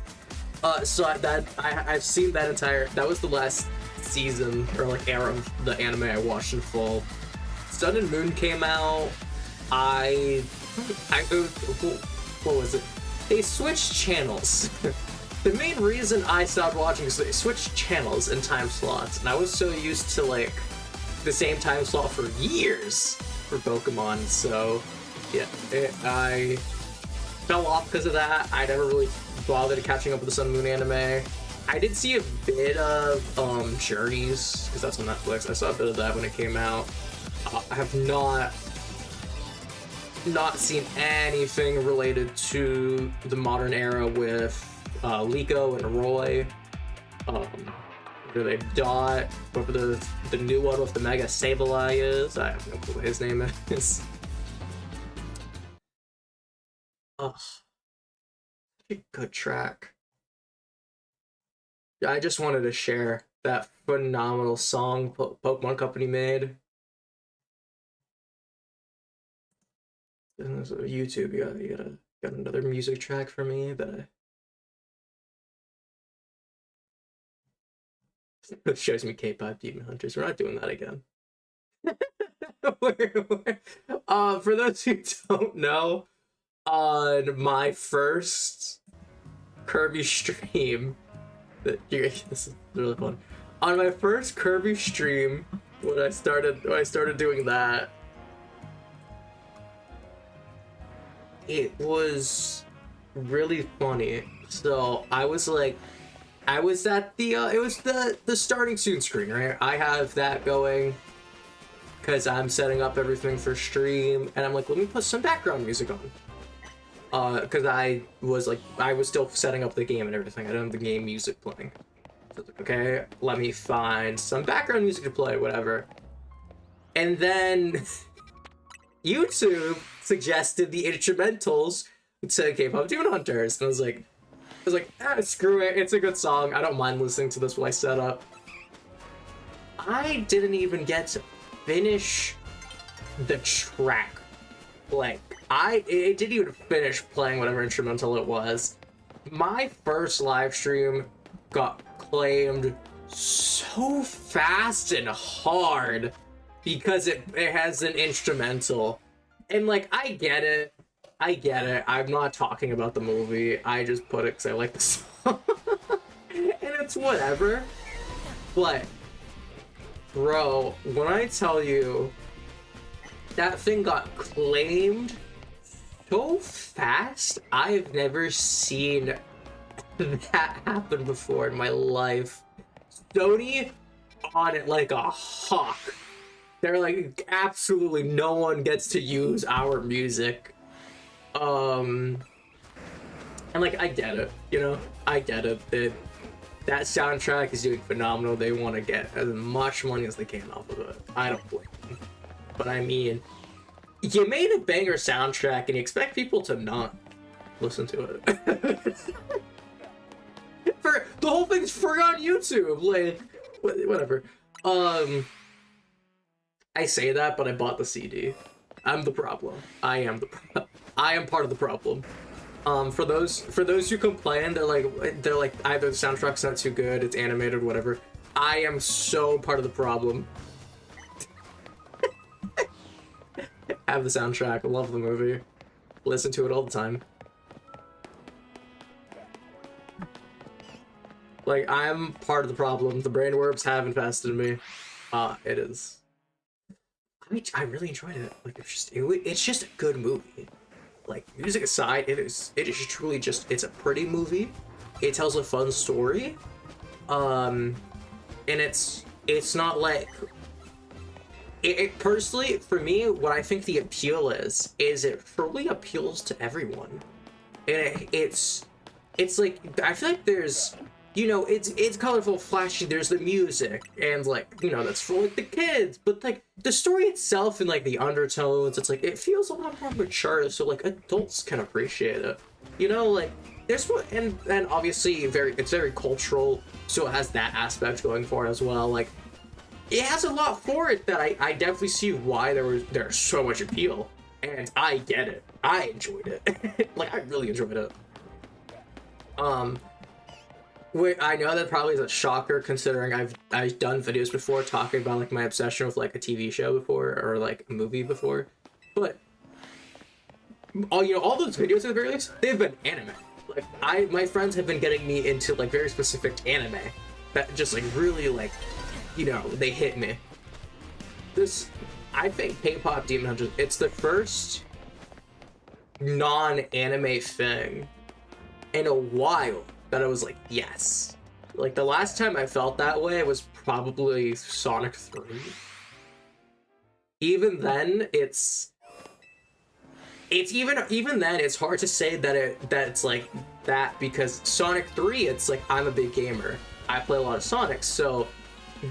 So I've seen that entire. That was the last season or like era of the anime I watched in full. Sun and Moon came out. What was it? They switched channels. The main reason I stopped watching is they switched channels and time slots, and I was so used to like the same time slot for years for Pokemon, so yeah, I fell off because of that. I never really bothered catching up with the Sun and Moon anime. I did see a bit of Journeys, because that's on Netflix. I saw a bit of that when it came out. I have not seen anything related to the modern era with Liko and Roy. They Dot, whatever the new one with the Mega Sableye is. I have no clue what his name is. Oh, such a good track. I just wanted to share that phenomenal song Pokemon Company made. And so YouTube, you got another music track for me that it shows me K-pop Demon Hunters. We're not doing that again. For those who don't know, on my first Kirby stream, this is really fun. On my first Kirby stream, when I started doing that, it was really funny. So I was at the it was the starting soon screen, right? I have that going because I'm setting up everything for stream, and I'm like, let me put some background music on. Because I was still setting up the game and everything. I didn't have the game music playing. So I was like, okay, let me find some background music to play, whatever. And then YouTube suggested the instrumentals to K-pop Demon Hunters, and I was like, screw it, it's a good song. I don't mind listening to this while I set up. I didn't even get to finish the track. Like, it didn't even finish playing whatever instrumental it was. My first live stream got claimed so fast and hard because it has an instrumental. And like, I get it. I'm not talking about the movie. I just put it because I like the song. And it's whatever. But, bro, when I tell you that thing got claimed so fast, I've never seen that happen before in my life. Sony on it like a hawk. They're like, absolutely no one gets to use our music. And like, I get it, you know? I get it. That soundtrack is doing phenomenal. They want to get as much money as they can off of it. I don't blame them. But I mean, you made a banger soundtrack and you expect people to not listen to it. For the whole thing's free on YouTube. Like, whatever. I say that, but I bought the CD. I'm the problem. I am part of the problem. For those who complain, they're like either the soundtrack's not too good, it's animated, whatever. I am so part of the problem. I have the soundtrack. I love the movie. Listen to it all the time. Like, I'm part of the problem. The brainworms have infested me. It is. I really enjoyed it. Like, it's just a good movie. Like, music aside, it is truly just, it's a pretty movie. It tells a fun story. And it's not like, it personally, for me, what I think the appeal is it fully appeals to everyone. And it's like, I feel like there's, you know, it's colorful, flashy, there's the music, and like, you know, that's for like the kids, but like the story itself and like the undertones, it's like, it feels a lot more mature, so like adults can appreciate it. You know, like there's what, and obviously it's very cultural, so it has that aspect going for it as well. Like, it has a lot for it that I definitely see why there's so much appeal, and I get it. I enjoyed it. Like, I really enjoyed it. I know that probably is a shocker considering I've done videos before talking about like my obsession with like a TV show before or like a movie before, but all those videos at the very least, they've been anime. Like, my friends have been getting me into like very specific anime that just like really, like, you know, they hit me. I think K-pop Demon Hunters, it's the first non-anime thing in a while that I was like, yes. Like, the last time I felt that way was probably Sonic 3. Even then, it's even then, it's hard to say that it's like that, because Sonic 3, it's like, I'm a big gamer. I play a lot of Sonic, so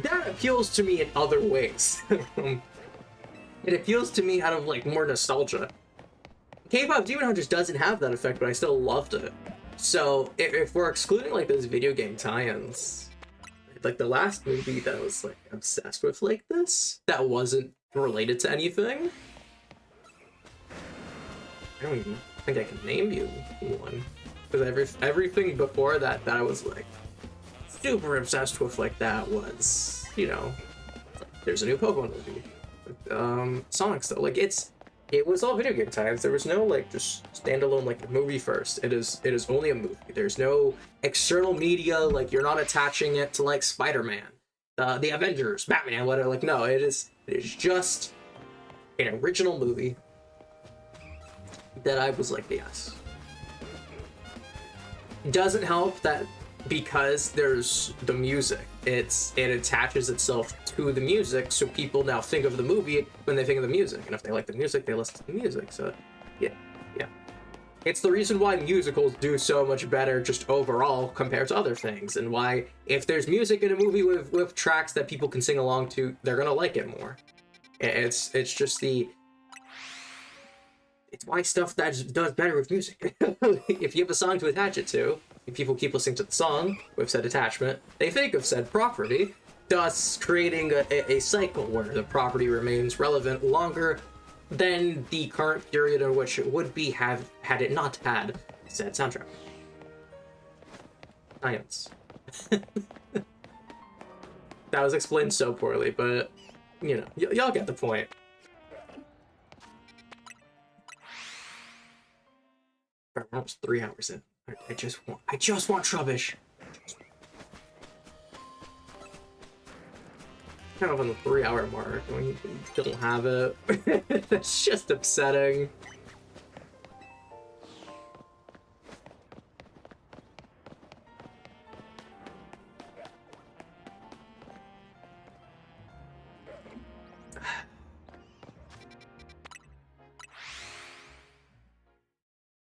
that appeals to me in other ways. It appeals to me out of like more nostalgia. K-pop Demon Hunters doesn't have that effect, but I still loved it. So if we're excluding like those video game tie-ins, like the last movie that I was like obsessed with like this, that wasn't related to anything, I don't even think I can name you one, because everything before that I was like super obsessed with like that was, you know, like, there's a new Pokemon movie, Sonic stuff. Like, it was all video game times. There was no like just standalone like movie first. It is only a movie. There's no external media. Like, you're not attaching it to like Spider-Man, the Avengers, Batman, whatever. Like, no, it is just an original movie that I was like, yes. Doesn't help that because there's the music. It attaches itself to the music, so people now think of the movie when they think of the music, and if they like the music, they listen to the music. So yeah. It's the reason why musicals do so much better just overall compared to other things, and why if there's music in a movie with tracks that people can sing along to, they're gonna like it more. It's just the... It's why stuff that does better with music. If you have a song to attach it to, if people keep listening to the song with said attachment, they think of said property, thus creating a cycle where the property remains relevant longer than the current period in which it would be had it not had said soundtrack. Science. That was explained so poorly, but you know, y'all get the point. That was 3 hours in. I just want Trubbish. Kind of on the 3-hour mark when you don't have it. It's just upsetting.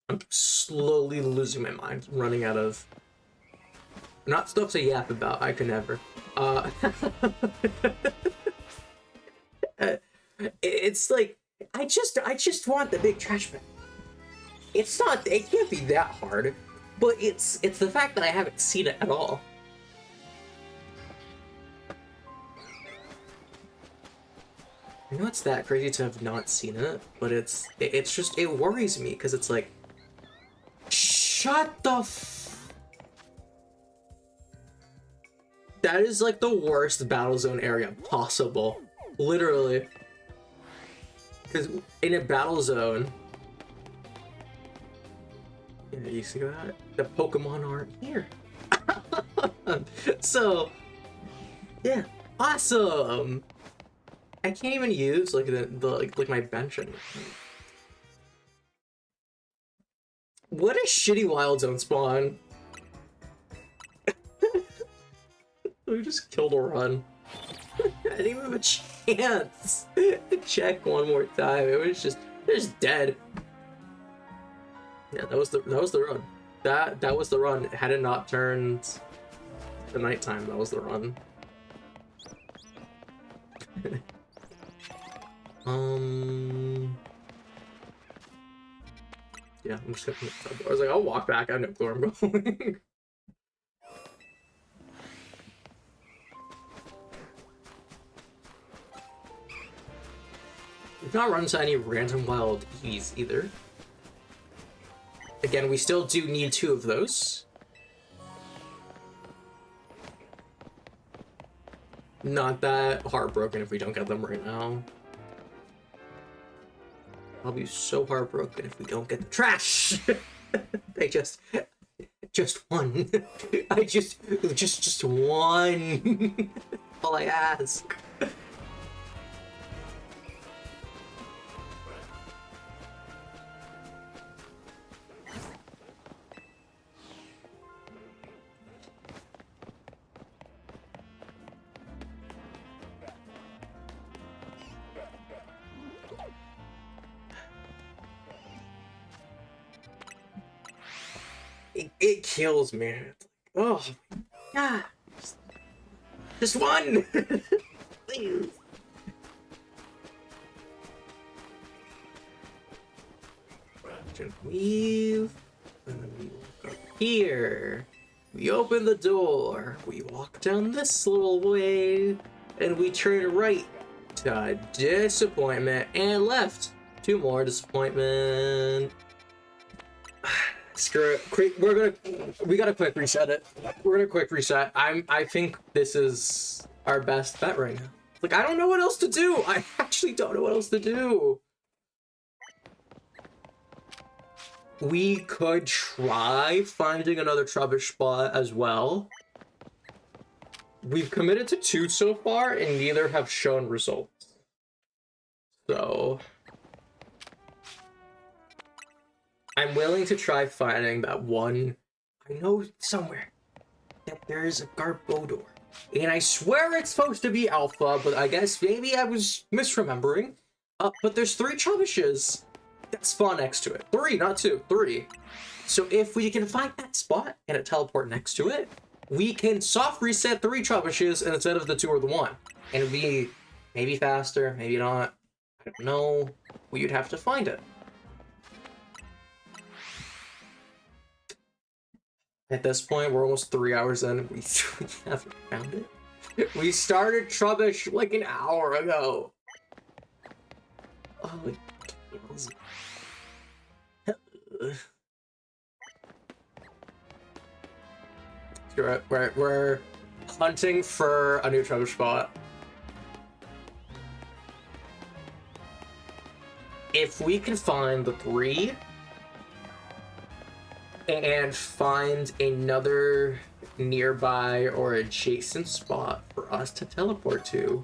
I'm slowly losing my mind. I'm running out of... Not stuff to yap about, I can never. It's like, I just want the big trash bag. It's not, it can't be that hard, but it's the fact that I haven't seen it at all. I know it's that crazy to have not seen it, but it's just, it worries me, because it's like, shut the That is like the worst battle zone area possible. Literally. Because in a battle zone... Yeah, you see that? The Pokemon aren't here. So... Yeah. Awesome! I can't even use like like my bench anymore. What a shitty wild zone spawn. We just killed a run. I didn't even have a chance to check one more time. It was just dead. Yeah, that was the run. That was the run. Had it not turned to nighttime, that was the run. Yeah, I'm just gonna... I was like, I'll walk back. I know where I'm going. We've not run into any random wild E's either. Again, we still do need 2 of those. Not that heartbroken if we don't get them right now. I'll be so heartbroken if we don't get the trash. I just one. I just one. All I ask. It kills me. It's like, oh, yeah, just one, please. Weave, and then we walk up here. We open the door. We walk down this little way, and we turn right to disappointment and left. 2 more disappointment. Screw it. We gotta quick reset it. We're gonna quick reset. I think this is our best bet right now. Like, I don't know what else to do. I actually don't know what else to do. We could try finding another Trubbish spot as well. We've committed to 2 so far, and neither have shown results. So... I'm willing to try finding that one. I know somewhere that there is a Garbodor. And I swear it's supposed to be Alpha, but I guess maybe I was misremembering. But there's 3 Trubbishes that spawn next to it. 3, not 2. 3. So if we can find that spot and a teleport next to it, we can soft reset 3 Trubbishes instead of the 2 or the 1. And we Maybe faster, maybe not. I don't know. Well, you'd have to find it. At this point, we're almost 3 hours in. We haven't found it. We started Trubbish like an hour ago. Oh, we're hunting for a new Trubbish spot. If we can find the 3 and find another nearby or adjacent spot for us to teleport to,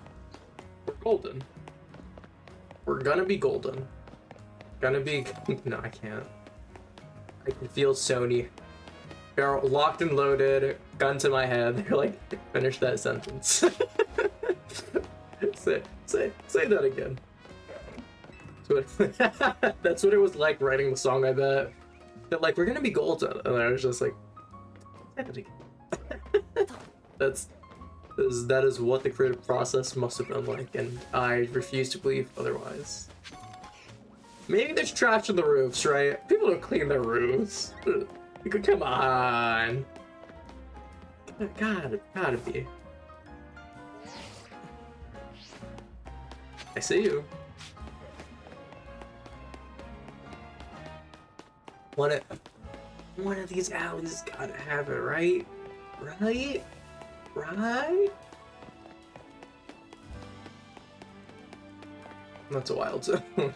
we're golden. We're gonna be golden. Gonna be... No, I can't. I can feel Sony. Barrel locked and loaded, gun to my head. They're like, finish that sentence. say that again. That's what it was like writing the song, I bet. That like, we're gonna be golden. And I was just like, say that again. That is what the creative process must have been like, and I refuse to believe otherwise. Maybe there's trash on the roofs, right? People don't clean their roofs. Come on. Gotta be. I see you. One of these alleys gotta have it, right? Right? That's a wild zone.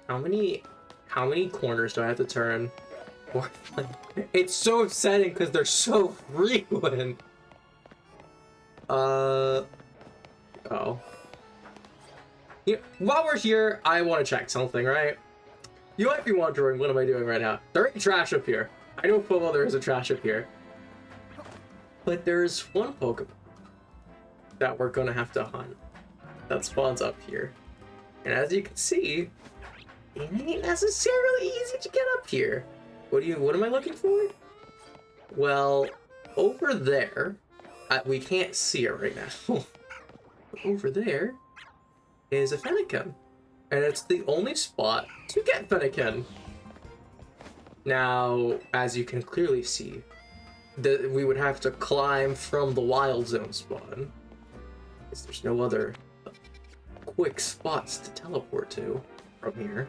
How many corners do I have to turn? It's so upsetting because they're so frequent. Oh. Yeah, while we're here, I want to check something, right? You might be wondering, what am I doing right now? There ain't trash up here. I know full well there is a trash up here. But there's one Pokemon that we're gonna have to hunt that spawns up here. And as you can see, it ain't necessarily easy to get up here. What am I looking for? Well, over there, we can't see it right now. Over there is a Fennekin, and it's the only spot to get Fennekin. Now, as you can clearly see, we would have to climb from the Wild Zone spawn, because there's no other quick spots to teleport to from here.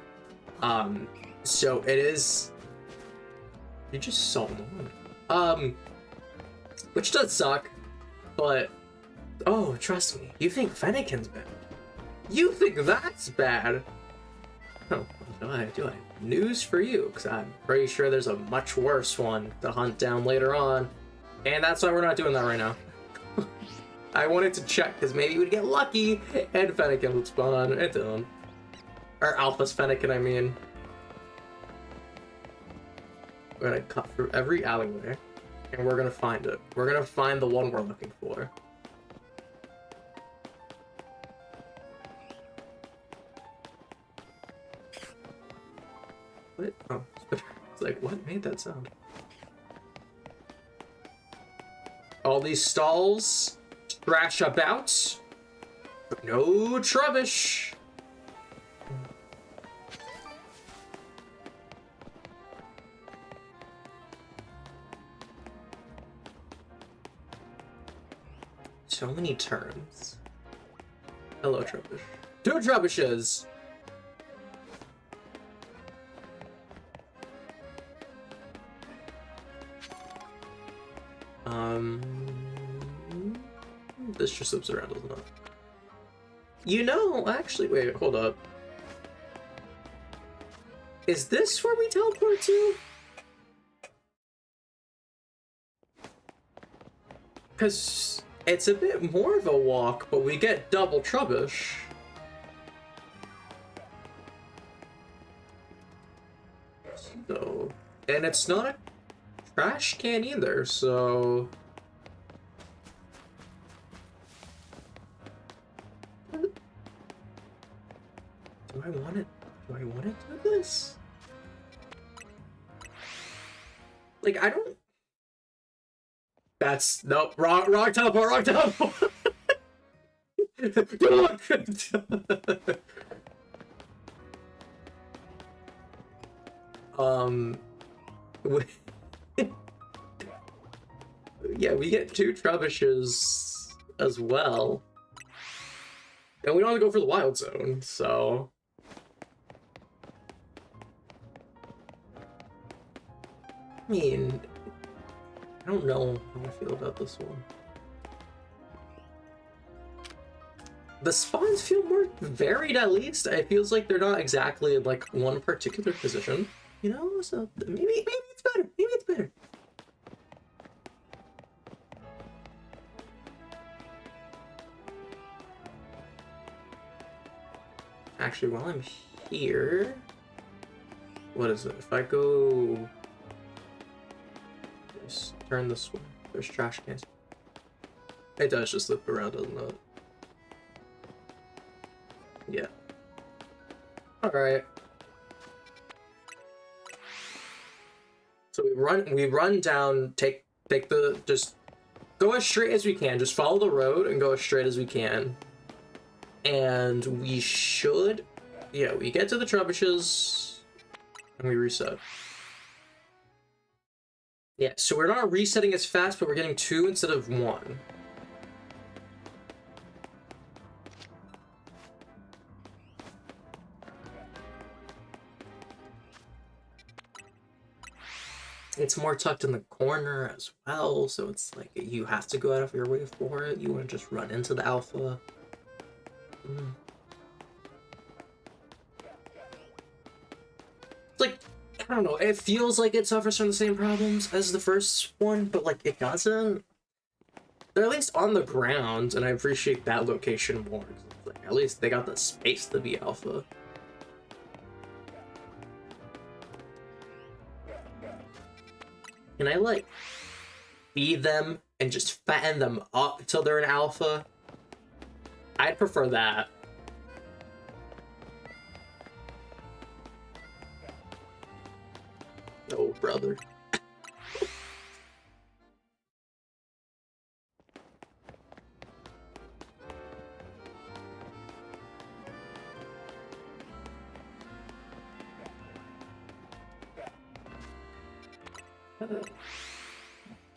So it is... You just saw one. Which does suck, but... Oh, trust me, you think Fennekin's bad. You think that's bad? Oh, do I have news for you, because I'm pretty sure there's a much worse one to hunt down later on, and that's why we're not doing that right now. I wanted to check, because maybe we'd get lucky, and Fennekin would spawn, and it didn't. Or Alpha's Fennekin, I mean. We're gonna cut through every alleyway, and we're gonna find it. We're gonna find the one we're looking for. What? Oh, it's like, what made that sound? All these stalls, trash about, but no Trubbish. So many turns. Hello, Trubbish. 2 Trubbishes! This just slips around, doesn't it? You know, actually, wait, hold up. Is this where we teleport to? Because it's a bit more of a walk, but we get double Trubbish. So, and it's not a trash can either, so... Do I want it? Do I want to do this? Like, I don't... That's... Nope. Wrong teleport. Wrong teleport. we- yeah, we get 2 Trebushes as well. And we don't want to go for the wild zone, so... I mean... I don't know how I feel about this one. The spawns feel more varied, at least. It feels like they're not exactly in, like, one particular position. You know? So maybe it's better. Maybe it's better. Actually, while I'm here... What is it? If I go... Just turn this way. There's trash cans. It does just loop around, doesn't it? Yeah. Alright. So we run down, take the, just go as straight as we can. Just follow the road and go as straight as we can. And we should, yeah, we get to the Trebushes and we reset. Yeah, so we're not resetting as fast, but we're getting 2 instead of 1. It's more tucked in the corner as well, so it's like you have to go out of your way for it. You want to just run into the alpha. It's like, I don't know, it feels like it suffers from the same problems as the first one, but like it doesn't. They're at least on the ground, and I appreciate that location more. Like, at least they got the space to be alpha. Can I, like, feed them and just fatten them up till they're an alpha? I'd prefer that. Oh, brother.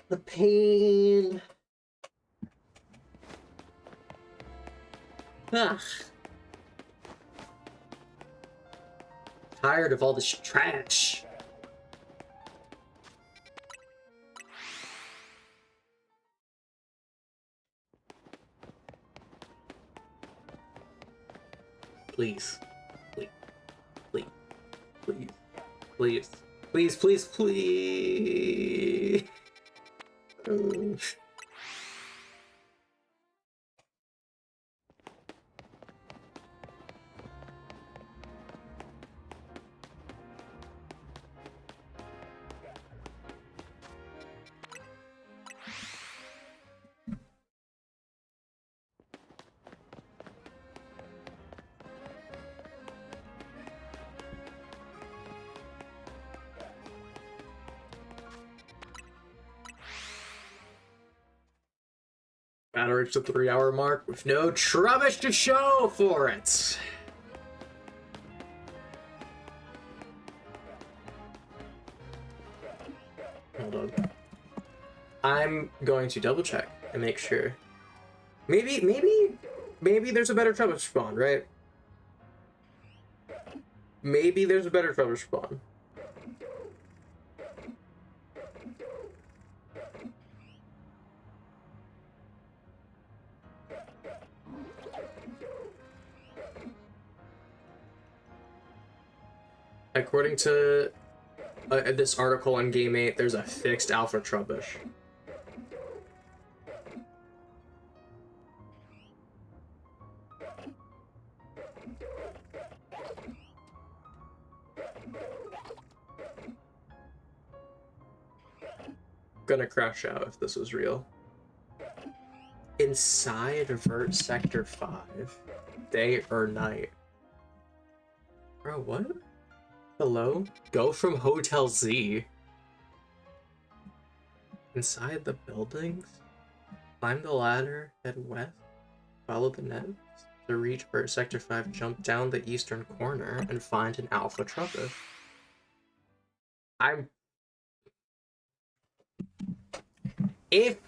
The pain. Ugh. Tired of all this trash. Please. Please. Please. Please. Please. Please, please, please. Gotta reach the 3-hour mark with no Trubbish to show for it. Hold on. I'm going to double check and make sure. Maybe there's a better Trubbish spawn, right? Maybe there's a better Trubbish spawn. According to this article on Game 8, there's a fixed Alpha Trubbish. Gonna crash out if this was real. Inside Vert Sector 5. Day or night? Bro, what? Hello? Go from Hotel Z. Inside the buildings? Climb the ladder, head west, follow the nets to reach where Sector 5, jump down the eastern corner, and find an Alpha Trubbish. If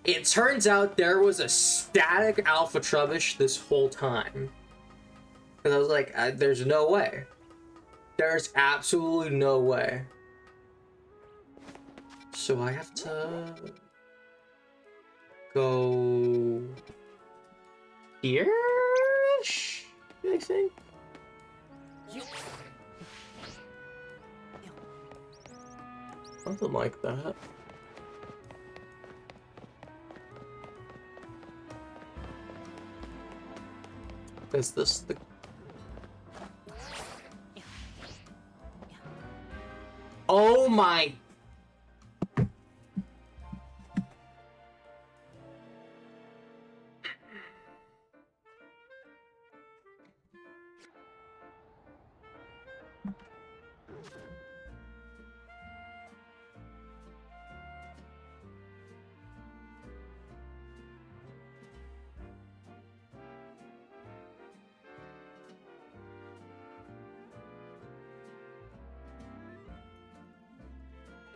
it turns out there was a static Alpha Trubbish this whole time, because I was like, there's no way. There's absolutely no way. So I have to go here-ish, I think. Something like that. Is this the... Oh my...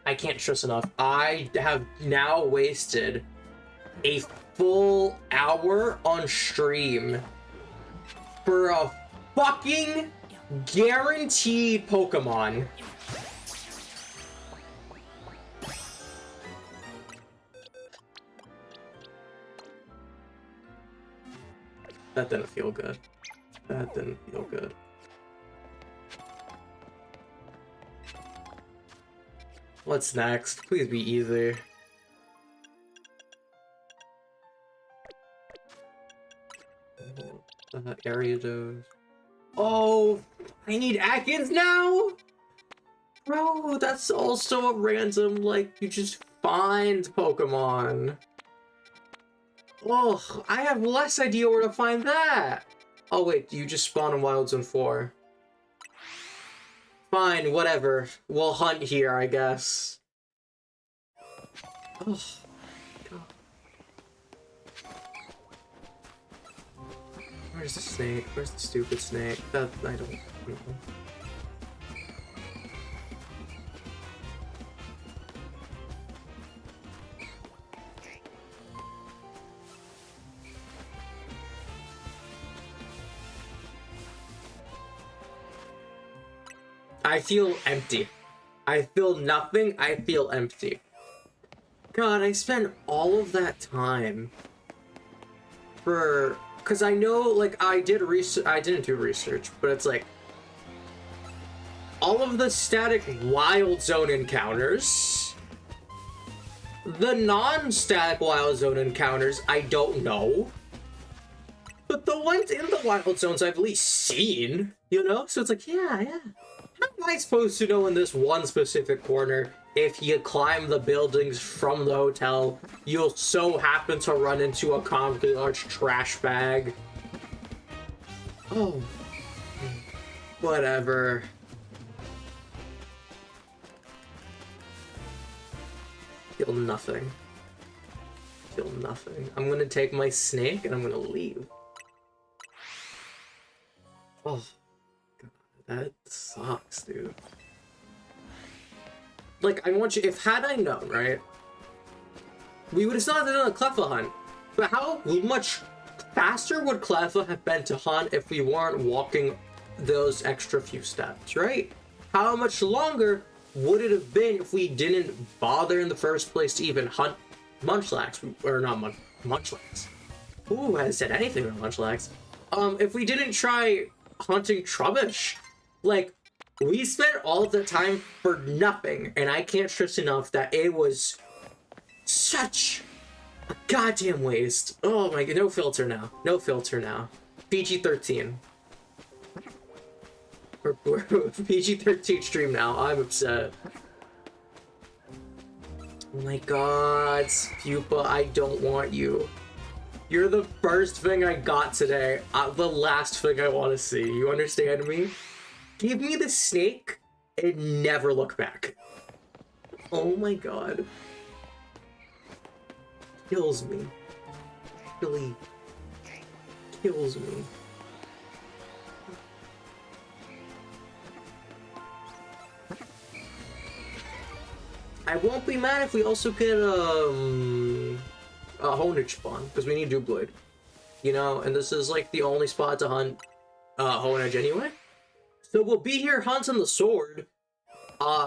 I can't stress enough. I have now wasted a full hour on stream for a fucking guaranteed Pokemon. That didn't feel good. That didn't feel good. What's next? Please be easy. Ariados. Oh, I need Atkins now? Bro, that's also a random, like, you just find Pokemon. Oh, I have less idea where to find that. Oh wait, you just spawn in Wild Zone 4. Fine, whatever. We'll hunt here, I guess. Oh, God. Where's the snake? Where's the stupid snake? That I don't know. I feel empty. I feel nothing. I feel empty. God, I spent all of that time for... Because I know, like, I did research... I didn't do research, but it's like... all of the static Wild Zone encounters... the non-static Wild Zone encounters, I don't know. But the ones in the Wild Zones I've at least seen, you know? So it's like, yeah. How am I supposed to know in this one specific corner if you climb the buildings from the hotel, you'll so happen to run into a comically large trash bag? Oh. Whatever. Feel nothing. Feel nothing. I'm gonna take my snake and I'm gonna leave. Oh. That sucks, dude. Like, I want you... If had I known, right? We would have still had done a Cleffa hunt. But how much faster would Cleffa have been to hunt if we weren't walking those extra few steps, right? How much longer would it have been if we didn't bother in the first place to even hunt Munchlax? Or not Munchlax. Ooh, I haven't said anything about Munchlax. If we didn't try hunting Trubbish. Like, we spent all of the time for nothing, and I can't stress enough that it was such a goddamn waste. Oh my god, no filter now. No filter now. PG-13. We're PG-13 stream now. I'm upset. Oh my god, Pupa, I don't want you. You're the first thing I got today. The last thing I want to see. You understand me? Give me the snake and never look back. Oh my god. kills me. Really kills me. I won't be mad if we also get a Honedge spawn, because we need Doublade. You know, and this is like the only spot to hunt Honedge anyway. So we'll be here hunting the sword,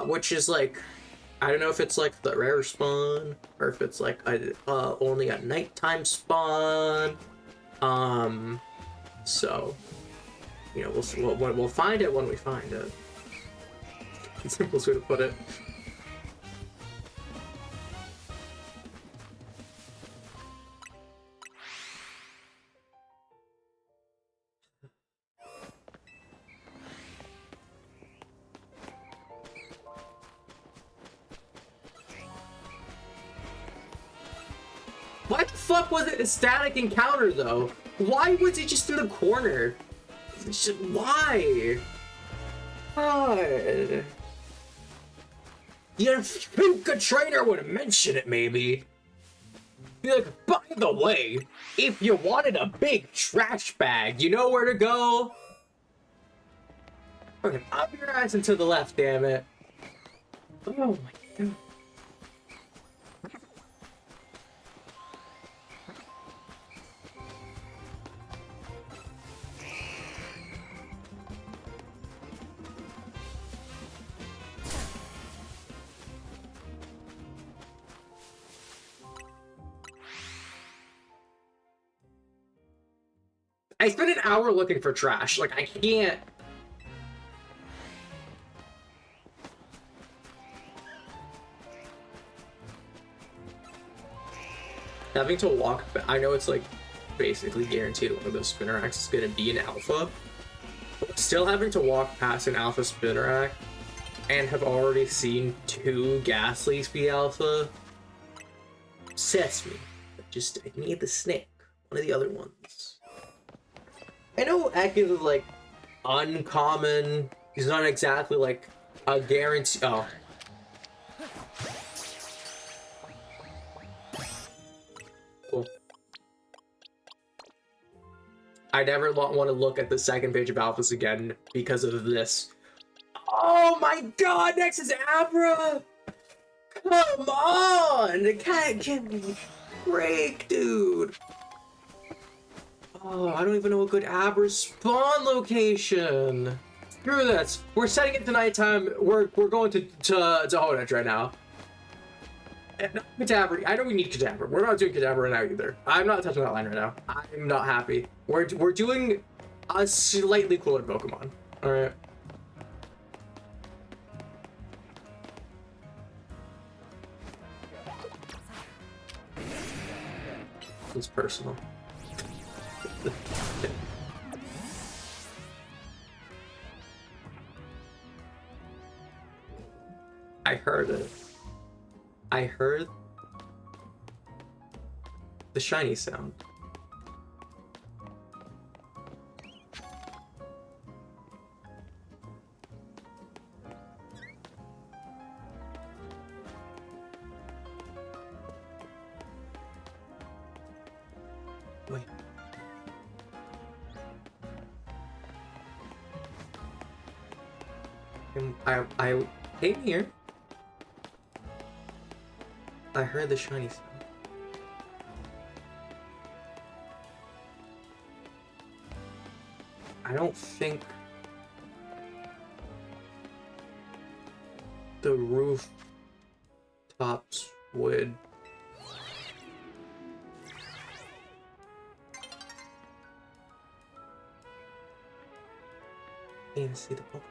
which is like, I don't know if it's like the rare spawn or if it's like only a nighttime spawn. So you know, we'll find it when we find it. Simplest way to put it. Why the fuck was it a static encounter though? Why was he just in the corner? Why? God. You'd think a trainer would mention it, maybe. Be like, by the way, if you wanted a big trash bag, you know where to go? Okay, up your ass and to the left, damn it. Oh my god. I spent an hour looking for trash. Like, I can't. Having to walk back, I know it's like basically guaranteed one of those Spinnerack is going to be an alpha. But still having to walk past an alpha Spinnerack and have already seen 2 Ghastlies be alpha upsets me. I need the snake. One of the other ones. I know Ekans is like uncommon. He's not exactly like a guarantee. Oh. Cool. I never want to look at the second page of alphas again because of this. Oh my god, next is Abra! Come on! It can't give me a break, dude. Oh, I don't even know a good Abra spawn location. Screw this. We're setting it to nighttime. We're going to Honedge right now. And Kadabra. I know we need Kadabra. We're not doing Kadabra right now either. I'm not touching that line right now. I'm not happy. We're doing a slightly cooler Pokemon. All right. It's personal. I heard it. I heard the shiny sound. Wait. I came here. I heard the shiny sound. I don't think the roof tops would. I can't even see the Pokemon.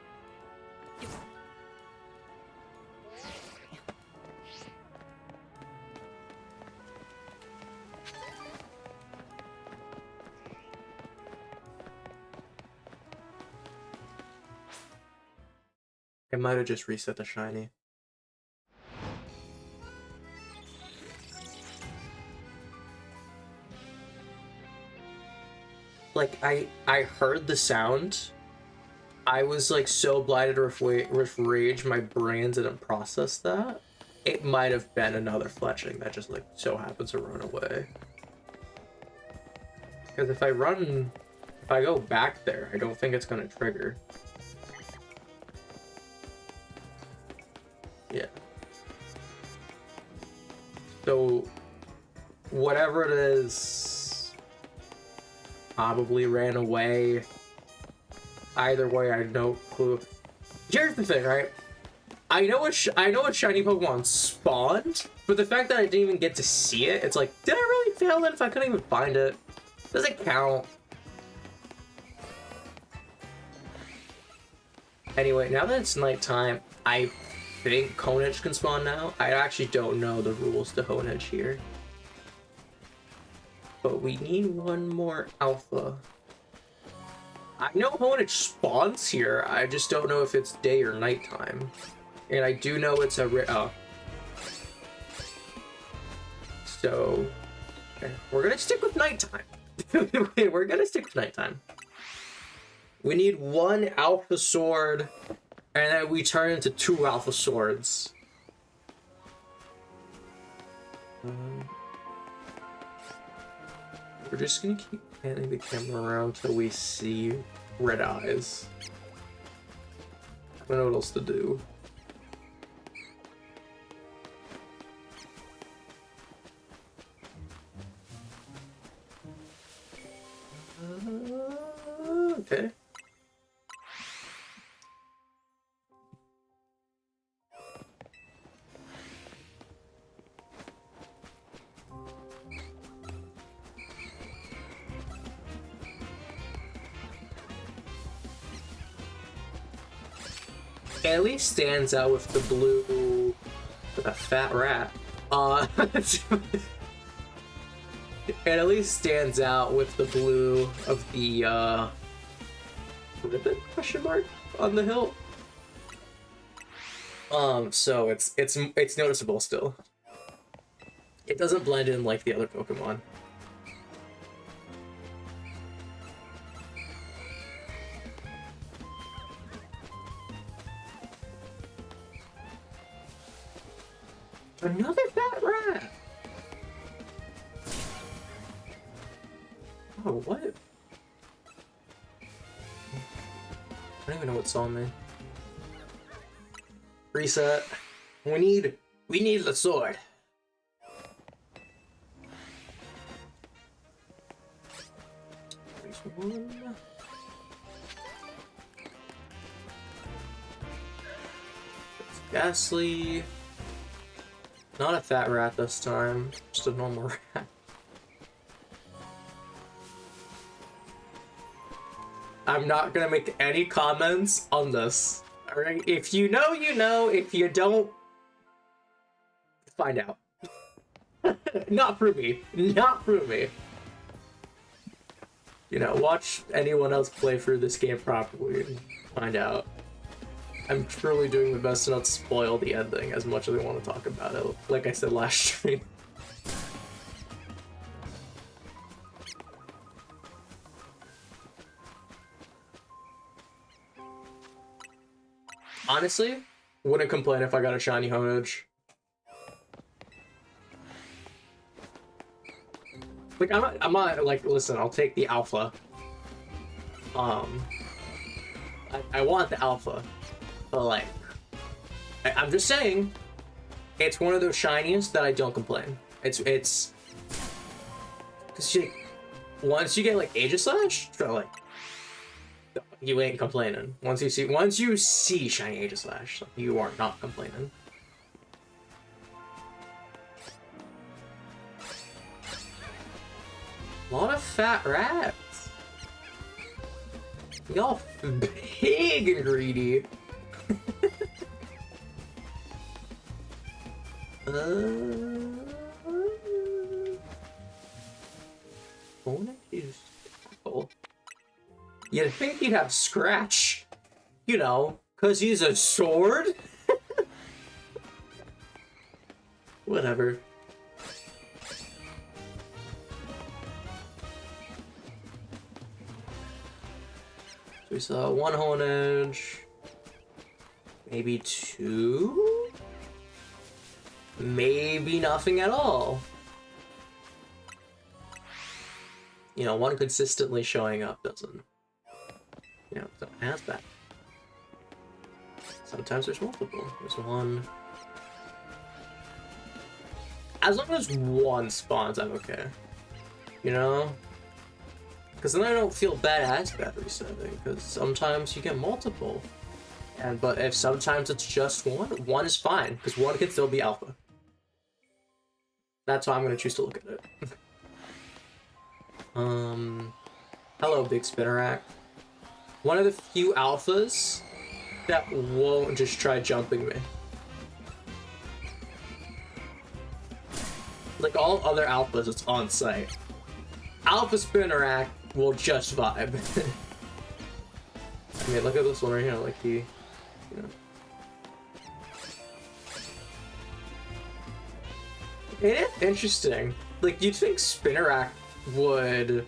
I might have just reset the shiny. Like, I heard the sound. I was like so blinded with rage, my brain didn't process that. It might have been another fletching that just like so happened to run away. Because if I go back there, I don't think it's gonna trigger. Yeah. So whatever it is probably ran away. Either way, I have no clue. Here's the thing, right? I know what shiny Pokemon spawned, but the fact that I didn't even get to see it, it's like, did I really fail it if I couldn't even find it? Does it count? Anyway, now that it's nighttime, I think Honedge can spawn now. I actually don't know the rules to Honedge here. But we need one more alpha. I know Honedge spawns here, I just don't know if it's day or nighttime. And I do know it's a so, okay. We're gonna stick with nighttime. We're gonna stick with nighttime. We need one alpha sword, and then we turn into 2 alpha swords. We're just gonna keep panning the camera around till we see red eyes. I don't know what else to do. Okay. It at least stands out with the blue, with a fat rat. It at least stands out with the blue of the ribbon question mark on the hilt. So it's noticeable still. It doesn't blend in like the other Pokemon. Another fat rat! Oh, what? I don't even know what's on me. Reset. We need the sword. There's one. It's Ghastly. Not a fat rat this time, just a normal rat. I'm not gonna make any comments on this. Alright? If you know, you know. If you don't, find out. Not through me. Not through me. You know, watch anyone else play through this game properly and find out. I'm truly doing my best to not spoil the ending as much as I want to talk about it, like I said last stream. Honestly, wouldn't complain if I got a shiny Honedge. Like, I'm not, like, listen, I'll take the alpha. I want the alpha. But like, I'm just saying, it's one of those shiniest that I don't complain. It's, cause once you get like Aegislash, like, you ain't complaining. Once you see shiny Aegislash, you are not complaining. A lot of fat rats. Y'all big and greedy. Tackle. You'd think he'd have Scratch, you know, because he's a sword? Whatever. So we saw one Honedge, maybe 2? maybe nothing at all. You know, one consistently showing up doesn't, you know, don't have that. Sometimes there's multiple. There's one. As long as one spawns, I'm okay. You know? Because then I don't feel bad at resetting, because sometimes you get multiple. But if sometimes it's just one is fine, because one can still be alpha. That's how I'm going to choose to look at it. Hello, Big Spinnerack. One of the few alphas that won't just try jumping me. Like all other alphas, it's on site. Alpha Spinnerack will just vibe. I mean, look at this one right here, like he, you know. It is interesting. Like, you'd think Spinnerack would...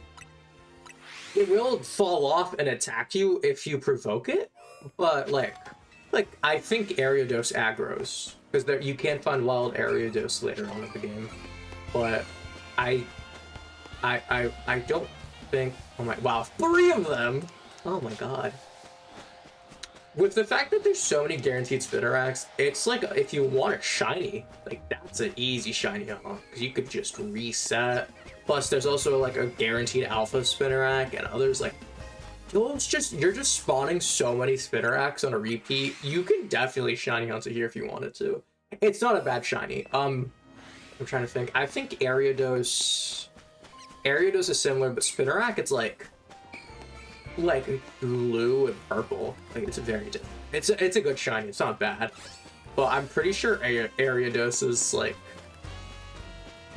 It will fall off and attack you if you provoke it, but like I think Ariados aggros, because you can find wild Ariados later on in the game, but I don't think... Oh my... Wow, 3 of them! Oh my god. With the fact that there's so many guaranteed Spinneracks, it's like, if you want a shiny, like, that's an easy shiny unlock, because you could just reset. Plus, there's also, like, a guaranteed Alpha Spinnerack, and others, like, you're just spawning so many Spinneracks on a repeat. You can definitely shiny hunt it here if you wanted to. It's not a bad shiny. I'm trying to think. I think Ariados is similar, but Spinnerack, it's like blue and purple. Like, it's very different. It's a good shiny. It's not bad, but I'm pretty sure Ariados is like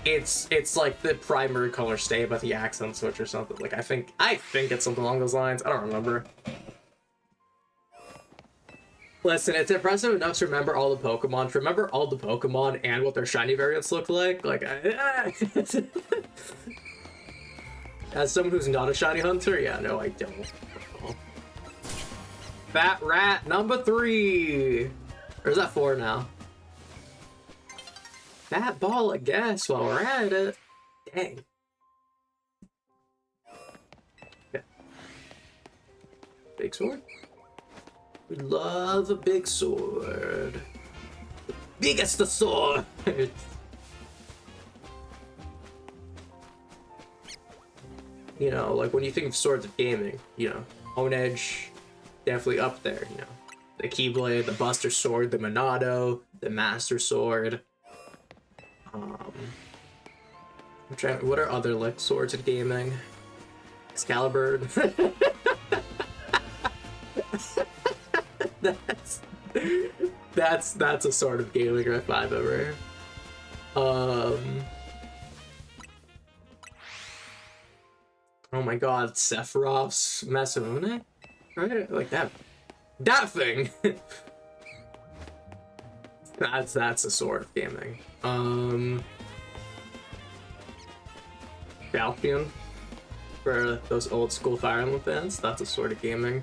it's like the primary color stay, but the accent switch or something. Like, I think it's something along those lines. I don't remember. Listen, it's impressive enough to remember all the Pokemon. To remember all the Pokemon and what their shiny variants look like. Like, as someone who's not a shiny hunter, yeah, no, I don't. Fat Rat number 3. Or is that 4 now? Fat Ball, I guess, while we're at it. Dang. Okay. Big sword? We love a big sword. The biggest of sword! You know, like, when you think of swords of gaming, you know, Honedge, definitely up there, you know. The Keyblade, the Buster Sword, the Monado, the Master Sword. I'm trying, what are other, like, swords of gaming? Excalibur. That's a sort of gaming if I've ever. Oh my god, Sephiroth's Masamune? Right? Like that thing! That's a sort of gaming. Falcon, for those old school Fire Emblem fans, that's a sort of gaming.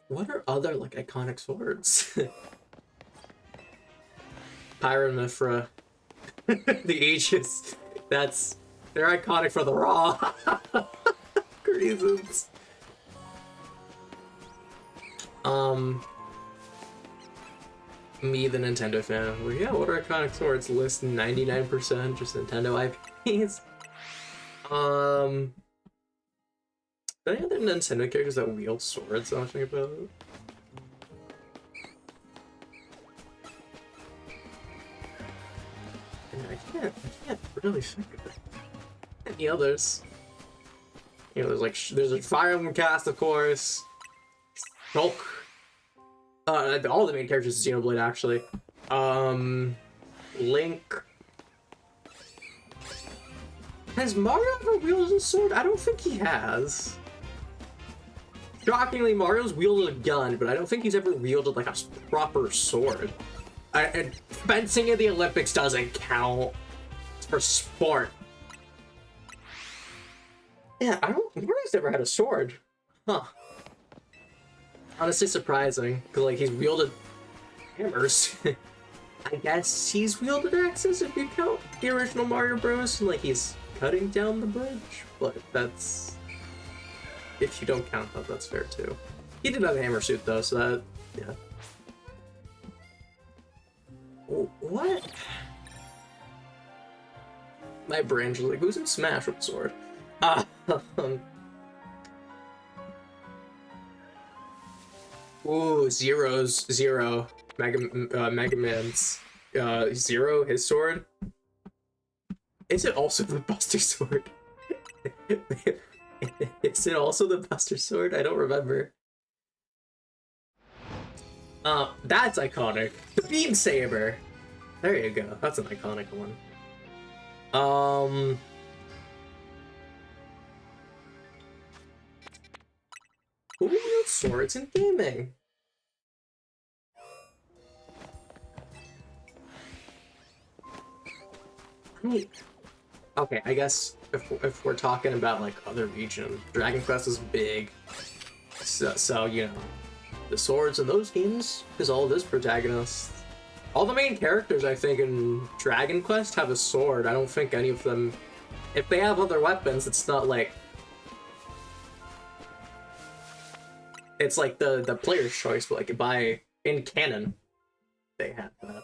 What are other, like, iconic swords? Pyramithra. The Aegis. They're iconic for the raw reasons. Me, the Nintendo fan, well, yeah, what are iconic swords? List 99% just Nintendo IPs. Any other Nintendo characters that wield swords? I don't think about it. I can't really think of any others. You know, there's a Fire Emblem cast, of course. Shulk. All the main characters is Xenoblade, actually. Link. Has Mario ever wielded a sword? I don't think he has. Shockingly, Mario's wielded a gun, but I don't think he's ever wielded, like, a proper sword. And fencing in the Olympics doesn't count. It's for sport. Yeah, Mario's never had a sword. Huh. honestly surprising, because, like, he's wielded hammers. I guess he's wielded axes if you count the original Mario Bros. Like, he's cutting down the bridge, but that's... If you don't count that, that's fair, too. He did have a hammer suit, though, so that... Yeah. Oh, what? My brain's like, who's in Smash with a sword? Ooh, Zero. Mega Man's Zero, his sword. Is it also the Buster Sword? Is it also the Buster Sword? I don't remember. That's iconic. The Beam Saber. There you go. That's an iconic one. Who wields swords in gaming? Okay, I guess if we're talking about like other regions, Dragon Quest is big, so you know, the swords in those games is all this protagonist. All the main characters, I think, in Dragon Quest have a sword. I don't think any of them, if they have other weapons, it's not like, it's like the player's choice, but like in canon, they have that.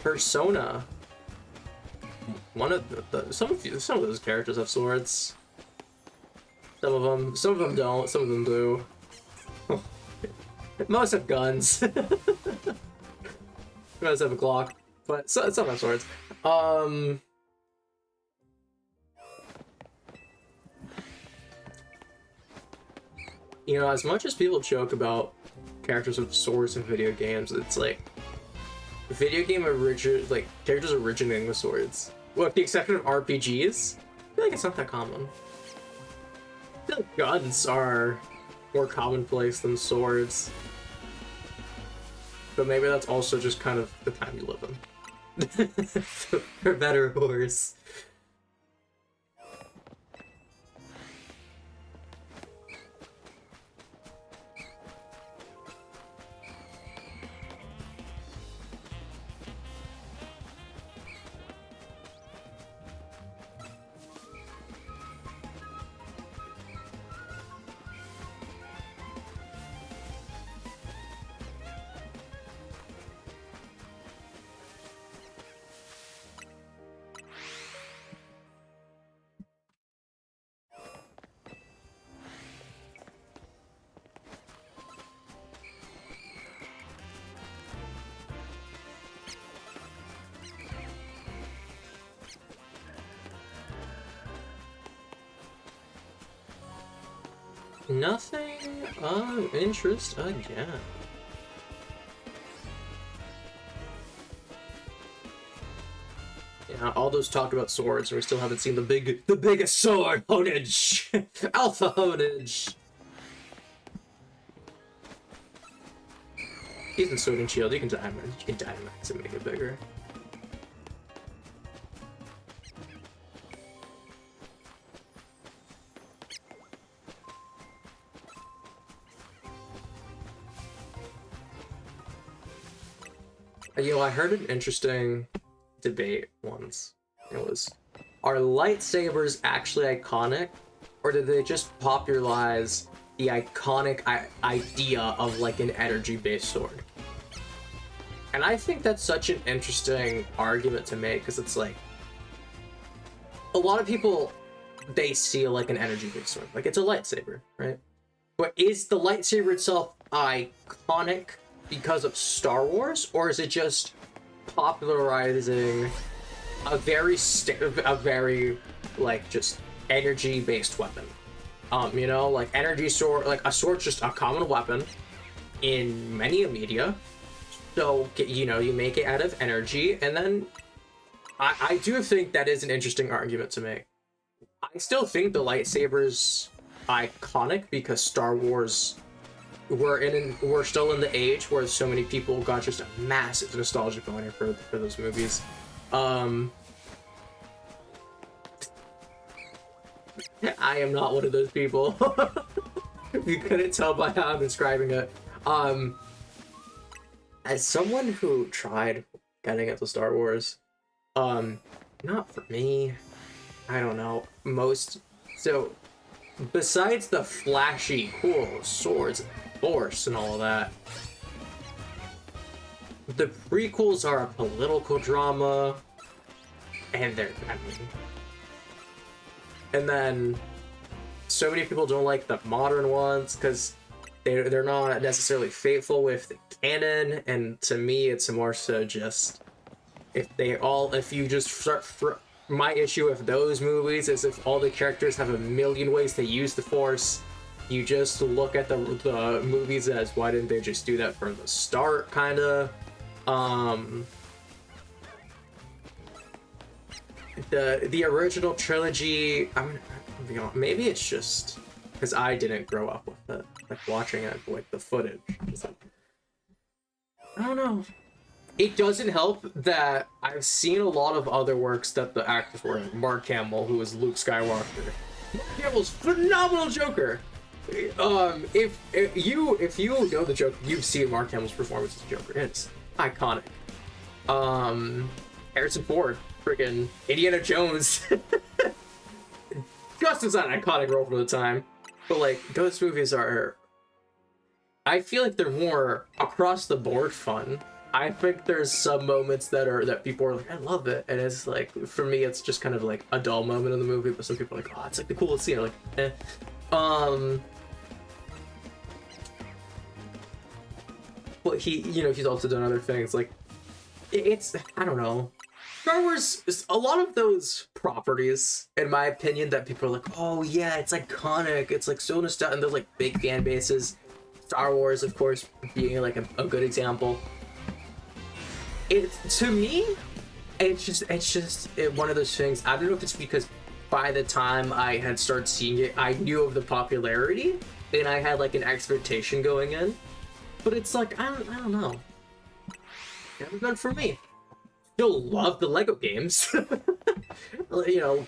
Persona. One of some of those characters have swords. Some of them don't. Some of them do. Most have guns. Most have a Glock, but some have swords. You know, as much as people joke about characters with swords in video games, it's like video game characters originating with swords. Well, with the exception of RPGs, I feel like it's not that common. I feel like guns are more commonplace than swords. But maybe that's also just kind of the time you live in. For better or worse. Nothing of interest again. Yeah, all those talk about swords, and we still haven't seen the biggest sword, Honage, Alpha Honage. He's in Sword and Shield. You can Dynamax and make it bigger. You know, I heard an interesting debate once. It was, are lightsabers actually iconic, or did they just popularize the iconic idea of like an energy-based sword? And I think that's such an interesting argument to make, because it's like, a lot of people, they see like an energy-based sword, like it's a lightsaber, right? But is the lightsaber itself iconic because of Star Wars, or is it just popularizing a very like just energy-based weapon? You know, like energy sword, like a sword's just a common weapon in many media. So, you know, you make it out of energy, and then I do think that is an interesting argument to make. I still think the lightsaber's iconic because Star Wars, we're still in the age where so many people got just a massive nostalgia boner for those movies. I am not one of those people. You couldn't tell by how I'm describing it. As someone who tried getting into Star Wars, not for me. I don't know. So besides the flashy, cool swords, and force, and all of that, the prequels are a political drama, and and then so many people don't like the modern ones because they're not necessarily faithful with the canon, and to me, it's more so just if you just start. My issue with those movies is if all the characters have a million ways to use the Force, you just look at the movies as why didn't they just do that from the start, kind of. The original trilogy, I'm gonna be honest, maybe it's just because I didn't grow up with it, like watching it, like the footage. I don't know. It doesn't help that I've seen a lot of other works that the actors were in. Mark Hamill, who was Luke Skywalker. Mark Hamill's phenomenal Joker. If you know the Joker, you've seen Mark Hamill's performance as Joker. It's iconic. Harrison Ford, freaking Indiana Jones. Just as an iconic role for the time. But like those movies are, I feel like they're more across the board fun. I think there's some moments that people are like, I love it, and it's like, for me, it's just kind of like a dull moment in the movie, but some people are like, oh, it's like the coolest scene. I'm like, eh. But he's also done other things. Like, it's, I don't know. Star Wars is a lot of those properties, in my opinion, that people are like, oh yeah, it's iconic, it's like so nostalgic, and there's like big fan bases. Star Wars, of course, being like a good example. To me, it's just one of those things. I don't know if it's because by the time I had started seeing it, I knew of the popularity and I had like an expectation going in. But it's like I don't know. Never been for me. Still love the Lego games.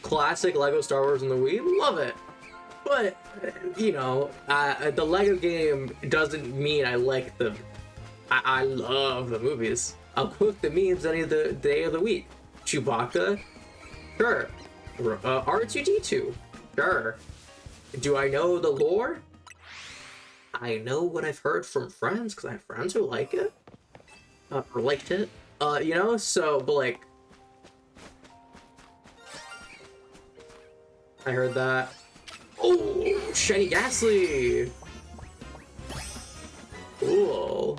Classic Lego Star Wars on the Wii, love it. But the Lego game doesn't mean I like the. I love the movies. I'll cook the memes any of the day of the week. Chewbacca? Sure. R2-D2? Sure. Do I know the lore? I know what I've heard from friends, because I have friends who like it. Or liked it. But like... I heard that. Oh! Shiny Ghastly! Cool.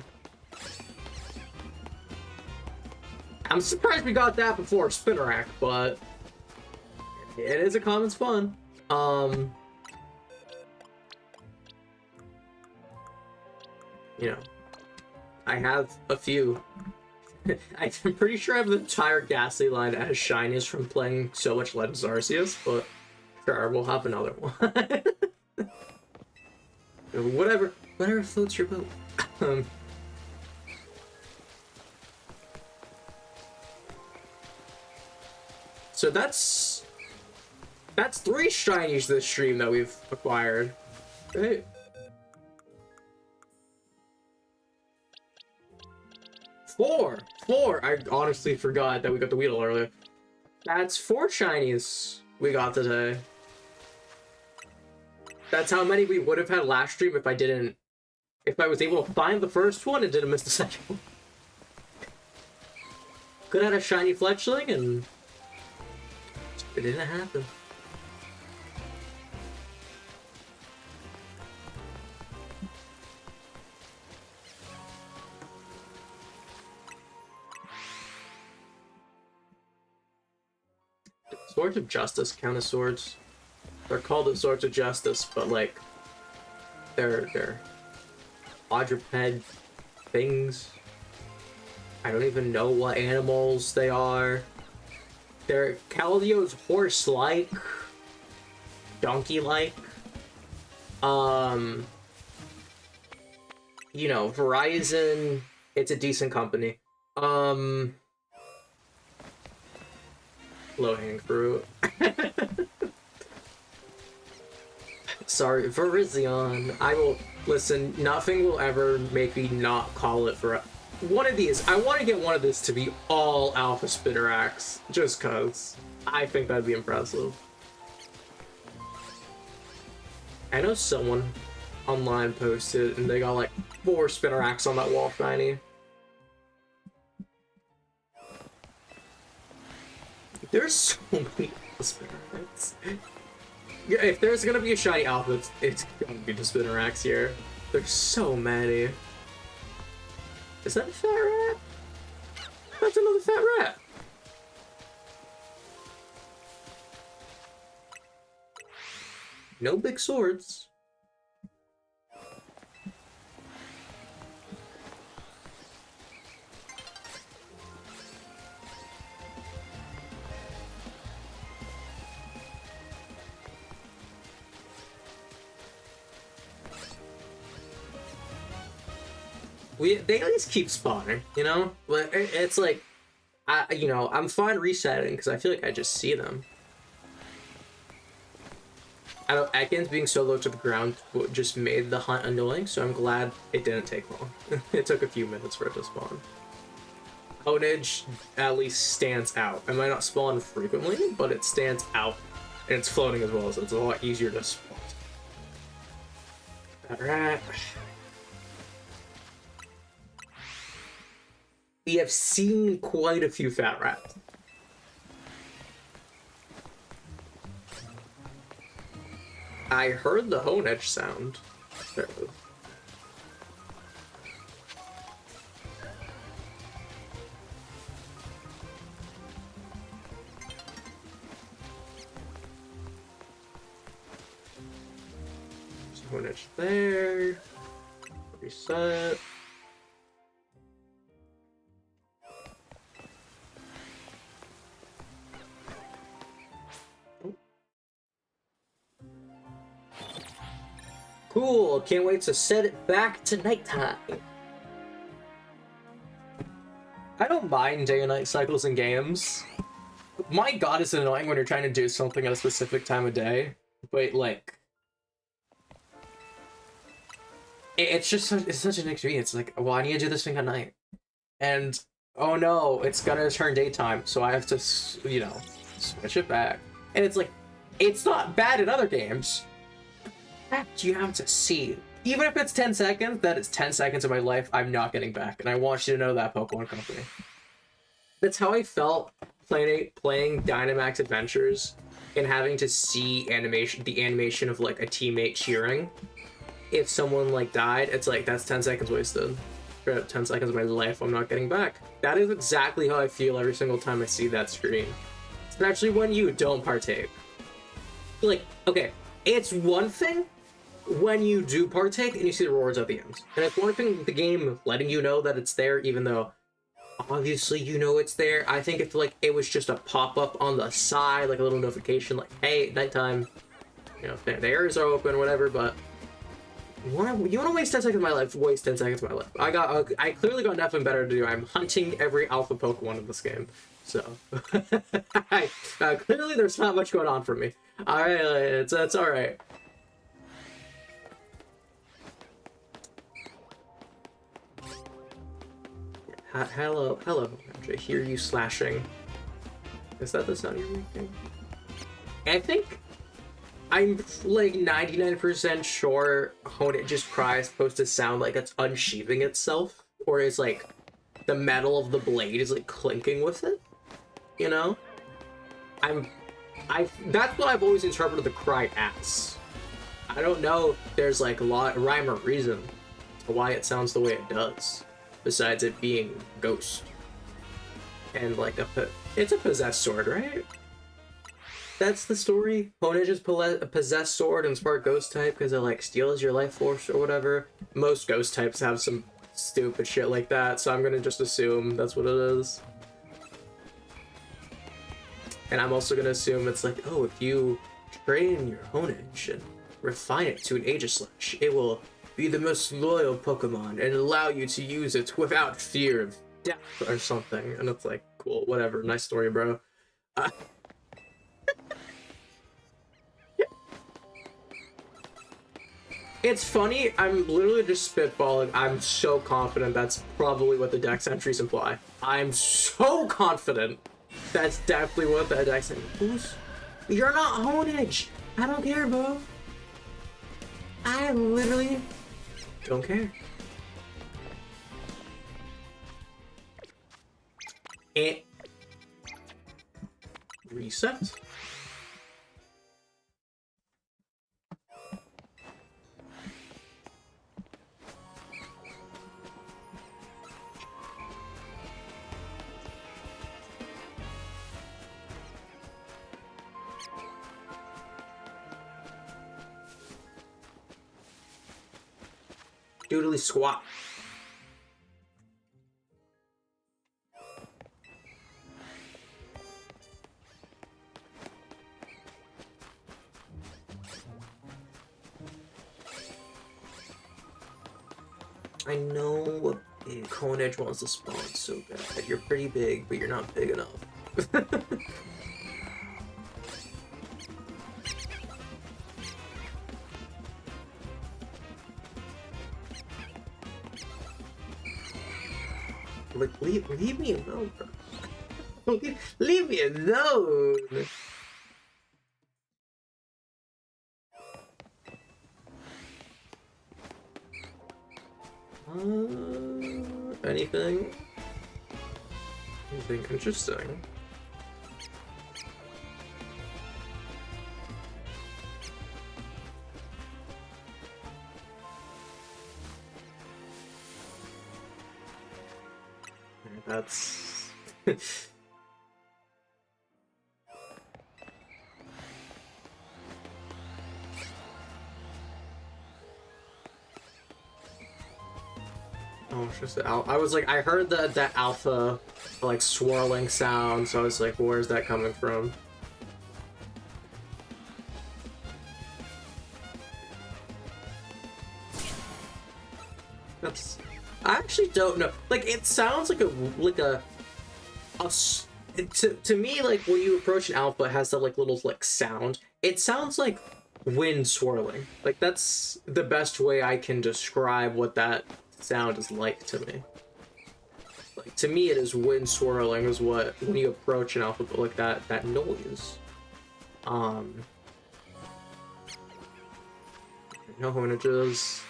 I'm surprised we got that before Spinnerack, but it is a common spawn. I have a few. I'm pretty sure I have the entire Ghastly line as shinies from playing so much Legends Arceus, but sure, we'll have another one. Whatever floats your boat. So that's 3 shinies this stream that we've acquired. Right? 4! I honestly forgot that we got the Weedle earlier. That's 4 shinies we got today. That's how many we would have had last stream if I was able to find the first one and didn't miss the second one. Could have had a shiny Fletchling and it didn't happen. Swords of Justice count as swords? They're called the Swords of Justice, but like they're quadruped things. I don't even know what animals they are. They're Caldio's horse-like, donkey-like. Verizon, it's a decent company. Low-hanging fruit. Sorry, Virizion. I will listen. Nothing will ever make me not call it for one of these. I want to get one of this to be all Alpha Spitterax, just cause I think that'd be impressive. I know someone online posted and they got like 4 Spitterax on that wall shiny. There's so many Spitterax. Yeah, if there's gonna be a shiny alpha, it's gonna be the Spitterax here. There's so many. Is that a fat rat? That's another fat rat. No big swords. They at least keep spawning, you know? But it's like, I'm fine resetting because I feel like I just see them. I know Ekans being so low to the ground just made the hunt annoying, so I'm glad it didn't take long. It took a few minutes for it to spawn. Honedge at least stands out. It might not spawn frequently, but it stands out. And it's floating as well, so it's a lot easier to spawn. Alright. We have seen quite a few fat rats. I heard the Honedge sound. There it is. Honedge there. Reset. Cool, can't wait to set it back to nighttime. I don't mind day and night cycles in games. My god, it's annoying when you're trying to do something at a specific time of day. But, like... It's just it's such an inconvenience. It's like, well, I need to do this thing at night. And, oh no, it's gonna turn daytime, so I have to, switch it back. And it's like, it's not bad in other games. You have to see. Even if it's 10 seconds, that is 10 seconds of my life I'm not getting back. And I want you to know that, Pokemon Company. That's how I felt playing Dynamax Adventures and having to see the animation of like a teammate cheering. If someone like died, it's like, that's 10 seconds wasted. 10 seconds of my life I'm not getting back. That is exactly how I feel every single time I see that screen. Especially when you don't partake. Like, okay, it's one thing when you do partake and you see the rewards at the end. And it's one thing the game letting you know that it's there, even though obviously you know it's there. I think if like it was just a pop-up on the side, like a little notification, like, hey, nighttime, the areas are open, whatever, but you want to waste 10 seconds of my life, waste 10 seconds of my life. I clearly got nothing better to do. I'm hunting every alpha Pokemon in this game. So, clearly there's not much going on for me. Alright, it's alright. Hello, I hear you slashing. Is that the sound you're making? I think I'm like 99% sure Honedge's cry is supposed to sound like it's unsheathing itself, or it's like the metal of the blade is like clinking with it. You know? That's what I've always interpreted the cry as. I don't know if there's like a rhyme or reason to why it sounds the way it does, besides it being ghost. And like it's a possessed sword, right? That's the story. Honedge is a possessed sword and Spark Ghost type because it like steals your life force or whatever. Most ghost types have some stupid shit like that, so I'm gonna just assume that's what it is. And I'm also gonna assume it's like, oh, if you train your Honedge and refine it to an Aegislash, it will be the most loyal Pokemon and allow you to use it without fear of death or something. And it's like, cool, whatever, nice story, bro. It's funny, I'm literally just spitballing. I'm so confident that's probably what the dex entries imply. I'm so confident that's definitely what the dex entries. You're not Honage! I don't care, bro. I literally don't care. It reset? Doodly squat. I know big Honedge wants to spawn so bad. You're pretty big, but you're not big enough. Like, leave me alone, bro. leave me alone. Anything? Anything interesting? That's... Oh, it's just I was like, I heard that alpha, like, swirling sound, so I was like, where's that coming from? That's... I actually don't know. Like, it sounds like to me, like, when you approach an alpha, it has that, like, little, like, sound. It sounds like wind swirling. Like, that's the best way I can describe what that sound is like to me. Like, to me, it is wind swirling is what, when you approach an alpha, like, that noise. No Honages.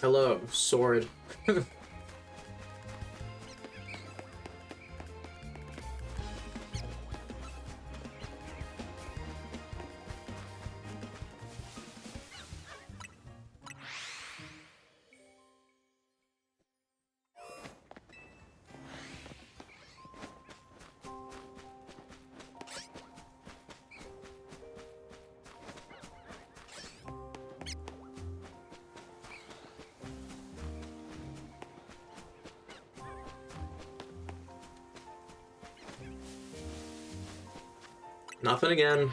Hello, sword. Nothing again.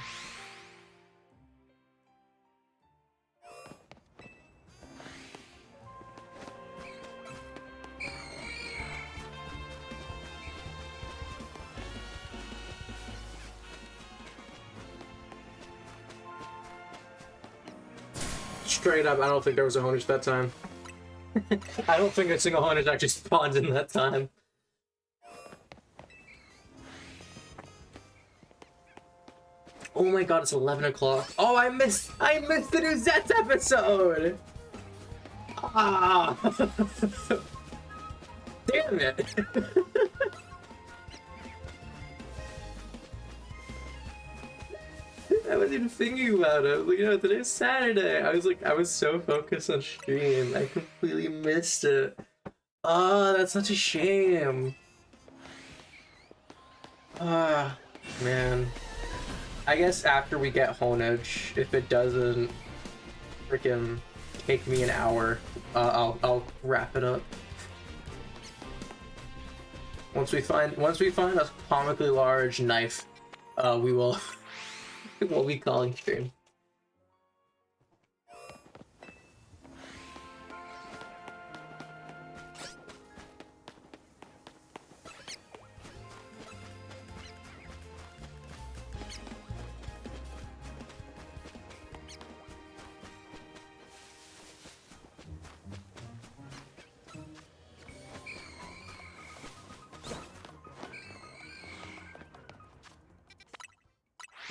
Straight up, I don't think there was a Honage that time. I don't think a single Honage actually spawned in that time. Oh my god, it's 11 o'clock. Oh, I missed the new Zets episode! Ah! Damn it! I wasn't even thinking about it. Like, you know, today's Saturday. I was so focused on stream. I completely missed it. Oh, that's such a shame. Ah, man. I guess after we get Honage, if it doesn't freaking take me an hour, I'll wrap it up. Once we find a comically large knife, we will we'll be calling stream.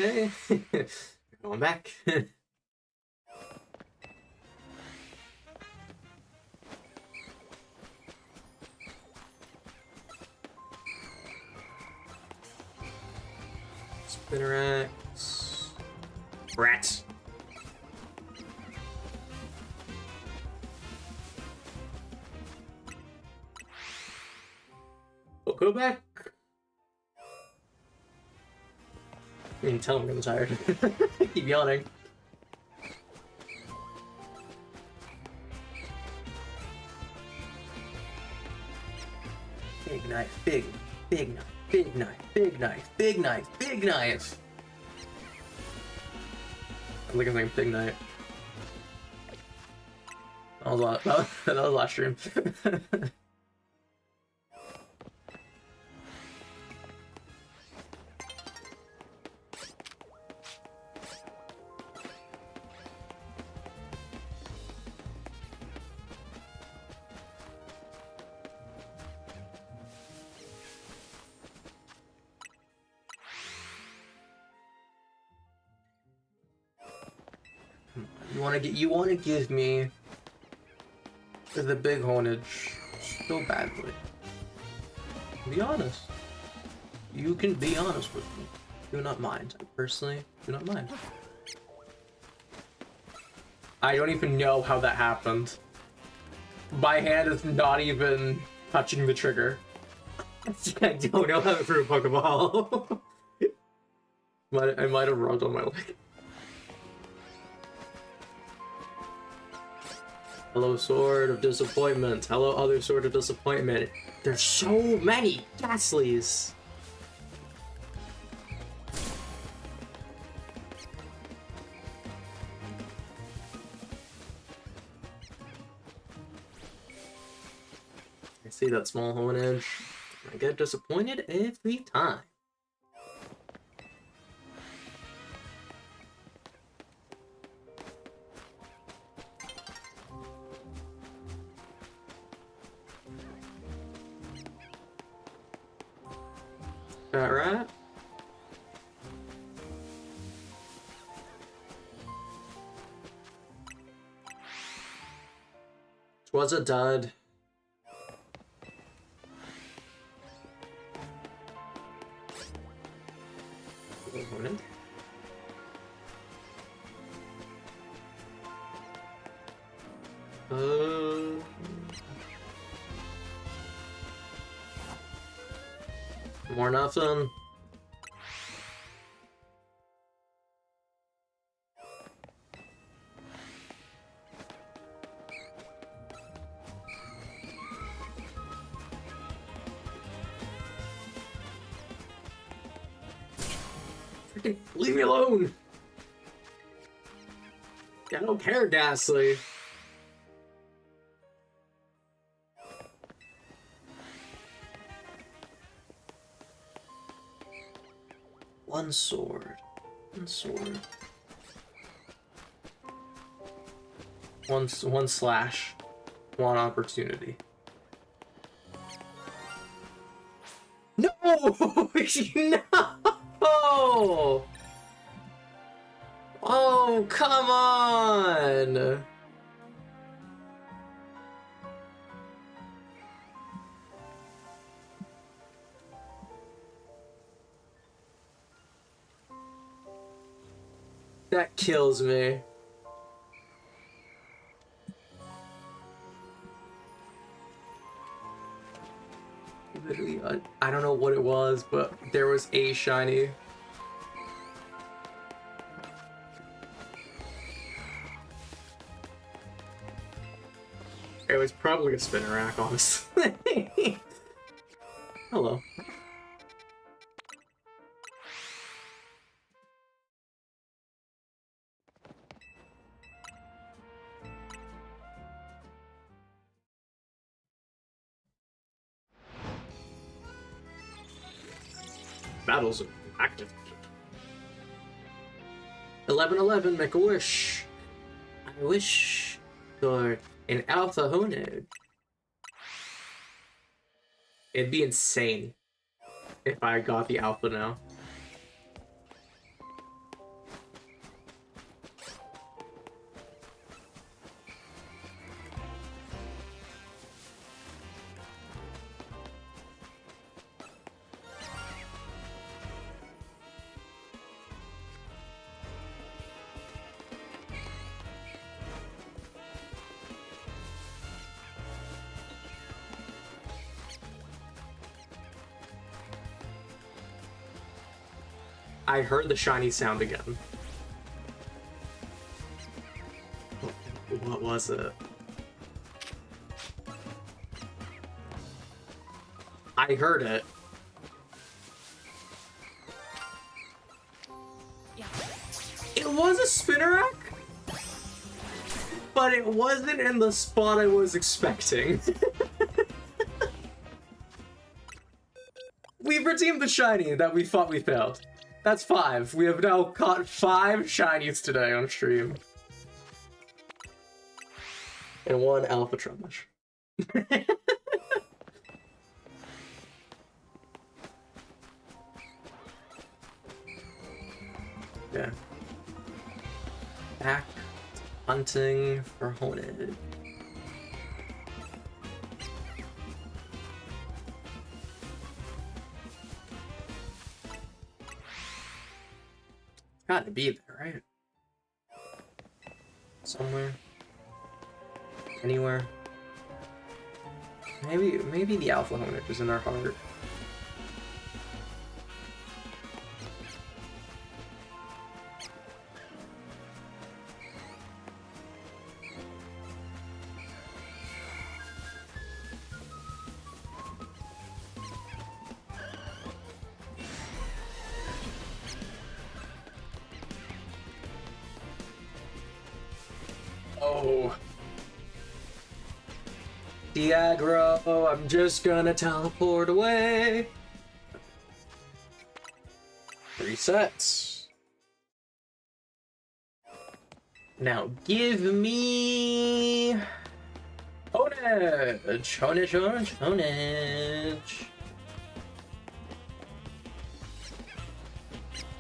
okay. Going back. Spinnerax. Rats. We'll go back. I mean, tell him I'm tired. Keep yawning. Big knife, big knife, big knife, big knife, big knife, big knife. I think I'm saying big knife. That was last stream. You wanna give me the big hornage so badly. Be honest. You can be honest with me. Do not mind. I personally do not mind. I don't even know how that happened. My hand is not even touching the trigger. I don't know how to throw a Pokeball. I might have rubbed on my leg. Hello, Sword of Disappointment. Hello, other Sword of Disappointment. There's so many Ghastlies. I see that small hornage. I get disappointed every time. That right? Was a dud. More nothing. Freaking leave me alone. I don't care, Ghastly. One sword. One sword. One slash. One opportunity. No! No! Oh, come on! That kills me. Literally, I don't know what it was, but there was a shiny. It was probably a Spinnerack, honestly. Hello. Battles active. 11-11, make a wish. I wish for an Alpha Honed. It'd be insane if I got the Alpha now. I heard the shiny sound again. What was it? I heard it. It was a Spinarak, but it wasn't in the spot I was expecting. We've redeemed the shiny that we thought we failed. That's 5. We have now caught 5 shinies today on stream. And 1 Alpha Trumbush. Yeah. Back hunting for Honed. Gotta be there, right? Somewhere. Anywhere. Maybe the Alpha Honed is in our heart. Oh. Diagro, I'm just gonna teleport away. Resets. Now give me Honedge, Honedge.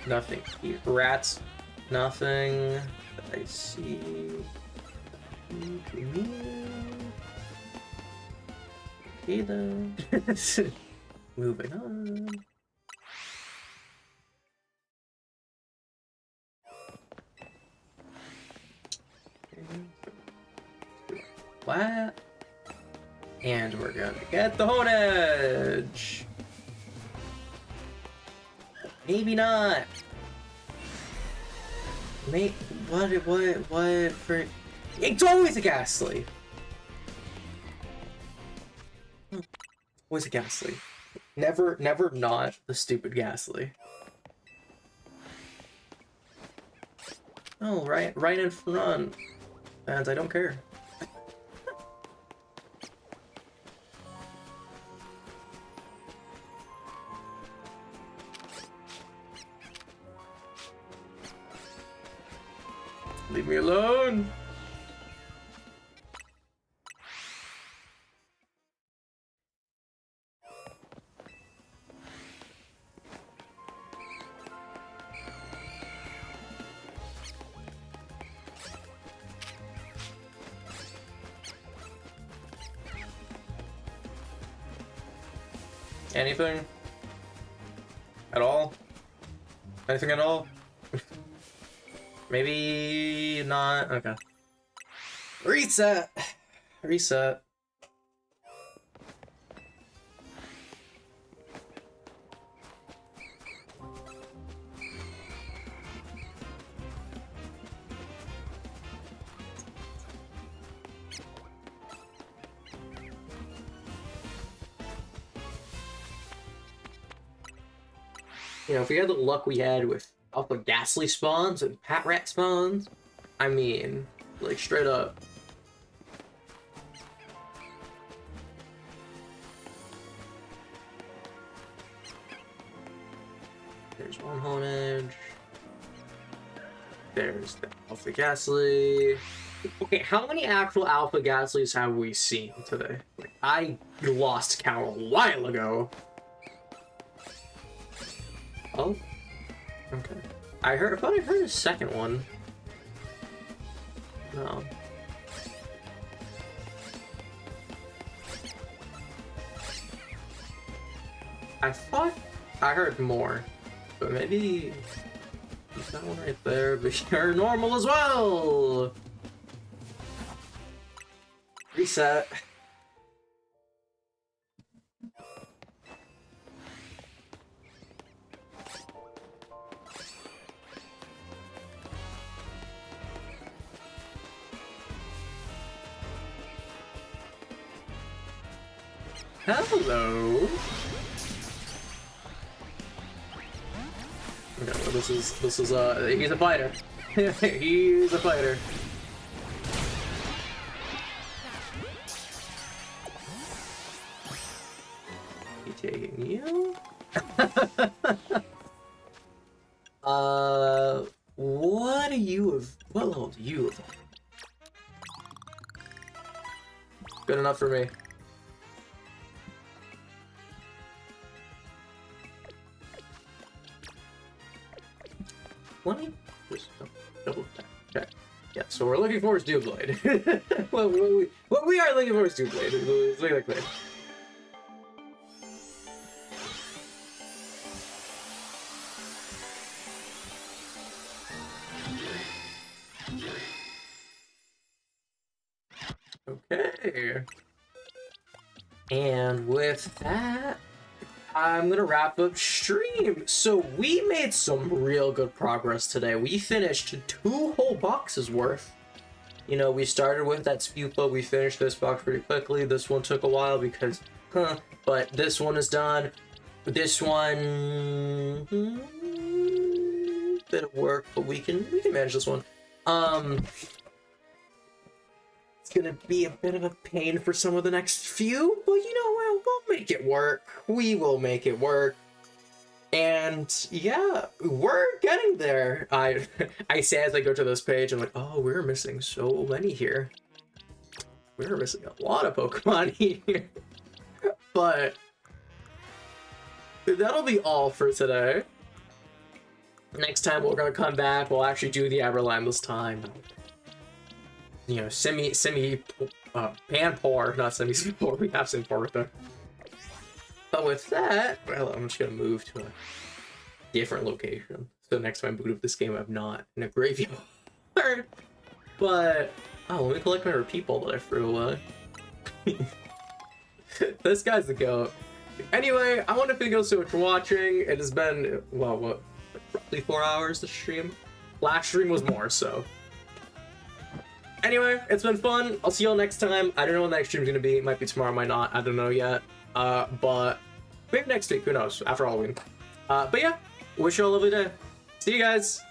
Nothing. Rats. Nothing that I see. Okay then. Moving on. What? And we're gonna get the Honedge. Maybe not. What for? It's always a Ghastly. Always a Ghastly. Never not the stupid Ghastly. Oh, right in front. And I don't care. Leave me alone. Anything? At all? Anything at all? Maybe not. Okay. Reset. Reset. You know, if we had the luck we had with Alpha Ghastly spawns and Patrat spawns, I mean, like straight up. There's one Honedge. There's the Alpha Ghastly. Okay, how many actual Alpha Ghastlies have we seen today? Like, I lost count a while ago. Oh, okay. I thought I heard a second one. No. I thought I heard more, but maybe there's that one right there, but you're normal as well. Reset. Hello. Okay, well, this is he's a fighter. He's a fighter. He taking you? What are you? What level do you? Good enough for me. Let me just double check. Okay. Yeah, so we're looking for is Doomblade. what we are looking for is Doomblade. Let's make that clear. Okay. And with that, I'm gonna wrap up stream. So we made some real good progress today. We finished 2 whole boxes worth. You know, we started with that Spupa. We finished this box pretty quickly. This one took a while because, but this one is done. This one, bit of work, but we can manage this one. It's gonna be a bit of a pain for some of the next few, but you know what? We'll make it work. We will make it work. And yeah, we're getting there. I say as I go to this page, I'm like, oh, we're missing so many here. We're missing a lot of Pokemon here. But that'll be all for today. Next time we're gonna come back, we'll actually do the Everland this time. You know, Panpour, not semi-Spore. We have Simipour with them. But with that, well, I'm just gonna move to a different location. So next time I boot up this game, I'm not in a graveyard. But oh, let me collect my repeat ball that I threw away. This guy's the goat. Anyway, I want to thank you all so much for watching. It has been, well, what, roughly 4 hours to stream. Last stream was more, so. Anyway, it's been fun. I'll see y'all next time. I don't know when the next stream's gonna be. It might be tomorrow, might not. I don't know yet. But maybe next week. Who knows? After Halloween. But yeah, wish you all a lovely day. See you guys.